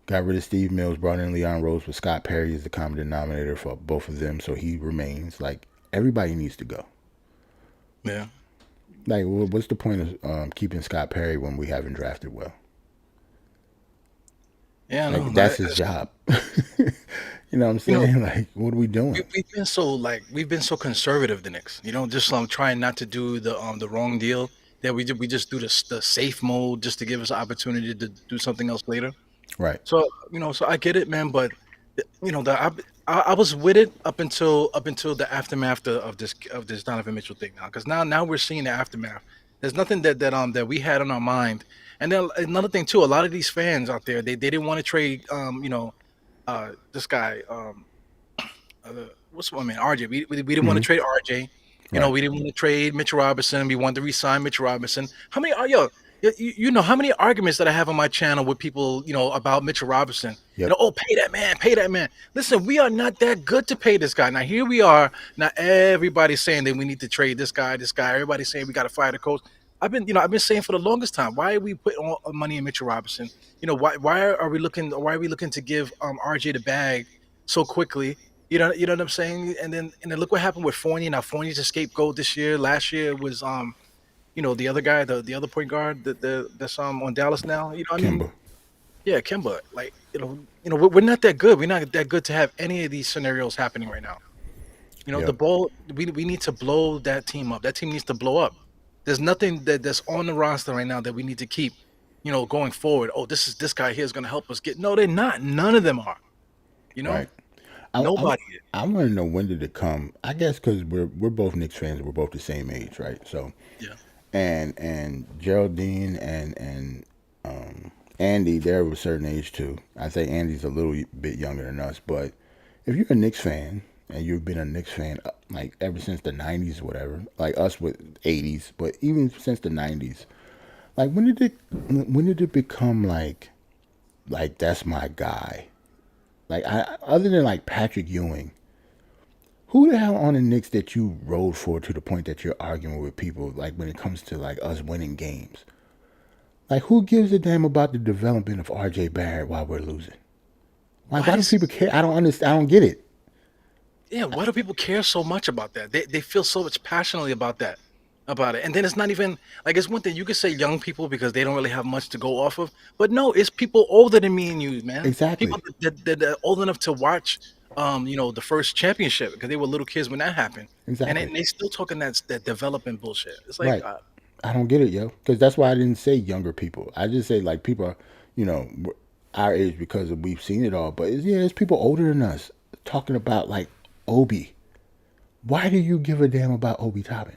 Got rid of Steve Mills, brought in Leon Rose, but Scott Perry is the common denominator for both of them, so he remains. Like everybody needs to go. Yeah. Like, what's the point of keeping Scott Perry when we haven't drafted well? Yeah. No. Like that's his job. You know what I'm You know, saying? Like, what are we doing? we've been so conservative, the Knicks. Just trying not to do the wrong deal. That we just do the safe mode just to give us an opportunity to do something else later. Right, So so I get it, man. But I was with it up until the aftermath of this Donovan Mitchell thing now, because now we're seeing the aftermath. There's nothing that we had on our mind. And then another thing too, a lot of these fans out there, they didn't want to trade this guy, what's my man, RJ. We didn't want to hmm trade RJ. right. We didn't want to trade Mitchell Robinson. We wanted to re-sign Mitchell Robinson. How many are yo? You know how many arguments that I have on my channel with people, about Mitchell Robinson. Yep. Oh, pay that man, pay that man. Listen, we are not that good to pay this guy. Now here we are. Now everybody's saying that we need to trade this guy, this guy. Everybody's saying we got to fire the coach. I've been saying for the longest time, why are we putting all our money in Mitchell Robinson? Why are we looking to give RJ the bag so quickly? You know what I'm saying? And then look what happened with Fournier. Now Fournier's a scapegoat this year. Last year was the other guy, the other point guard that's on Dallas now. Kimba. Yeah, Kemba. Like, we're not that good. We're not that good to have any of these scenarios happening right now. The Yep. ball. We need to blow that team up. That team needs to blow up. There's nothing that's on the roster right now that we need to keep, going forward. Oh, this guy here is going to help us get. No, they're not. None of them are. You know, Right. I nobody is. I want to know, when did it come? I guess because we're both Knicks fans. We're both the same age, right? So Yeah. and Geraldine and Andy, they're of a certain age too. I think Andy's a little bit younger than us, but if you're a Knicks fan and you've been a Knicks fan like ever since the '90s, or whatever, like us with '80s, but even since the '90s, like when did it become like that's my guy? Like other than like Patrick Ewing, who the hell on the Knicks that you rode for to the point that you're arguing with people like when it comes to like us winning games? Like who gives a damn about the development of RJ Barrett while we're losing? Like Why why do does people care? I don't understand. I don't get it. Yeah, why do people care so much about that? They feel so much passionately about it. And then it's not even like, it's one thing you could say young people because they don't really have much to go off of, but no, it's people older than me and you, man. People Exactly. that are old enough to watch, the first championship because they were little kids when that happened, and Exactly. they still talking that development bullshit. It's like, Right. I don't get it, yo. Because that's why I didn't say younger people. I just say like people are, you know, our age because we've seen it all. But yeah, it's people older than us talking about like Obi. Why do you give a damn about Obi Toppin?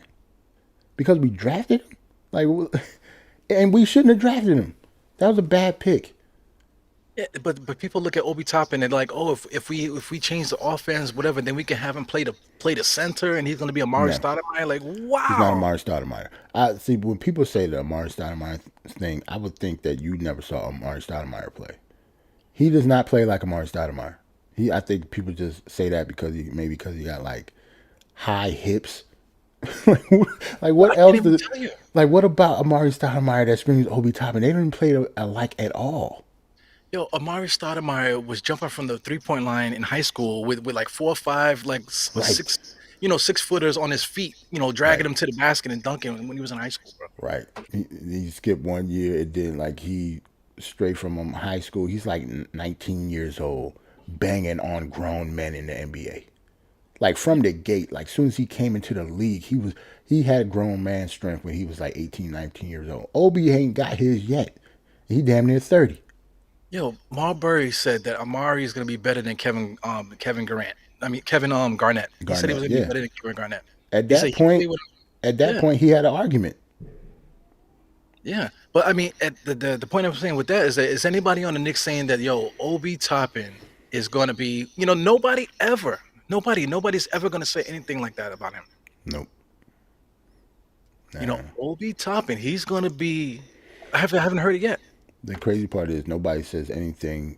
Because we drafted him? Like, and we shouldn't have drafted him. That was a bad pick. Yeah, but people look at Obi Toppin and like, oh, if we change the offense, whatever, then we can have him play the center, and he's gonna be Amari No, Stoudemire. Like, he's not wow. Amari Stoudemire. I see when people say the Amari Stoudemire thing, I would think that you never saw Amari Stoudemire play. He does not play like Amari Stoudemire. I think people just say that because he got like high hips. Like I what can't else? even tell you. Like what about Amari Stoudemire that screams Obi Toppin? They don't play alike at all. Yo, Amari Stoudemire was jumping from the 3-point line in high school with like 4 or 5 like Right, 6 footers on his feet, dragging right, him to the basket and dunking when he was in high school, bro. right. He skipped 1 year. It did like he straight from high school. He's like 19 years old, banging on grown men in the NBA. Like from the gate, like soon as he came into the league, he had grown man strength when he was like 18, 19 years old. Obi ain't got his yet. He damn near 30. Yo, Marbury said that Amari is gonna be better than Kevin Durant. I mean Kevin Garnett. He said he was Garnett, gonna be yeah. better than Kevin Garnett. At He said that he point, played with at him. that Yeah, point, he had an argument. yeah. But I mean, at the point I'm saying with that is that is anybody on the Knicks saying that yo Obi Toppin is gonna be nobody's ever gonna say anything like that about him. Nope. Obi Toppin, he's gonna be. I haven't heard it yet. The crazy part is nobody says anything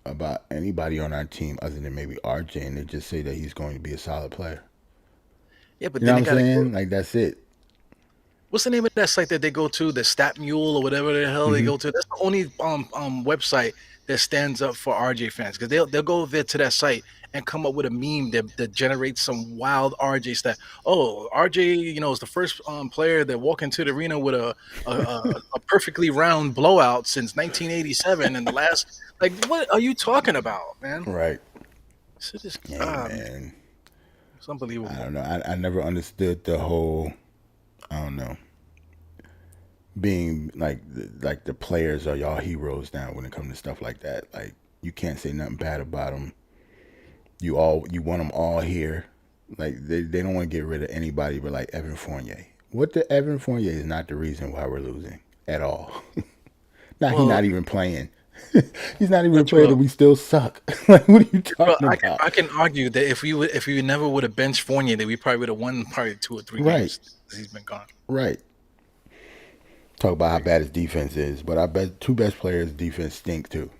about anybody on our team other than maybe RJ, and they just say that he's going to be a solid player. Yeah, but You know then what they I'm gotta go. saying? Like that's it. What's the name of that site that they go to? The Stat Mule or whatever the hell they Hmm. go to. That's the only website that stands up for RJ fans because they'll go there to that site and come up with a meme that generates some wild RJ stat. Oh, RJ, is the first player that walked into the arena with a perfectly round blowout since 1987, and the last like what are you talking about, man? Right. Shit is Hey man, it's I unbelievable. don't know. I never understood the whole. I don't know. Being like the players are y'all heroes now when it comes to stuff like that. Like you can't say nothing bad about them. You want them all here. Like they don't want to get rid of anybody but like Evan Fournier. What the Evan Fournier is not the reason why we're losing at all. Now he's Well, not even playing. He's not even playing, Joel, and we still suck. Like what are you Bro, talking I can about? I can argue that if we never would have benched Fournier, that we probably would have won probably 2 or 3 Right, games since he's been gone. right. Talk about how Like, bad his defense is, but I bet two best players defense stink too.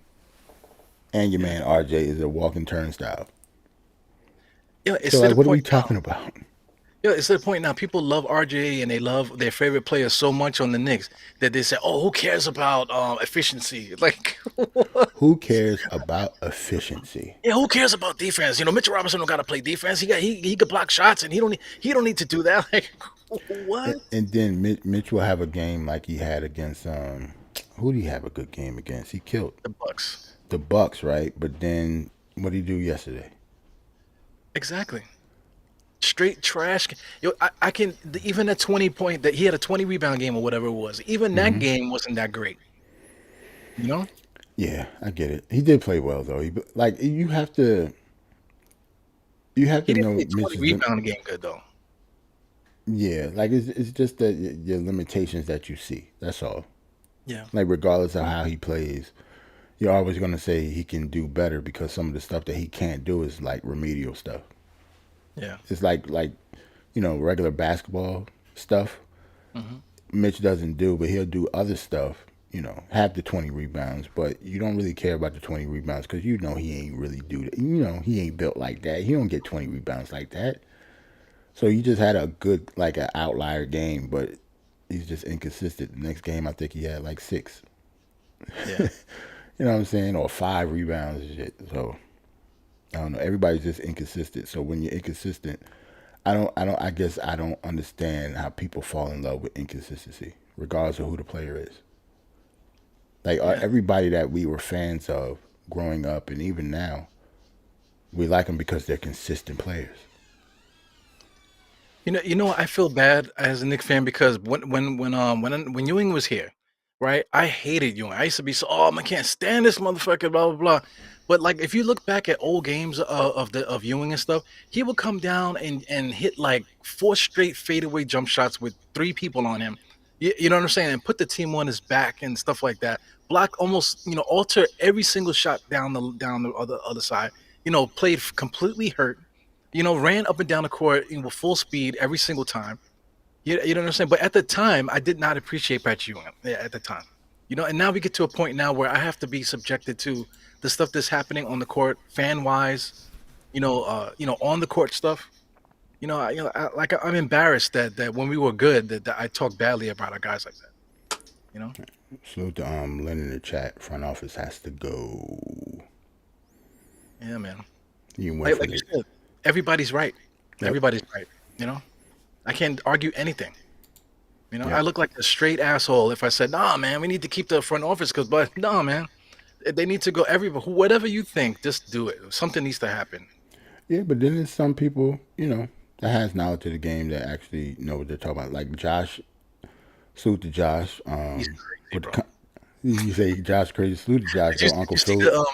And your yeah, man RJ is a walking turnstile. yeah. So It's to like, the what are we point now. talking about? Yeah, it's to the point now. People love RJ and they love their favorite player so much on the Knicks that they say, "Oh, who cares about efficiency?" Like, what? Who cares about efficiency? Yeah, who cares about defense? Mitchell Robinson don't got to play defense. He could block shots and he don't need to do that. Like, what? And then Mitch will have a game like he had against who did he have a good game against? He killed The Bucks. the Bucks, right? But then what did he do yesterday? Exactly. Straight trash. Yo, I can even that 20 point that he had a 20 rebound game or whatever it was. Even that Hmm. game wasn't that great. You know, Yeah, I get it. He did play well though. Like you have he to didn't know play 20 Mitch's rebound game good though. yeah. Like it's just that your limitations that you see. That's all. Yeah, Like regardless of how he plays, you're always gonna say he can do better because some of the stuff that he can't do is like remedial stuff. yeah. It's like regular basketball stuff. Hmm. Mitch doesn't do, but he'll do other stuff. Have the 20 rebounds, but you don't really care about the 20 rebounds because he ain't really do that. He ain't built like that. He don't get 20 rebounds like that. So you just had a good like an outlier game, but he's just inconsistent. The next game, I think he had like six. Yeah. You know what I'm saying, or five rebounds and shit. So I don't know. Everybody's just inconsistent. So when you're inconsistent, I guess I don't understand how people fall in love with inconsistency, regardless of who the player is. Like Yeah. everybody that we were fans of growing up, and even now, we like them because they're consistent players. I feel bad as a Knicks fan because when Ewing was here, right? I hated Ewing. I used to be so, oh, I can't stand this motherfucker, blah blah blah. But like, if you look back at old games of Ewing and stuff, he would come down and hit like four straight fadeaway jump shots with three people on him. You know what I'm saying? And put the team on his back and stuff like that. Block almost, alter every single shot down the other side. Played completely hurt. Ran up and down the court with full speed every single time. You know what I'm saying? But at the time, I did not appreciate Pat Ewing. Yeah, at the time, and now we get to a point now where I have to be subjected to the stuff that's happening on the court, fan wise, on the court stuff. I'm embarrassed that when we were good, that I talk badly about our guys like that. You know? Salute to Lynn in the chat. Front office has to go. Yeah, man. You can wait Like, for like you it. said, everybody's right. Yep. Everybody's right. You know, I can't argue anything. I Yep. look like a straight asshole if I said, "Nah, man, we need to keep the front office," but no, man, they need to go. Everybody, whatever you think, just do it. Something needs to happen. Yeah, but then there's some people, that has knowledge of the game that actually know what they're talking about. Like Josh, salute to Josh. He's crazy, With bro. you say Josh crazy, salute to Josh Did you, though. did Uncle you see Phil. the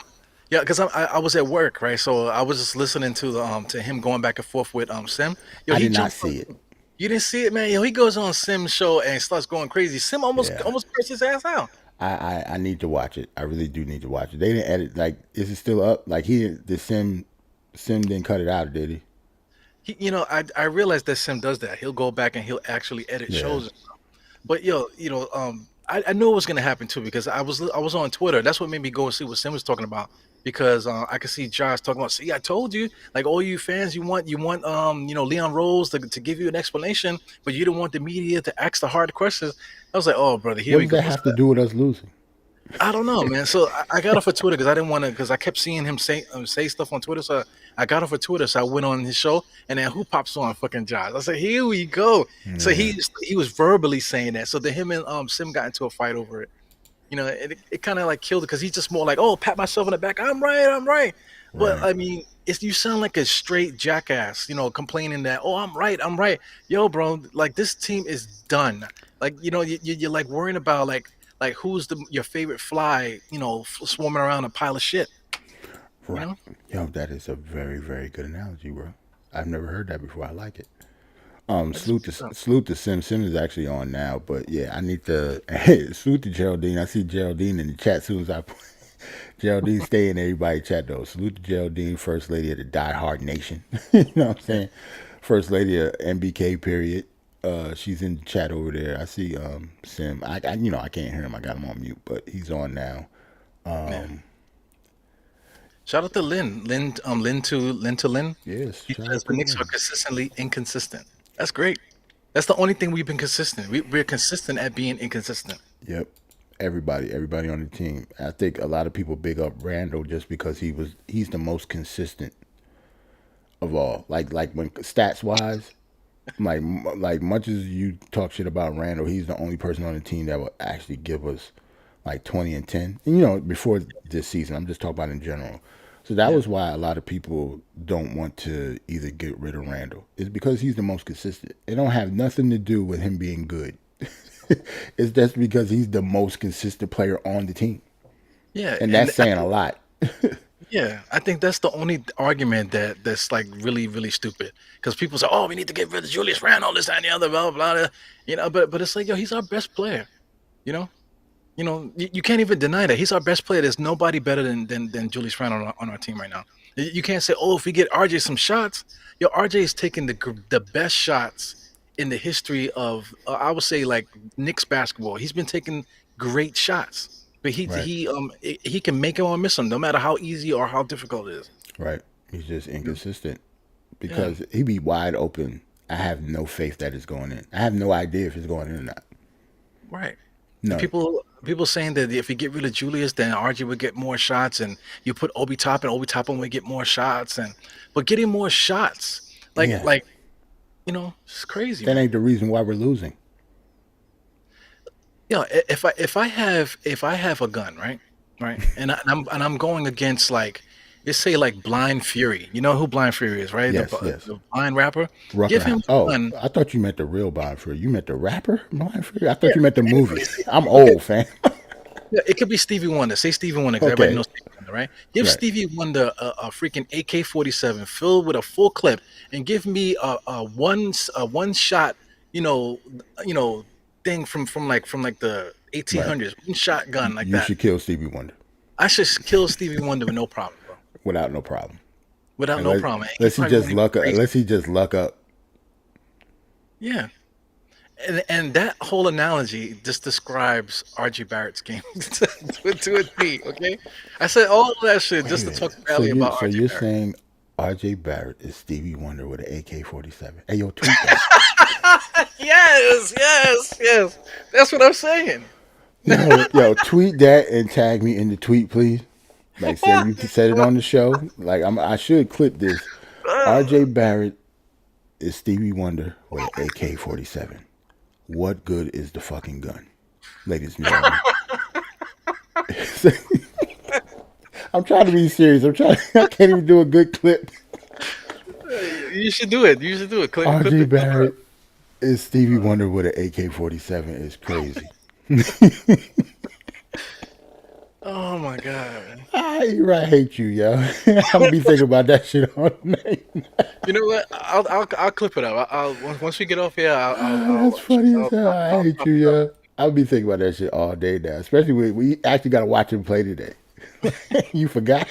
Yeah, because I was at work, right? So I was just listening to the to him going back and forth with Sim. Yo, I he did not jumps on. see it. You didn't see it, man. Yo, he goes on Sim's show and starts going crazy. Sim almost Yeah, almost cursed his ass out. I need to watch it. I really do need to watch it. They didn't edit. Like, is it still up? Like the Sim didn't cut it out, did he? I realized that Sim does that. He'll go back and he'll actually edit Yeah. shows. But yo, I knew it was gonna happen too because I was on Twitter. That's what made me go and see what Sim was talking about because I could see Josh talking about. See, I told you, like all you fans, you want Leon Rose to give you an explanation, but you didn't want the media to ask the hard questions. I was like, oh brother, here What we does go. that have to do with us losing? I don't know, man. So I got off of Twitter because I didn't want to, because I kept seeing him say stuff on Twitter. So I got off of Twitter. So I went on his show, and then who pops on? Fucking Josh. I said, here we go. So Yeah. he was verbally saying that. So then him and Sim got into a fight over it. It kind of like killed it because he's just more like, oh, pat myself on the back. I'm right. I'm right. But Right. I mean, you sound like a straight jackass, complaining that, oh, I'm right. I'm right. Yo, bro, like this team is done. Like, you're like worrying about like who's your favorite fly, swarming around a pile of shit, you Right. know? Yo, that is a very, very good analogy, bro. I've never heard that before. I like it. That's Salute to Sim. Sim is actually on now, but yeah, I need to salute to Geraldine. I see Geraldine in the chat soon as I put Geraldine stay in everybody chat though. Salute to Geraldine, First Lady of the Die Hard Nation. You know what I'm saying? First Lady of MBK period. She's in the chat over there. I see Sim. I can't hear him. I got him on mute, but he's on now. yeah. Shout out to Lynn. Yes, He shout says out the to Knicks are Lynn. consistently inconsistent. That's great. That's the only thing we've been consistent. We're consistent at being inconsistent. Yep. Everybody on the team. I think a lot of people big up Randall just because he's the most consistent of all. Like when stats wise, like much as you talk shit about Randall, he's the only person on the team that will actually give us like 20 and 10. And, before this season, I'm just talking about in general. So that Yeah. was why a lot of people don't want to either get rid of Randall. It's because he's the most consistent. It don't have nothing to do with him being good. It's just because he's the most consistent player on the team. Yeah. And And that's saying a lot. yeah, I think that's the only argument that's like really, really stupid. Because people say, "Oh, we need to get rid of Julius Randle, this that, and the other, blah blah blah." But it's like, yo, he's our best player. You know, you can't even deny that he's our best player. There's nobody better than Julius Randle on our team right now. You can't say, "Oh, if we get RJ some shots," yo, RJ is taking the best shots in the history of I would say like Knicks basketball. He's been taking great shots. But he Right. he um he can make them or miss them, no matter how easy or how difficult it is. Right. He's just inconsistent Yeah, because he be wide open. I have no faith that it's going in. I have no idea if it's going in or not. right. And None. people saying that if you get rid of Julius, then RJ would get more shots, and you put Obi Toppin, Obi Toppin would get more shots, but getting more shots, like Yeah. like it's crazy, That man. ain't the reason why we're losing. Yeah, if I have a gun, right, and I'm going against like It say like Blind Fury. You know who Blind Fury is, right? Yes, yes. The blind rapper. Give Rucker. him Oh, one. I thought you meant the real Blind Fury. You meant the rapper Blind Fury. I Yeah, thought you meant the it could movie. be I'm okay. old, fam. Yeah, it could be Stevie Wonder. Say Stevie Wonder because everybody Okay, knows Stevie Wonder, right? Give right, Stevie Wonder a freaking AK-47 filled with a full clip, and give me a one shot, you know, you know, thing from like the right. 1800s, one shotgun like You that. should kill Stevie Wonder I should kill Stevie Wonder with no problem, bro. without no problem. Without no Unless, problem. And he unless he probably just won't even luck up. crazy. Unless he just luck up. Yeah. And that whole analogy just describes RG Barrett's game to a T, okay? I said all of that shit Wait just a to talk minute. badly about So RG you're Barrett. saying R.J. Barrett is Stevie Wonder with an AK-47? Hey, yo, tweet that. Yes, yes, yes. That's what I'm saying. Yo, tweet that and tag me in the tweet, please. Like, say you said it on the show. Like, I should clip this. R.J. Barrett is Stevie Wonder with an AK-47. What good is the fucking gun, ladies and gentlemen? I'm trying to be serious. I can't even do a good clip. You should do it. You should do it. Clip R.J. it. Barrett is Stevie Wonder with an AK-47 is crazy. Oh my god. I hate you, yo. I'm gonna be thinking about that shit all night. You know what? I'll clip it up. Once we get off here, That's funny as hell. I I'll hate pop you, it up. yo. I'll be thinking about that shit all day now. Especially when we actually gotta watch him play today. You forgot?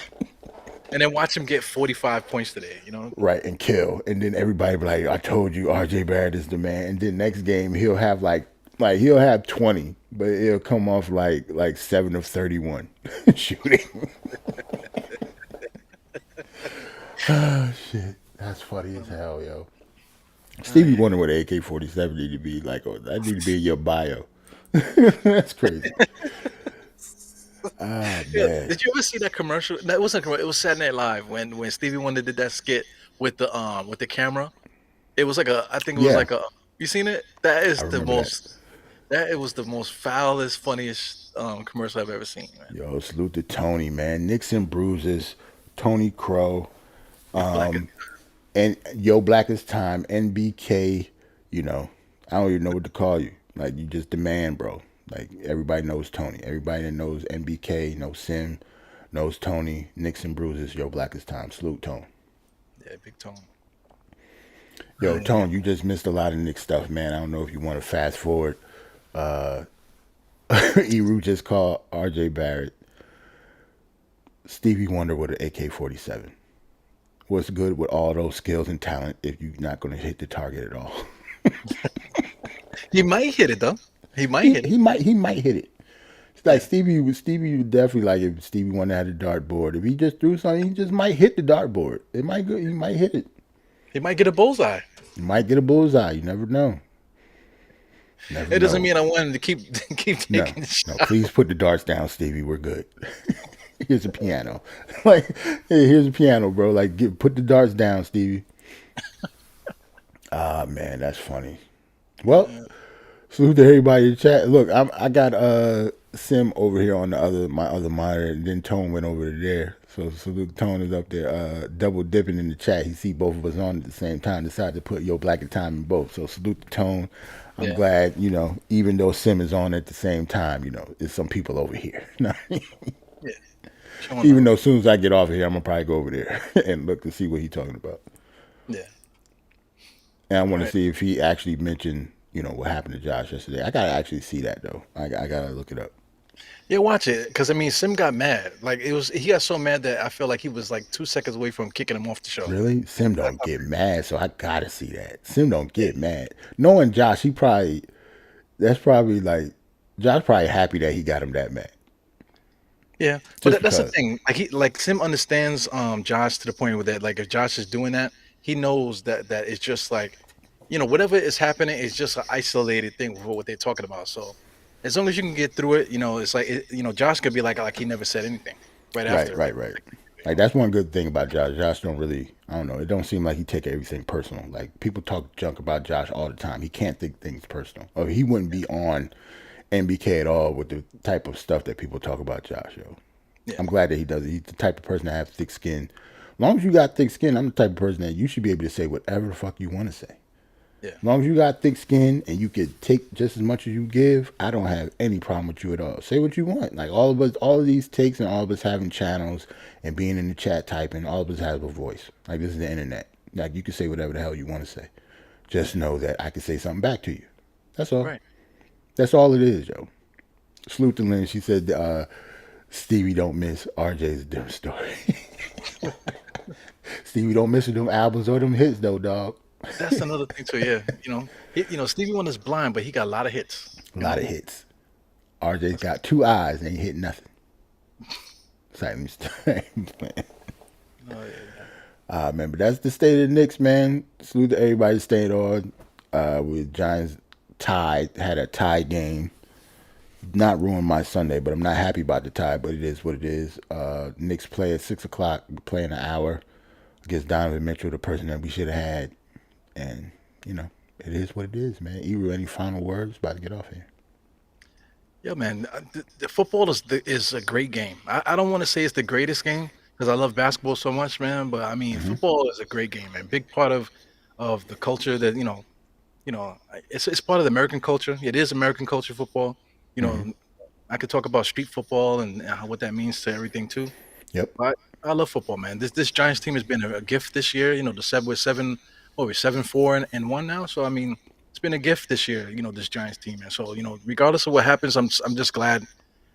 And then watch him get 45 points today. You know. Right, and kill. And then everybody be like, I told you RJ Barrett is the man. And then next game he'll have like he'll have 20, but it'll come off like 7 of 31 shooting. Oh shit. That's funny as hell, yo. Stevie Wonder with AK-47 need to be like, oh, that need to be in your bio. That's crazy. Ah Yeah. man. Did you ever see that commercial? That wasn't a commercial. It was Saturday Night Live when Stevie Wonder did that skit with the camera. It was like a. I think it was Yeah, like a. You seen it? That I is the remember that. most. That it was the most foulest, funniest commercial I've ever seen, man. Yo, salute to Tony, man. Nixon Bruises, Tony Crow, Black. and Yo Blackest Time, NBK. You know, I don't even know what to call you. Like, you just the man, bro. Like, everybody knows Tony. Everybody that knows NBK, knows Sim, knows Tony. Nixon Bruises, Yo Blackest Time. Salute, Tone. Yeah, big tone. Yo, Tone, you just missed a lot of Nick stuff, man. I don't know if you want to fast forward. Eru just called RJ Barrett Stevie Wonder with an AK-47. What's good with all those skills and talent if you're not going to hit the target at all? He might hit it though. He might he hit it. he might hit it. It's like Yeah. Stevie would definitely, like, if Stevie Wonder had a dartboard. If he just threw something, he just might hit the dartboard. It might go. He might hit it. He might get a bullseye. You might get a bullseye. You never know. Never It doesn't know. mean I want him to keep keep No, taking no. shots. Please put the darts down, Stevie. We're good. Here's a piano. Like, hey, here's a piano, bro. Like, put the darts down, Stevie. Ah, man, that's funny. Well, salute to everybody in the chat. Look, I got Sim over here on my other monitor, and then Tone went over to there. So salute, Tone is up there, double dipping in the chat. He see both of us on at the same time. Decided to put Yo Black and Time in both. So salute to Tone. I'm Yeah. glad, even though Sim is on at the same time, there's some people over here. Yeah. Showing Even love. though as soon as I get off of here, I'm gonna probably go over there and look to see what he's talking about. Yeah. And I want All to right. see if he actually mentioned, what happened to Josh yesterday. I gotta actually see that though. I gotta look it up. Yeah, watch it. Because I mean Sim got mad. Like he got so mad that I feel like he was like 2 seconds away from kicking him off the show. Really? Sim don't get mad, so I gotta see that. Sim don't get mad. Knowing Josh, that's probably like, Josh probably happy that he got him that mad. Yeah, but Just that's the because. thing. Like Sim understands like to the point where that like if Josh is doing that, he knows that it's just like, whatever is happening is just an isolated thing for what they're talking about. So as long as you can get through it, it's like Josh could be like he never said anything right Right, after. right, right. Like, that's one good thing about Josh. Josh don't really, I don't know, it don't seem like he take everything personal. Like, people talk junk about Josh all the time. He can't take things personal. Or he wouldn't be on NBK at all with the type of stuff that people talk about Josh, yo. Yeah. I'm glad that he does it. He's the type of person that have thick skin. As long as you got thick skin, I'm the type of person that you should be able to say whatever the fuck you want to say. Yeah. As long as you got thick skin and you could take just as much as you give, I don't have any problem with you at all. Say what you want. Like all of us, all of these takes and all of us having channels and being in the chat typing, all of us have a voice. Like this is the internet. Like you can say whatever the hell you want to say. Just know that I can say something back to you. That's all. Right. That's all it is, yo. Salute to Lynn. She said Stevie don't miss. RJ's a different story. Stevie don't miss them albums or them hits though, dog. That's another thing too. Yeah. Stevie Wonder's blind, but he got a lot of hits. A lot of hits. RJ's got two eyes and ain't hit nothing. Exciting man. Oh, yeah. Man, but that's the state of the Knicks, man. Salute to everybody staying on. With Giants had a tie game. Not ruin my Sunday, but I'm not happy about the tie, but it is what it is. Knicks play at 6 o'clock. We play in an hour against Donovan Mitchell, the person that we should have had. And, it is what it is, man. Eru, any final words? About to get off here. Yeah, man. The football is a great game. I don't want to say it's the greatest game because I love basketball so much, man. But I mean, football is a great game, man. Big part of the culture that it's part of the American culture. It is American culture, football. You know, I could talk about street football and what that means to everything too. Yep. But I love football, man. This Giants team has been a gift this year. We're 7-4-1 now. So I mean, it's been a gift this year. This Giants team, and so regardless of what happens, I'm just glad.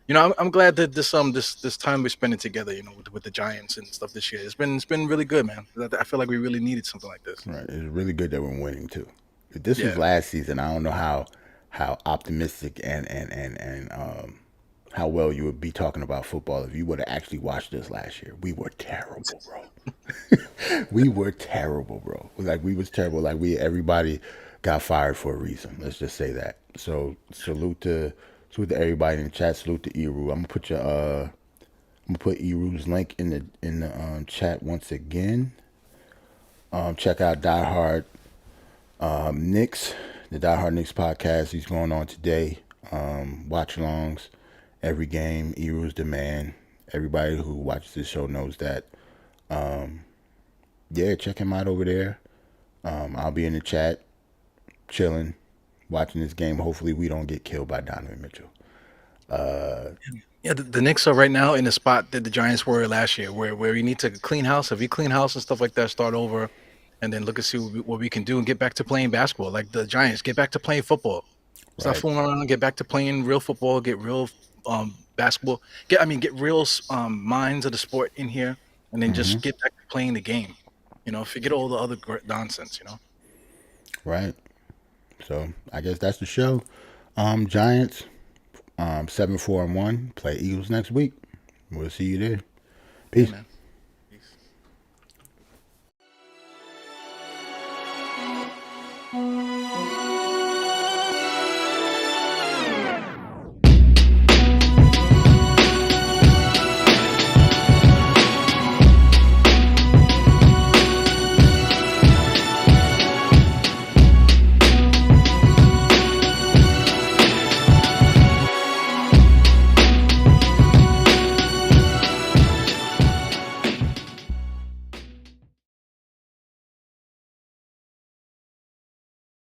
I'm glad that this time we're spending together. With the Giants and stuff this year. It's been really good, man. I feel like we really needed something like this. Right. It's really good that we're winning too. If this was Yeah. last season, I don't know how optimistic and how well you would be talking about football if you would have actually watched us last year. We were terrible, bro. We were terrible, bro. Like we was terrible. Like everybody got fired for a reason. Let's just say that. So salute to everybody in the chat. Salute to Eru. I'm gonna put Eru's link in the chat once again. Check out Die Hard Knicks, the Die Hard Knicks podcast. He's going on today. Watch alongs, every game. Eru's the man. Everybody who watches this show knows that. Yeah, check him out over there. I'll be in the chat, chilling, watching this game. Hopefully, we don't get killed by Donovan Mitchell. Yeah, the Knicks are right now in the spot that the Giants were last year, where you need to clean house. If you clean house and stuff like that, start over, and then look and see what we can do and get back to playing basketball. Like the Giants, get back to playing football. Stop Right. fooling around. Get back to playing real football. Get real basketball. Get real minds of the sport in here, and then just get back to playing the game. Forget all the other nonsense. Right. So I guess that's the show. Giants, 7-4-1. Play Eagles next week. We'll see you there. Peace. Man.